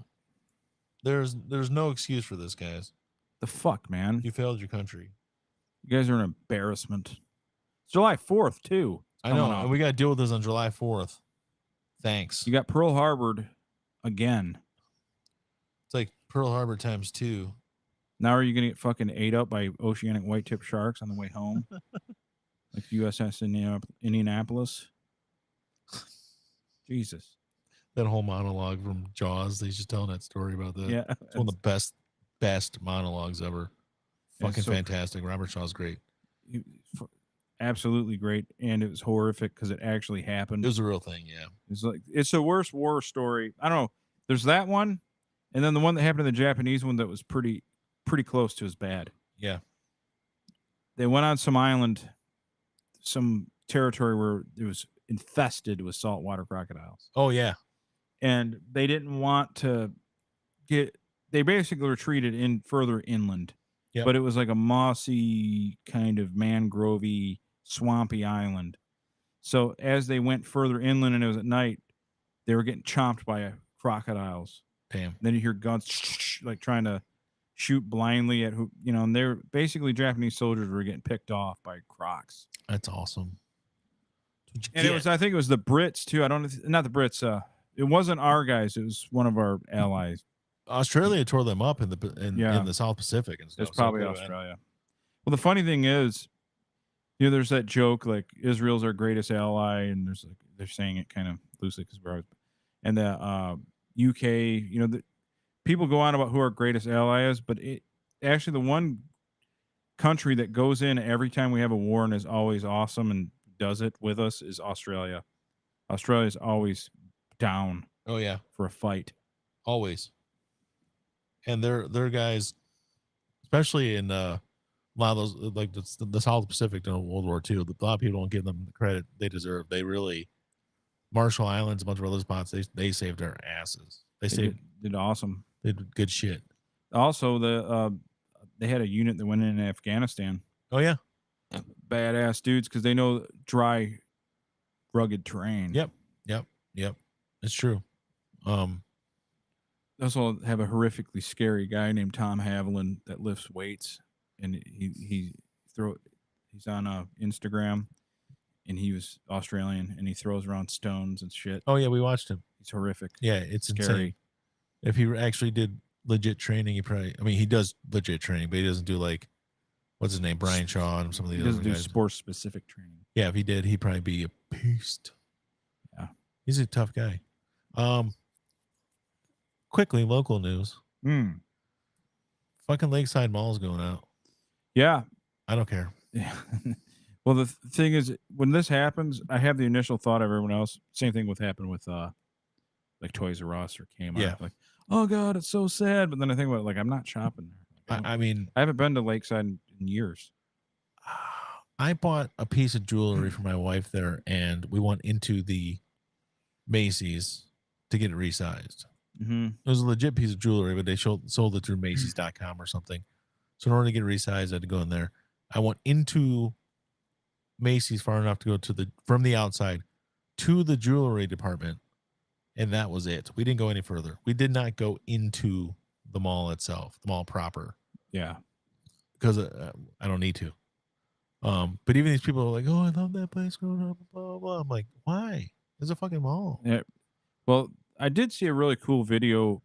There's no excuse for this, guys. The fuck, man? You failed your country. You guys are an embarrassment. It's July 4th, too. I know. And we got to deal with this on July 4th. Thanks. You got Pearl Harbor again. It's like Pearl Harbor times 2. Now are you going to get fucking ate up by oceanic white-tip sharks on the way home? Like USS Indianapolis? Jesus. That whole monologue from Jaws, he's just telling that story about that. Yeah. It's one of the best monologues ever. Fucking so fantastic. Robert Shaw's great. Absolutely great. And it was horrific because it actually happened. It was a real thing, yeah. It's the worst war story. I don't know. There's that one, and then the one that happened to the Japanese one that was pretty close to as bad. Yeah. They went on some island, some territory where it was infested with saltwater crocodiles. Oh, yeah. And they didn't want to they basically retreated further inland. Yep. But it was like a mossy kind of mangrovey, swampy island. So as they went further inland and it was at night, they were getting chomped by crocodiles. Damn. Then you hear guns like trying to shoot blindly at and they're basically Japanese soldiers were getting picked off by crocs. That's awesome. And I think it was the Brits too. Not the Brits. It wasn't our guys. It was one of our allies. Australia tore them up in the South Pacific and stuff. It's probably Australia. Well, the funny thing is, there's that joke like Israel's our greatest ally, and they're saying it kind of loosely because we're always, and the UK, you know, the people go on about who our greatest ally is, but it actually the one country that goes in every time we have a war and is always awesome and does it with us is Australia. Australia's always down Oh yeah, for a fight. always. And they're guys, especially in a lot of those, like the South Pacific during World War II. A lot of people don't give them the credit they deserve. They really, Marshall Islands, a bunch of other spots, they saved their asses. They did awesome. They did good shit. Also, they had a unit that went in Afghanistan. Oh yeah, badass dudes because they know dry, rugged terrain. Yep. It's true. They also have a horrifically scary guy named Tom Haviland that lifts weights, and he's on Instagram, and he was Australian, and he throws around stones and shit. Oh yeah, we watched him. He's horrific. Yeah, it's scary. Insane. If he actually did legit training, he does legit training, but he doesn't do like, what's his name, Brian Shaw and some of the other guys. He doesn't do sports specific training. Yeah, if he did, he'd probably be a beast. Yeah, he's a tough guy. Quickly, local news. Fucking Lakeside Mall's going out. Yeah, I don't care. Yeah. Well, the thing is, when this happens, I have the initial thought of everyone else. Same thing happened with like Toys R Us or Kmart. Yeah. Like, oh god, it's so sad. But then I think about it, like I'm not shopping there. I mean, I haven't been to Lakeside in years. I bought a piece of jewelry for my wife there, and we went into the Macy's to get it resized. Mm-hmm. It was a legit piece of jewelry, but they sold it through Macy's.com or something. So in order to get it resized, I had to go in there. I went into Macy's far enough to go from the outside to the jewelry department, and that was it. We didn't go any further. We did not go into the mall itself, the mall proper. Yeah, because I don't need to. But even these people are like, "Oh, I love that place growing up." Blah blah blah. I'm like, why? It's a fucking mall. Yeah. Well, I did see a really cool video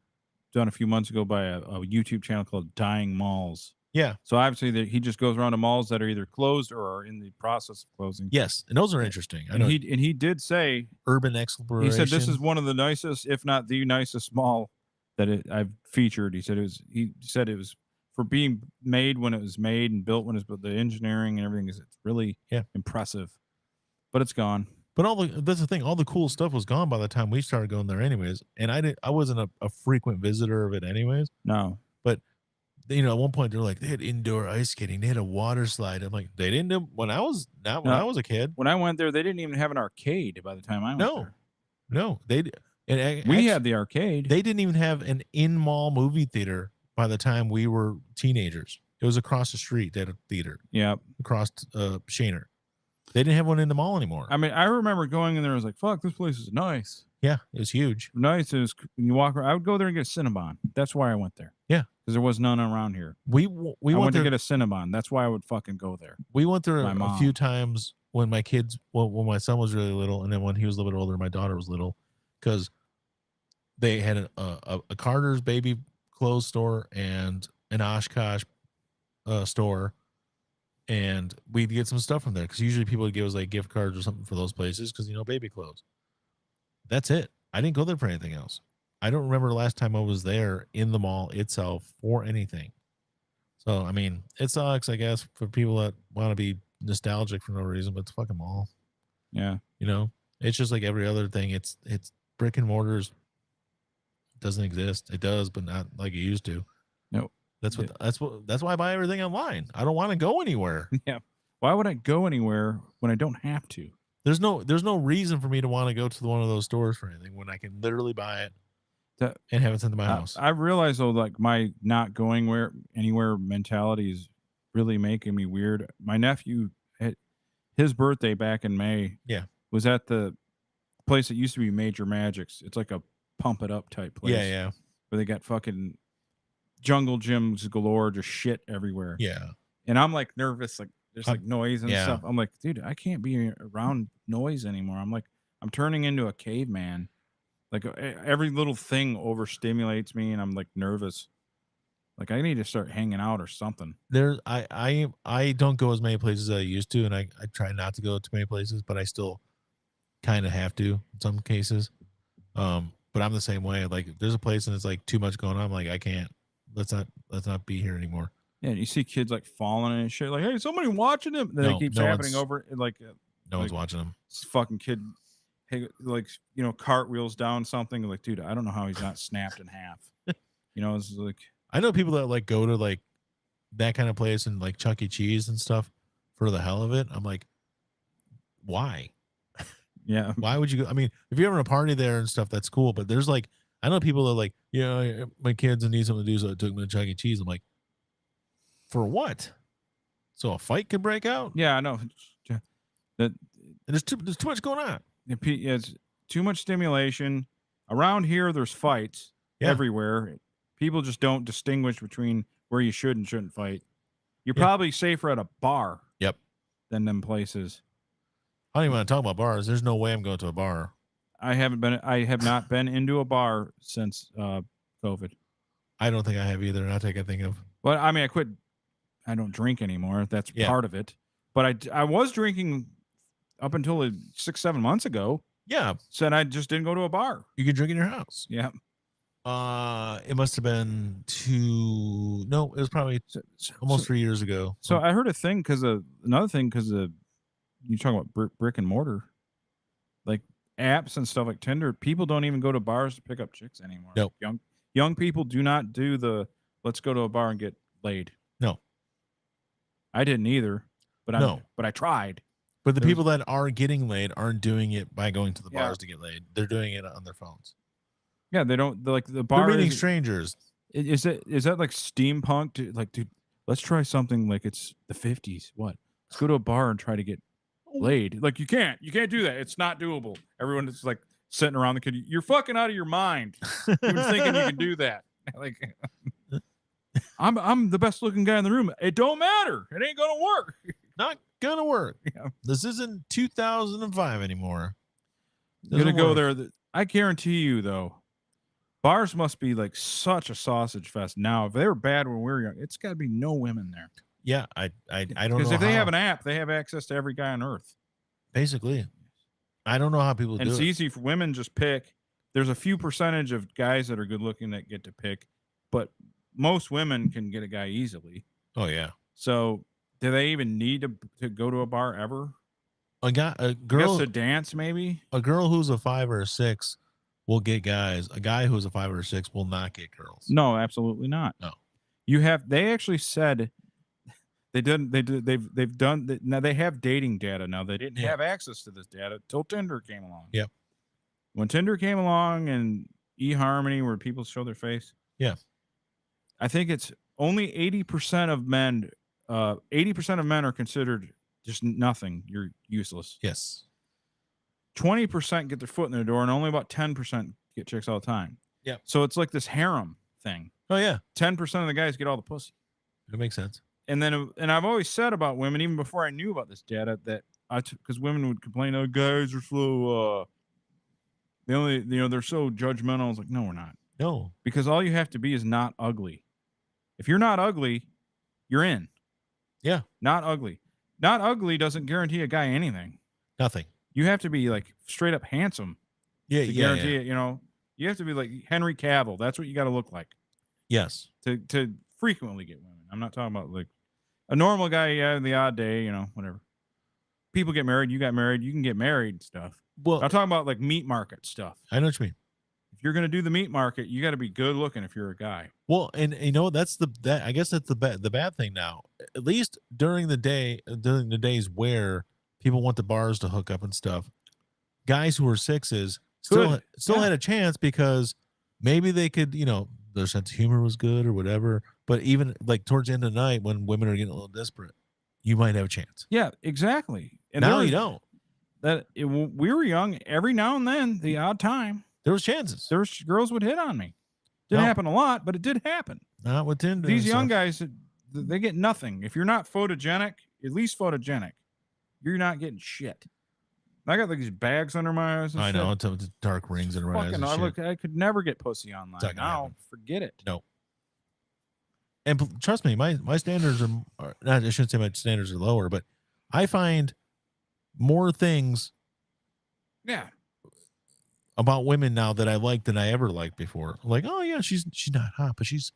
done a few months ago by a YouTube channel called Dying Malls. Yeah. So obviously he just goes around to malls that are either closed or are in the process of closing. Yes, and those are interesting. I know. He did say urban exploration. He said this is one of the nicest, if not the nicest mall that I've featured. He said it was for being made when it was made and built when it was built. The engineering and everything it's really impressive. But it's gone. But that's the thing. All the cool stuff was gone by the time we started going there, anyways. And I wasn't a frequent visitor of it, anyways. No. But at one point they're like, they had indoor ice skating, they had a water slide. I'm like, they didn't do when I was I was a kid. When I went there, they didn't even have an arcade by the time I went there. No, they did. We had the arcade. They didn't even have an in-mall movie theater by the time we were teenagers. It was across the street. They had a theater. Yeah, across Shaner. They didn't have one in the mall anymore. I mean, I remember going in there. I was like, "Fuck, this place is nice." Yeah, it was huge. Nice. It was when you walk around. I would go there and get a Cinnabon. That's why I went there. Yeah, because there was none around here. We went to get a Cinnabon. That's why I would fucking go there. We went there a few times when my kids, when my son was really little, and then when he was a little bit older, my daughter was little, because they had a Carter's baby clothes store and an Oshkosh store. And we'd get some stuff from there because usually people would give us like gift cards or something for those places because, baby clothes. That's it. I didn't go there for anything else. I don't remember the last time I was there in the mall itself for anything. So, I mean, it sucks, I guess, for people that want to be nostalgic for no reason, but it's a fucking mall. Yeah. It's just like every other thing. It's brick and mortars. It doesn't exist. It does, but not like it used to. No. That's why I buy everything online. I don't want to go anywhere. Yeah. Why would I go anywhere when I don't have to? There's no reason for me to want to go to one of those stores for anything when I can literally buy it and have it sent to my house. I realize though, like my not going anywhere mentality is really making me weird. My nephew, his birthday back in May, was at the place that used to be Major Magics. It's like a pump it up type place. Yeah. Where they got fucking jungle gyms galore, just shit everywhere. Yeah. And I'm like nervous, like there's like noise and stuff. I'm like, dude, I can't be around noise anymore. I'm like, I'm turning into a caveman. Like every little thing overstimulates me and I'm like nervous. Like I need to start hanging out or something. I don't go as many places as I used to, and I try not to go to many places, but I still kind of have to in some cases. But I'm the same way. Like, if there's a place and it's like too much going on, I'm like, I can't. Let's not be here anymore. Yeah, you see kids like falling and shit. Like, hey, somebody watching him. Then it keeps happening over. Like, no one's watching them. This fucking kid, hey, like, you know, cartwheels down something. Like, dude, I don't know how he's not snapped in half. You know, it's like, I know people that like go to like that kind of place and like Chuck E. Cheese and stuff for the hell of it. I'm like, why? yeah, Why would you go? I mean, if you're having a party there and stuff, that's cool. But there's like, I know people that are like, my kids need something to do, so I took them to Chuck E. Cheese. I'm like, for what? So a fight could break out? yeah, I know. That And there's too much going on. it's too much stimulation. Around here, there's fights everywhere. People just don't distinguish between where you should and shouldn't fight. You're probably safer at a bar. Yep. Than them places. I don't even want to talk about bars. There's no way I'm going to a bar. I have not been into a bar since COVID. I don't think I have either. Not that I can think of. Well, I mean, I don't drink anymore. That's part of it. But I was drinking up until 6-7 months ago. Yeah. Said I just didn't go to a bar. You could drink in your house. Yeah. It must have been it was probably almost 3 years ago. So I heard another thing because you talking about brick and mortar, like apps and stuff like Tinder. People don't even go to bars to pick up chicks anymore. Nope. Young people do not do the let's go to a bar and get laid. No. I didn't either, but I tried. But the people that are getting laid aren't doing it by going to the bars to get laid. They're doing it on their phones. Yeah, they don't like the bar. They're meeting strangers. Is that like steampunk? Like, dude, let's try something like it's the 50s. What? Let's go to a bar and try to get laid. Like, you can't do that. It's not doable. Everyone is like sitting around the kid. You're fucking out of your mind. You're thinking you can do that. Like, I'm the best looking guy in the room. It don't matter. It ain't gonna work. Not gonna work. Yeah. This isn't 2005 anymore. You're gonna go there. I guarantee you, though, bars must be like such a sausage fest now. If they were bad when we were young, it's got to be no women there. Yeah, I don't know. Because if they have an app, they have access to every guy on earth. Basically, I don't know how people do it. And it's easy for women just pick. There's a few percentage of guys that are good looking that get to pick, but most women can get a guy easily. Oh yeah. So do they even need to go to a bar ever? A girl to dance maybe. A girl who's a 5 or a 6 will get guys. A guy who's a 5 or a 6 will not get girls. No, absolutely not. No. They actually said they've done. Now they have dating data now. They didn't have access to this data till Tinder came along. Yep. When Tinder came along and eHarmony, where people show their face. Yeah. I think it's only 80% of men. 80% of men are considered just nothing. You're useless. Yes. 20% get their foot in their door, and only about 10% get chicks all the time. Yeah. So it's like this harem thing. Oh yeah. 10% of the guys get all the pussy. It makes sense. And I've always said about women, even before I knew about this data, that because women would complain, oh, guys are so they're so judgmental. I was like, no, we're not. No. Because all you have to be is not ugly. If you're not ugly, you're in. Yeah. Not ugly. Not ugly doesn't guarantee a guy anything. Nothing. You have to be like straight up handsome. Yeah. To guarantee it. You know, you have to be like Henry Cavill. That's what you got to look like. Yes. To frequently get women. I'm not talking about like a normal guy. Yeah, the odd day. You know, whatever. People get married. You got married. You can get married and stuff. Well, I'm talking about like meat market stuff. I know what you mean. If you're going to do the meat market, you got to be good looking if you're a guy. Well, and you know, I guess that's the bad thing now. At least during the days where people went to bars to hook up and stuff, guys who were 6s still had a chance because maybe they could, you know, their sense of humor was good or whatever. But even like towards the end of the night when women are getting a little desperate, you might have a chance. Yeah, exactly. And now you don't. We were young. Every now and then, the odd time, there was chances. There was girls would hit on me. Didn't happen a lot, but it did happen. Not with Tinder. These young guys, they get nothing. If you're not photogenic, at least photogenic, you're not getting shit. I got like these bags under my eyes. And I shit. know. It's dark rings under my eyes. I could never get pussy online. Now, forget it. No. And trust me, my standards are not. I shouldn't say my standards are lower, but I find more things Yeah. about women now that I like than I ever liked before. Like, oh yeah, she's not hot, but she's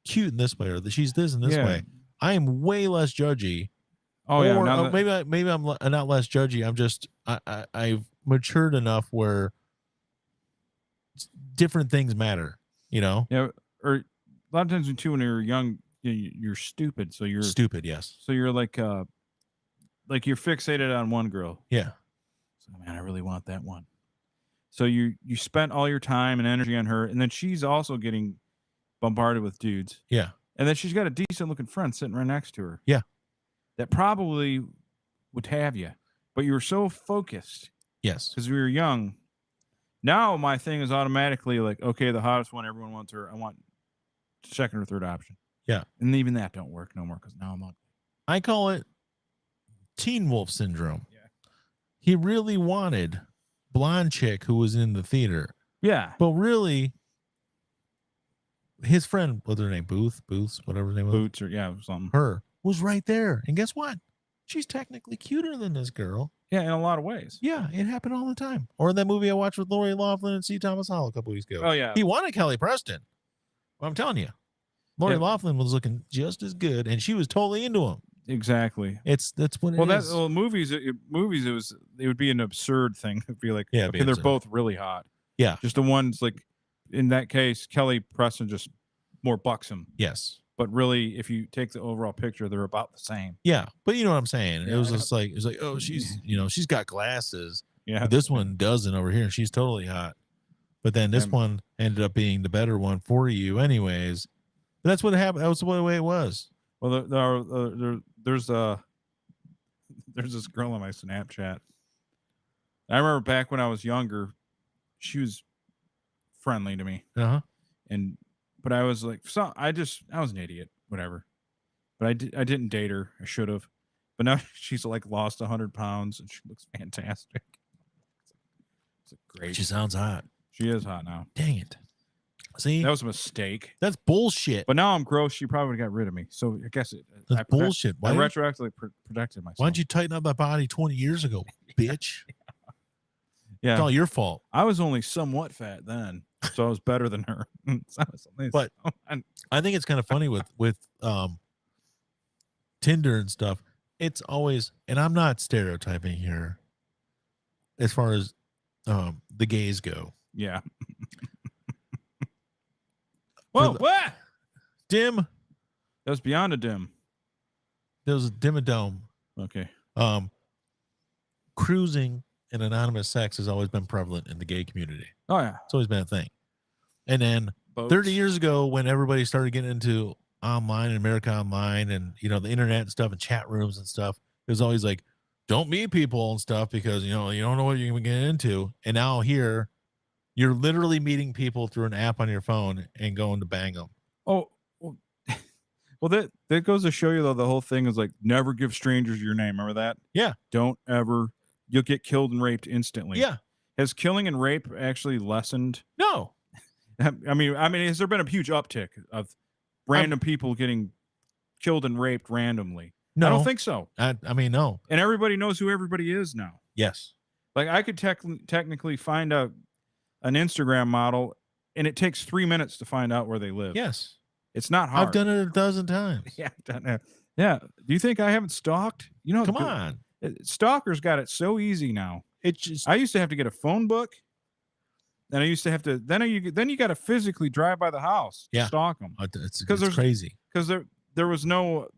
cute in this way, or that she's this and this way. I am way less judgy. Oh yeah. Now that, Maybe I'm not less judgy. I'm just I've matured enough where different things matter. You know. yeah. Or a lot of times too, when you're young, you're stupid. So you're Stupid. Yes. So you're like you're fixated on one girl. Yeah. So man, I really want that one. So you spent all your time and energy on her, and then she's also getting bombarded with dudes. Yeah. And then she's got a decent looking friend sitting right next to her. Yeah. That probably would have you, but you were so focused. Yes. Because we were young. Now my thing is automatically like, okay, the hottest one, everyone wants her. I want second or third option. Yeah. And even that don't work no more because now I'm ugly. I call it Teen Wolf syndrome. Yeah. He really wanted blonde chick who was in the theater. Yeah. But really, his friend, what's her name? Booths, whatever her name was. Boots or something. Her was right there. And guess what? She's technically cuter than this girl. Yeah, in a lot of ways. Yeah, it happened all the time. Or that movie I watched with Lori Loughlin and C. Thomas Howell a couple weeks ago. Oh, yeah. He wanted Kelly Preston. Well, I'm telling you. Lori Loughlin was looking just as good, and she was totally into him. Exactly. That's what it is. Movies, it would be an absurd thing. It'd be like, yeah, okay, they're both really hot. Yeah. Just the one's like, in that case, Kelly Preston just more buxom. Yes. But really, if you take the overall picture, they're about the same. Yeah. But you know what I'm saying? Yeah, it was just like, oh, she's got glasses. Yeah. But this one doesn't over here, and she's totally hot. But then this one ended up being the better one for you anyways. But that's what happened. That was the way it was. Well, there's this girl on my Snapchat. I remember back when I was younger, she was friendly to me. Uh-huh. But I was like, I was an idiot, whatever. But I didn't date her. I should have. But now she's like lost 100 pounds and she looks fantastic. It's great. She sounds hot. She is hot now. Dang it. See? That was a mistake. That's bullshit. But now I'm gross. She probably would have got rid of me. So I guess that's bullshit. I retroactively protected myself. Why didn't you tighten up that body 20 years ago, bitch? Yeah. It's all your fault. I was only somewhat fat then, so I was better than her. But I think it's kind of funny with Tinder and stuff. It's always, and I'm not stereotyping here as far as the gays go. Yeah. Whoa, what? Dim. That was beyond a dim. There was a dim-a-dome. Okay. Cruising and anonymous sex has always been prevalent in the gay community. Oh, yeah. It's always been a thing. And then Boats. 30 years ago, when everybody started getting into online and America Online and, the internet and stuff and chat rooms and stuff, it was always like, don't meet people and stuff because, you don't know what you're going to get into. And now here, you're literally meeting people through an app on your phone and going to bang them. Oh, well, that goes to show you, though, the whole thing is like, never give strangers your name. Remember that? Yeah. Don't ever. You'll get killed and raped instantly. Yeah. Has killing and rape actually lessened? No. I mean, has there been a huge uptick of random people getting killed and raped randomly? No. I don't think so. I mean, no. And everybody knows who everybody is now. Yes. Like, I could technically find out an Instagram model, and it takes 3 minutes to find out where they live. Yes. It's not hard. I've done it a dozen times. Yeah, I've done it. Yeah. Do you think I haven't stalked? Come on. Stalkers got it so easy now. It's just, I used to have to get a phone book. Then I used to have to. Then you got to physically drive by the house to stalk them. It's crazy. Because there was no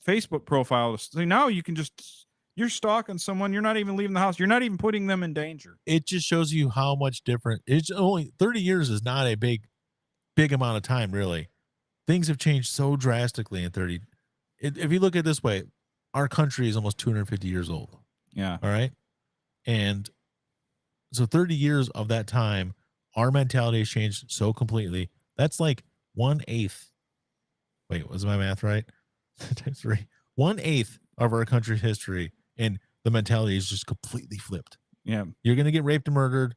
Facebook profile. So now you can you're stalking someone. You're not even leaving the house. You're not even putting them in danger. It just shows you how much different. It's only 30 years is not a big amount of time, really. Things have changed so drastically in 30. If you look at it this way, our country is almost 250 years old. Yeah. All right. And so 30 years of that time, our mentality has changed so completely. That's like 1/8. Wait, was my math right? Times 3. 1/8 of our country's history, and the mentality is just completely flipped. Yeah. You're gonna get raped and murdered.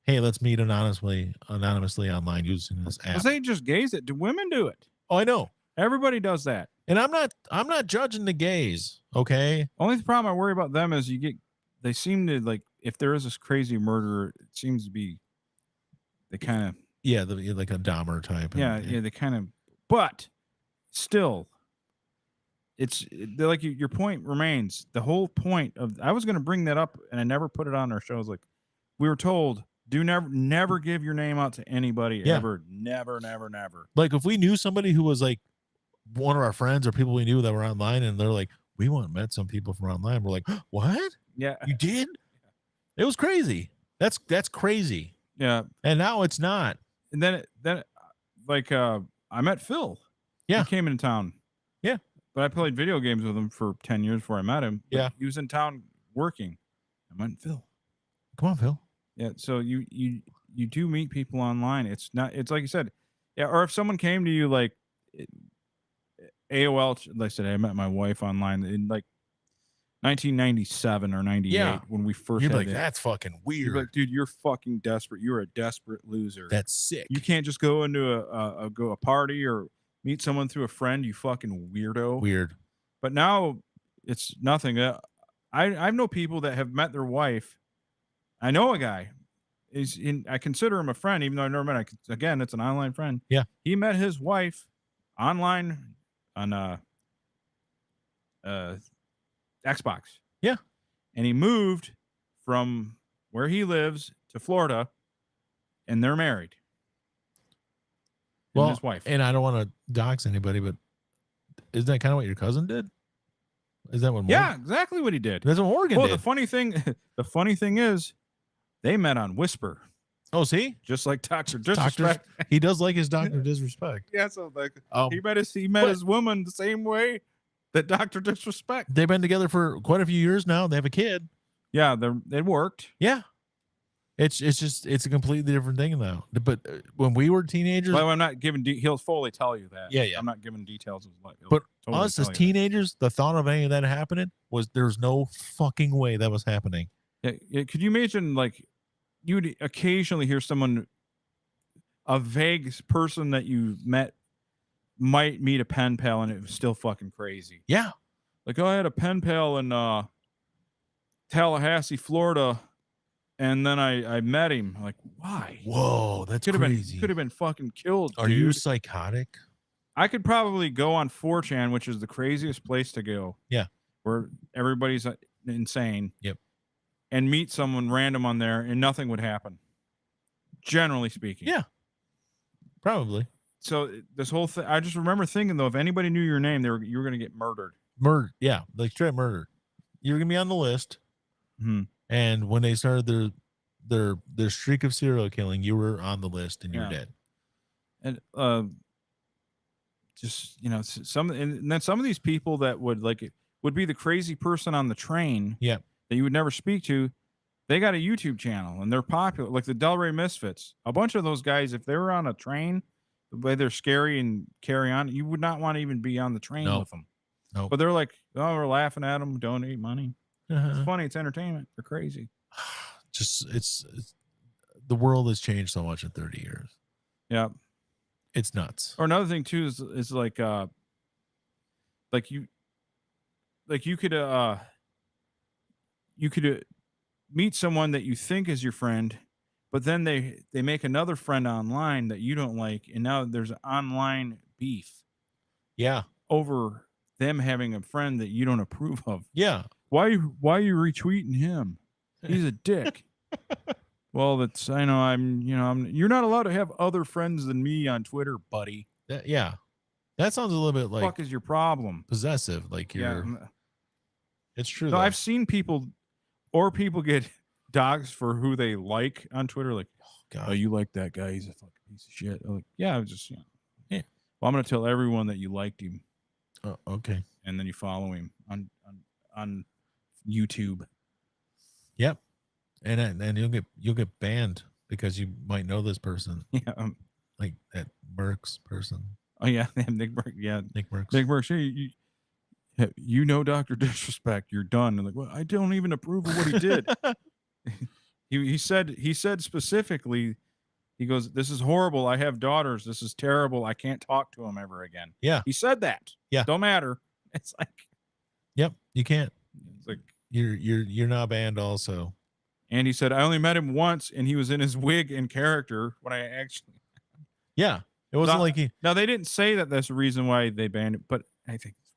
Hey, let's meet anonymously online using this app. This ain't just gays. Do women do it? Oh, I know. Everybody does that. And I'm not judging the gays. Okay. Only problem I worry about them is you get they seem to like if there is this crazy murderer, it seems to be they kind of Yeah, like a Dahmer type. yeah, they kind of, but still, they're like your point remains. The whole point of I was going to bring that up, and I never put it on our shows. Like we were told, do never give your name out to anybody ever, never. Like if we knew somebody who was like one of our friends or people we knew that were online, and they're like, we went and met some people from online. We're like, what? Yeah, You did? It was crazy. That's crazy. yeah. And now it's not. And then like I met Phil. Yeah. He came into town. Yeah. But I played video games with him for 10 years before I met him. But Yeah. he was in town working. I met Phil. Come on, Phil. Yeah. So you do meet people online. It's like you said. Yeah. Or if someone came to you like AOL, like I said, I met my wife online in like 1997 or 98 when we first You're had like, that. that's fucking weird. You're like, dude, you're fucking desperate. You're a desperate loser. That's sick. You can't just go into a party or meet someone through a friend. You fucking weirdo. Weird. But now it's nothing. I know people that have met their wife. I know a guy. I consider him a friend, even though I've never met him. Again, it's an online friend. Yeah. He met his wife online on Xbox. Yeah. And he moved from where he lives to Florida, and they're married. Well, his wife. And I don't want to dox anybody, but isn't that kind of what your cousin did? Is that what? Yeah, exactly what he did. That's what Morgan Well, did. the funny thing is, they met on Whisper, Oh, see, just like Dr. Disrespect. he does like his Dr. Disrespect. Yeah, so like Um, he met his woman the same way that Dr. Disrespect. They've been together for quite a few years now. They have a kid. Yeah, it worked. Yeah. It's a completely different thing now. But when we were teenagers, Well, I'm not giving. He'll fully tell you that. Yeah, yeah. I'm not giving details of what. but us as teenagers, the thought of any of that happening was there's no fucking way that was happening. Yeah, could you imagine like you'd occasionally hear someone, a vague person that you met, might meet a pen pal, and it was still fucking crazy. Yeah. Like, I had a pen pal in Tallahassee, Florida, and then I met him. Like, why? Whoa, that's crazy. Could have been fucking killed. Are dude. you psychotic? I could probably go on 4chan, which is the craziest place to go. Yeah. Where everybody's insane. Yep. And meet someone random on there, and nothing would happen. Generally speaking. Yeah. Probably. So this whole thing, I just remember thinking though, if anybody knew your name, you were going to get murdered. Murdered. Yeah, like straight murdered. You're gonna be on the list. Mm-hmm. And when they started their streak of serial killing, you were on the list and you're dead. And just and then some of these people that would be the crazy person on the train. Yeah. That you would never speak to. They got a YouTube channel and they're popular, like the Delray Misfits. A bunch of those guys, if they were on a train, the way they're scary and carry on, you would not want to even be on the train with them. No. But they're like, oh, we're laughing at them, donate money. Uh-huh. It's funny, it's entertainment. They're crazy. Just it's the world has changed so much in 30 years. Yeah. It's nuts. Or another thing too is like you could meet someone that you think is your friend, but then they make another friend online that you don't like, and now there's an online beef. Yeah. Over them having a friend that you don't approve of. Yeah. Why are you retweeting him? He's a dick. Well, you're not allowed to have other friends than me on Twitter, buddy. Yeah. That sounds a little bit like fuck is your problem? Possessive. Like it's true. So I've seen people get dogs for who they like on Twitter. Like, oh, you like that guy? He's a fucking piece of shit. I'm like, yeah, I was just, yeah. Well, I'm going to tell everyone that you liked him. Oh, okay. And then you follow him on YouTube. Yep. And you'll get banned because you might know this person. Yeah. Like that Merckx person. Oh yeah, Nick Merckx. Yeah, Nick Merckx. Nick Merckx. Hey, you know Dr. Disrespect. You're done. And like, well, I don't even approve of what he did. he said specifically, he goes, "This is horrible. I have daughters. This is terrible. I can't talk to him ever again." Yeah, he said that. Yeah, don't matter. It's like, yep, you can't. It's like, you're not banned also. And he said, I only met him once, and he was in his wig in character when I actually. Yeah, it wasn't No, like he. No, they didn't say that that's the reason why they banned it, but I think that's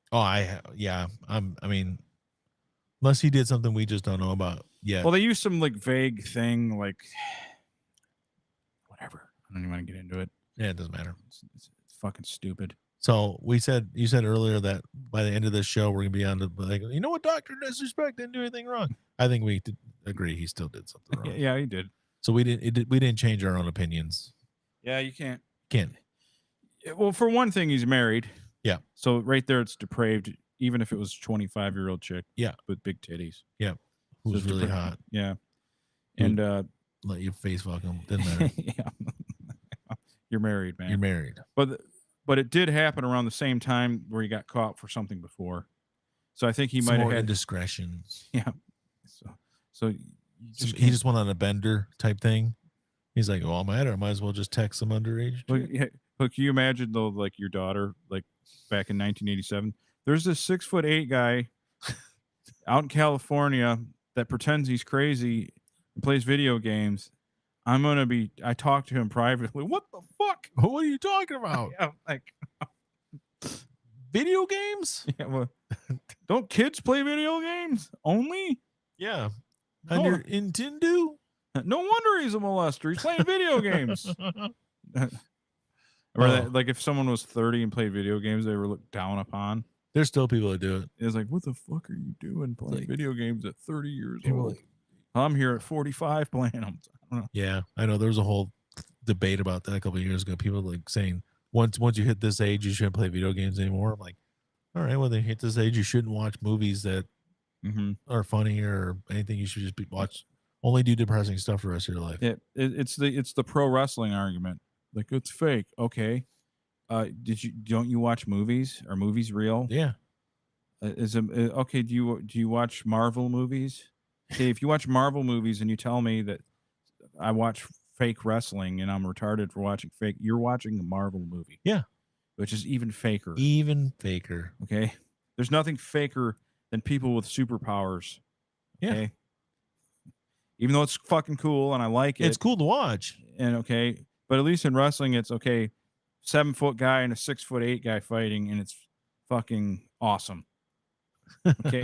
why they banned it. Oh, yeah. I mean, unless he did something we just don't know about yet. Well, they used some like vague thing, like whatever. I don't even want to get into it. Yeah, it doesn't matter. It's fucking stupid. So you said earlier that by the end of this show we're gonna be on to like, you know what, Dr. Disrespect didn't do anything wrong. I think we agree he still did something wrong. Yeah, he did. So we didn't change our own opinions. Yeah, you can't. Well, for one thing, he's married. Yeah. So right there, it's depraved. Even if it was a 25-year-old chick. Yeah. With big titties. Yeah. Who's really hot. Yeah. And let you face fuck him. Didn't matter. Yeah. You're married, man. You're married. But it did happen around the same time where he got caught for something before. So I think he might have had indiscretions. Yeah. So he just went on a bender type thing. He's like, well, I'm at it. I might as well just text some underage. Look, can you imagine though, like your daughter, like back in 1987? There's this 6'8" guy out in California that pretends he's crazy and plays video games. I talked to him privately. What the fuck? What are you talking about? Yeah, like video games? Yeah, well, don't kids play video games only? Yeah. On your Nintendo? No wonder he's a molester. He's playing video games. Or that, like if someone was 30 and played video games, they were looked down upon. There's still people that do it. It's like, what the fuck are you doing playing video games at 30 years old? Like, I'm here at 45 playing them. I don't know. Yeah, I know. There was a whole debate about that a couple of years ago. People like saying once you hit this age, you shouldn't play video games anymore. I'm like, all right, when they hit this age, you shouldn't watch movies that are funny or anything. You should just only do depressing stuff for the rest of your life. Yeah, it's the pro wrestling argument. Like, it's fake. Okay. Don't you watch movies? Are movies real? Yeah. Okay? Do you watch Marvel movies? Okay, if you watch Marvel movies and you tell me that I watch fake wrestling and I'm retarded for watching fake, you're watching a Marvel movie. Yeah. Which is even faker. Even faker. Okay. There's nothing faker than people with superpowers. Okay. Yeah. Even though it's fucking cool and I like it. It's cool to watch. And okay. But at least in wrestling, it's okay. 7-foot guy and a 6'8" guy fighting, and it's fucking awesome. Okay.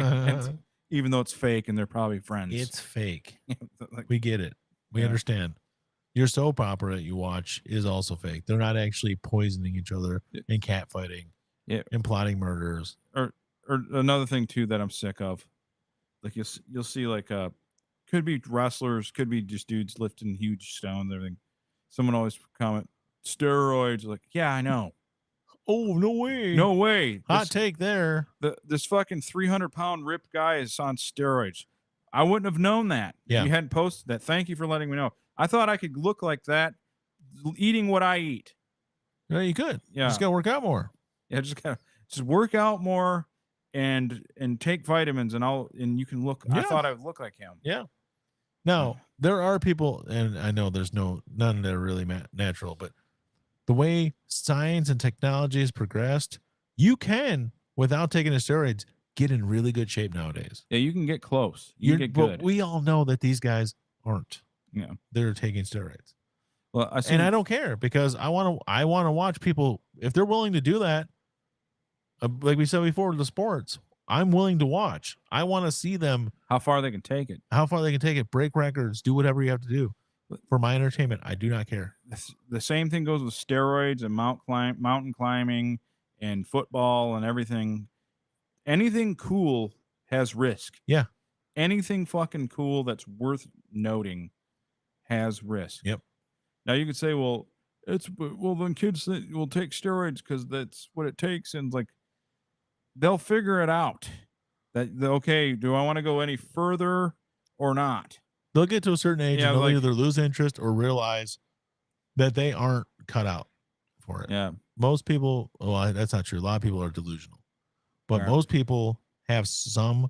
Even though it's fake and they're probably friends. It's fake. Like, we get it. We understand. Your soap opera that you watch is also fake. They're not actually poisoning each other and catfighting and plotting murders. Or another thing too that I'm sick of. Like you'll see like could be wrestlers, could be just dudes lifting huge stones and everything. Someone always comment steroids. Like, yeah, I know. Oh, no way. No way. Hot take there. This fucking 300-pound ripped guy is on steroids. I wouldn't have known that. Yeah. You hadn't posted that. Thank you for letting me know. I thought I could look like that eating what I eat. Yeah, you could. Yeah. Just gotta work out more. Yeah, just work out more and take vitamins and you can look. Yeah. I thought I would look like him. Yeah. Now, there are people, and I know there's none that are really natural, but the way science and technology has progressed, you can, without taking the steroids, get in really good shape nowadays. Yeah, you can get close. You can get good. But we all know that these guys aren't. Yeah. They're taking steroids. Well, and I don't care because I want to watch people, if they're willing to do that, like we said before, the sports, I'm willing to watch. I want to see them. How far they can take it. Break records, do whatever you have to do. For my entertainment, I do not care. The same thing goes with steroids and mountain climbing and football and everything. Anything cool has risk. Yeah. Anything fucking cool that's worth noting has risk. Yep. Now you could say, well, then kids will take steroids because that's what it takes, and like they'll figure it out. Okay, do I want to go any further or not? They'll get to a certain age and they'll either lose interest or realize that they aren't cut out for it. Yeah. Most people, well, that's not true. A lot of people are delusional, but most people have some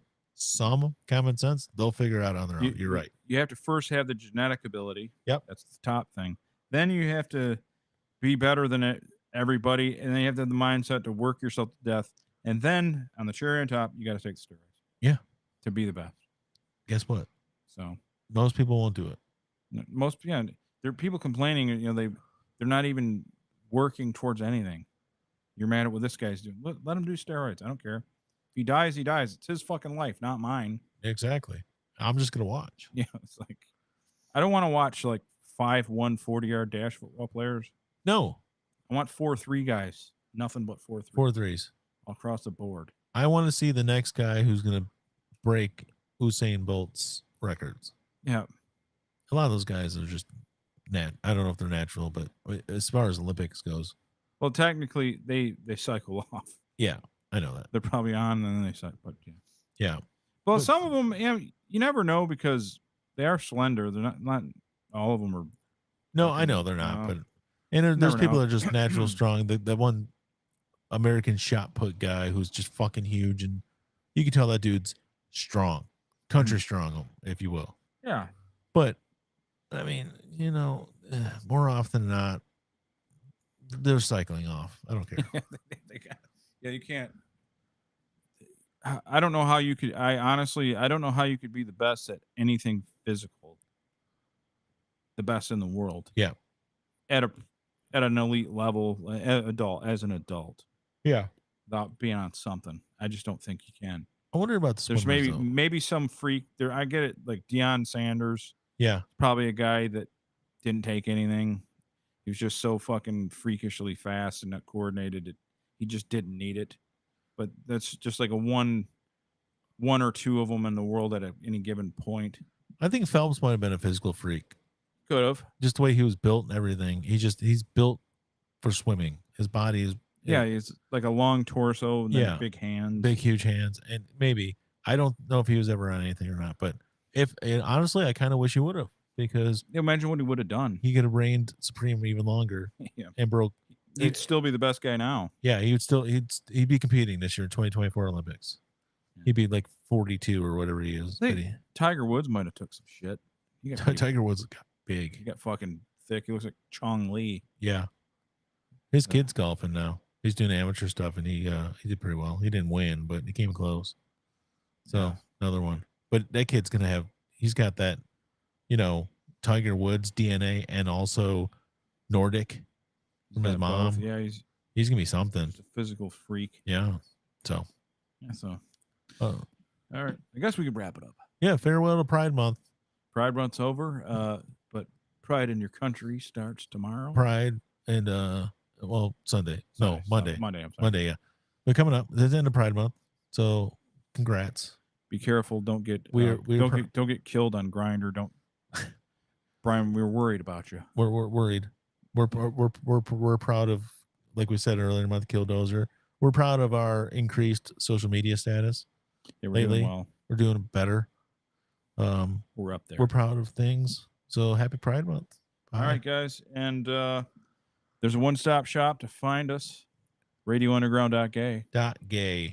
common sense. They'll figure it out on their own. You're right. You have to first have the genetic ability. Yep. That's the top thing. Then you have to be better than everybody. And then you have to have the mindset to work yourself to death. And then on the cherry on top, you got to take the steroids. Yeah. to be the best. Guess what? So Most people won't do it. there are people complaining. They're not even working towards anything. You're mad at what this guy's doing. Let him do steroids. I don't care. If he dies, he dies. It's his fucking life, not mine. Exactly. I'm just gonna watch. Yeah, it's like I don't want to watch like 5 40-yard dash football players. No, I want 4-3 guys. Nothing but 4-3. 4-3s all across the board. I want to see the next guy who's gonna break Usain Bolt's records. Yeah. A lot of those guys are just I don't know if they're natural, but as far as Olympics goes. Well, technically, they cycle off. Yeah, I know that. They're probably on, and then they cycle. But yeah. Yeah. Well, some of them, you never know because they are slender. They're not all of them are. No, I know they're not, but there's people that are just natural strong. The one American shot put guy who's just fucking huge, and you can tell that dude's strong, country strong, if you will. Yeah. But I mean, more often than not, they're cycling off. I don't care. Yeah, you can't. I don't know how you could. I don't know how you could be the best at anything physical. The best in the world. Yeah. At an elite level, as an adult. Yeah. Without being on something, I just don't think you can. I wonder about the There's maybe some freak there. I get it, like Deion Sanders. Yeah. Probably a guy that didn't take anything. He was just so fucking freakishly fast and not coordinated. He just didn't need it. But that's just like a one or two of them in the world at any given point. I think Phelps might have been a physical freak. Could have. Just the way he was built and everything. He's built for swimming. His body is. Yeah, he's like a long torso and big hands. Big, huge hands. And maybe, I don't know if he was ever on anything or not, but honestly, I kind of wish he would have, because imagine what he would have done. He could have reigned supreme even longer. Yeah. And broke. He'd still be the best guy now. Yeah, he'd be competing this year in 2024 Olympics. Yeah. He'd be like 42 or whatever he is. Tiger Woods might have took some shit. Tiger Woods got big. He got fucking thick. He looks like Chong Lee. Yeah. His kid's golfing now. He's doing amateur stuff, and he did pretty well. He didn't win, but he came close. So another one. But that kid's he's got that, Tiger Woods DNA and also Nordic from his mom. Both. Yeah, he's gonna be something. He's a physical freak. Yeah. So. Yeah. So. All right. I guess we could wrap it up. Yeah. Farewell to Pride Month. Pride Month's over. But Pride in your country starts tomorrow. Pride and Sunday. No, Monday. Monday. I'm sorry. Monday. Yeah. We're coming up. It's the end of Pride Month. So congrats. Be careful. Don't get don't get killed on Grindr. Don't. Brian, we're worried about you. We're worried. We're proud of, like we said earlier about the Killdozer. We're proud of our increased social media status. Yeah, we're lately. Doing well. We're doing better. We're up there. We're proud of things. So happy Pride Month. Bye. All right, guys. And there's a one-stop shop to find us. Radiounderground.gay.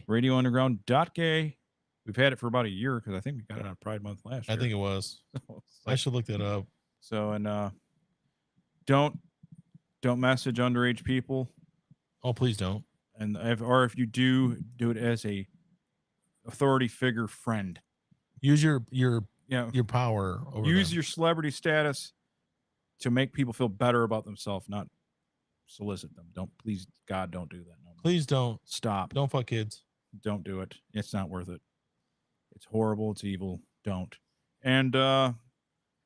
Radiounderground.gay. We've had it for about a year because I think we got it on Pride Month last year. I think it was. I should look that up. So, and don't message underage people. Oh, please don't. And if you do it as a authority figure friend. Use your power. Use your celebrity status to make people feel better about themselves, not solicit them. Please, God, don't do that. No. Please don't. Stop. Don't fuck kids. Don't do it. It's not worth it. It's horrible. It's evil. Don't. And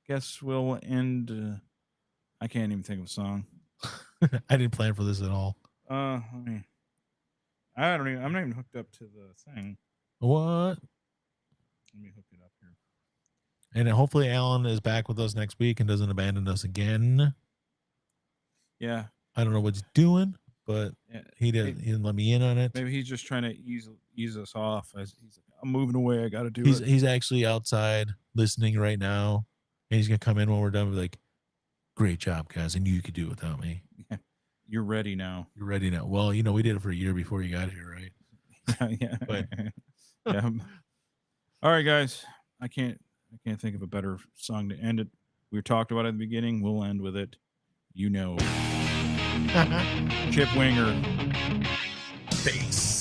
guess we'll end. I can't even think of a song. I didn't plan for this at all. I'm not even hooked up to the thing. What? Let me hook it up here. And hopefully Alan is back with us next week and doesn't abandon us again. Yeah. I don't know what he's doing, but he didn't let me in on it. Maybe he's just trying to ease us off. He's like, I'm moving away. I got to do it. He's actually outside listening right now, and he's gonna come in when we're done. Be like, "Great job, guys! I knew you could do it without me." Yeah. You're ready now. You're ready now. Well, we did it for a year before you got here, right? Yeah. But, yeah. All right, guys. I can't think of a better song to end it. We talked about it at the beginning. We'll end with it. Chip Winger. Peace.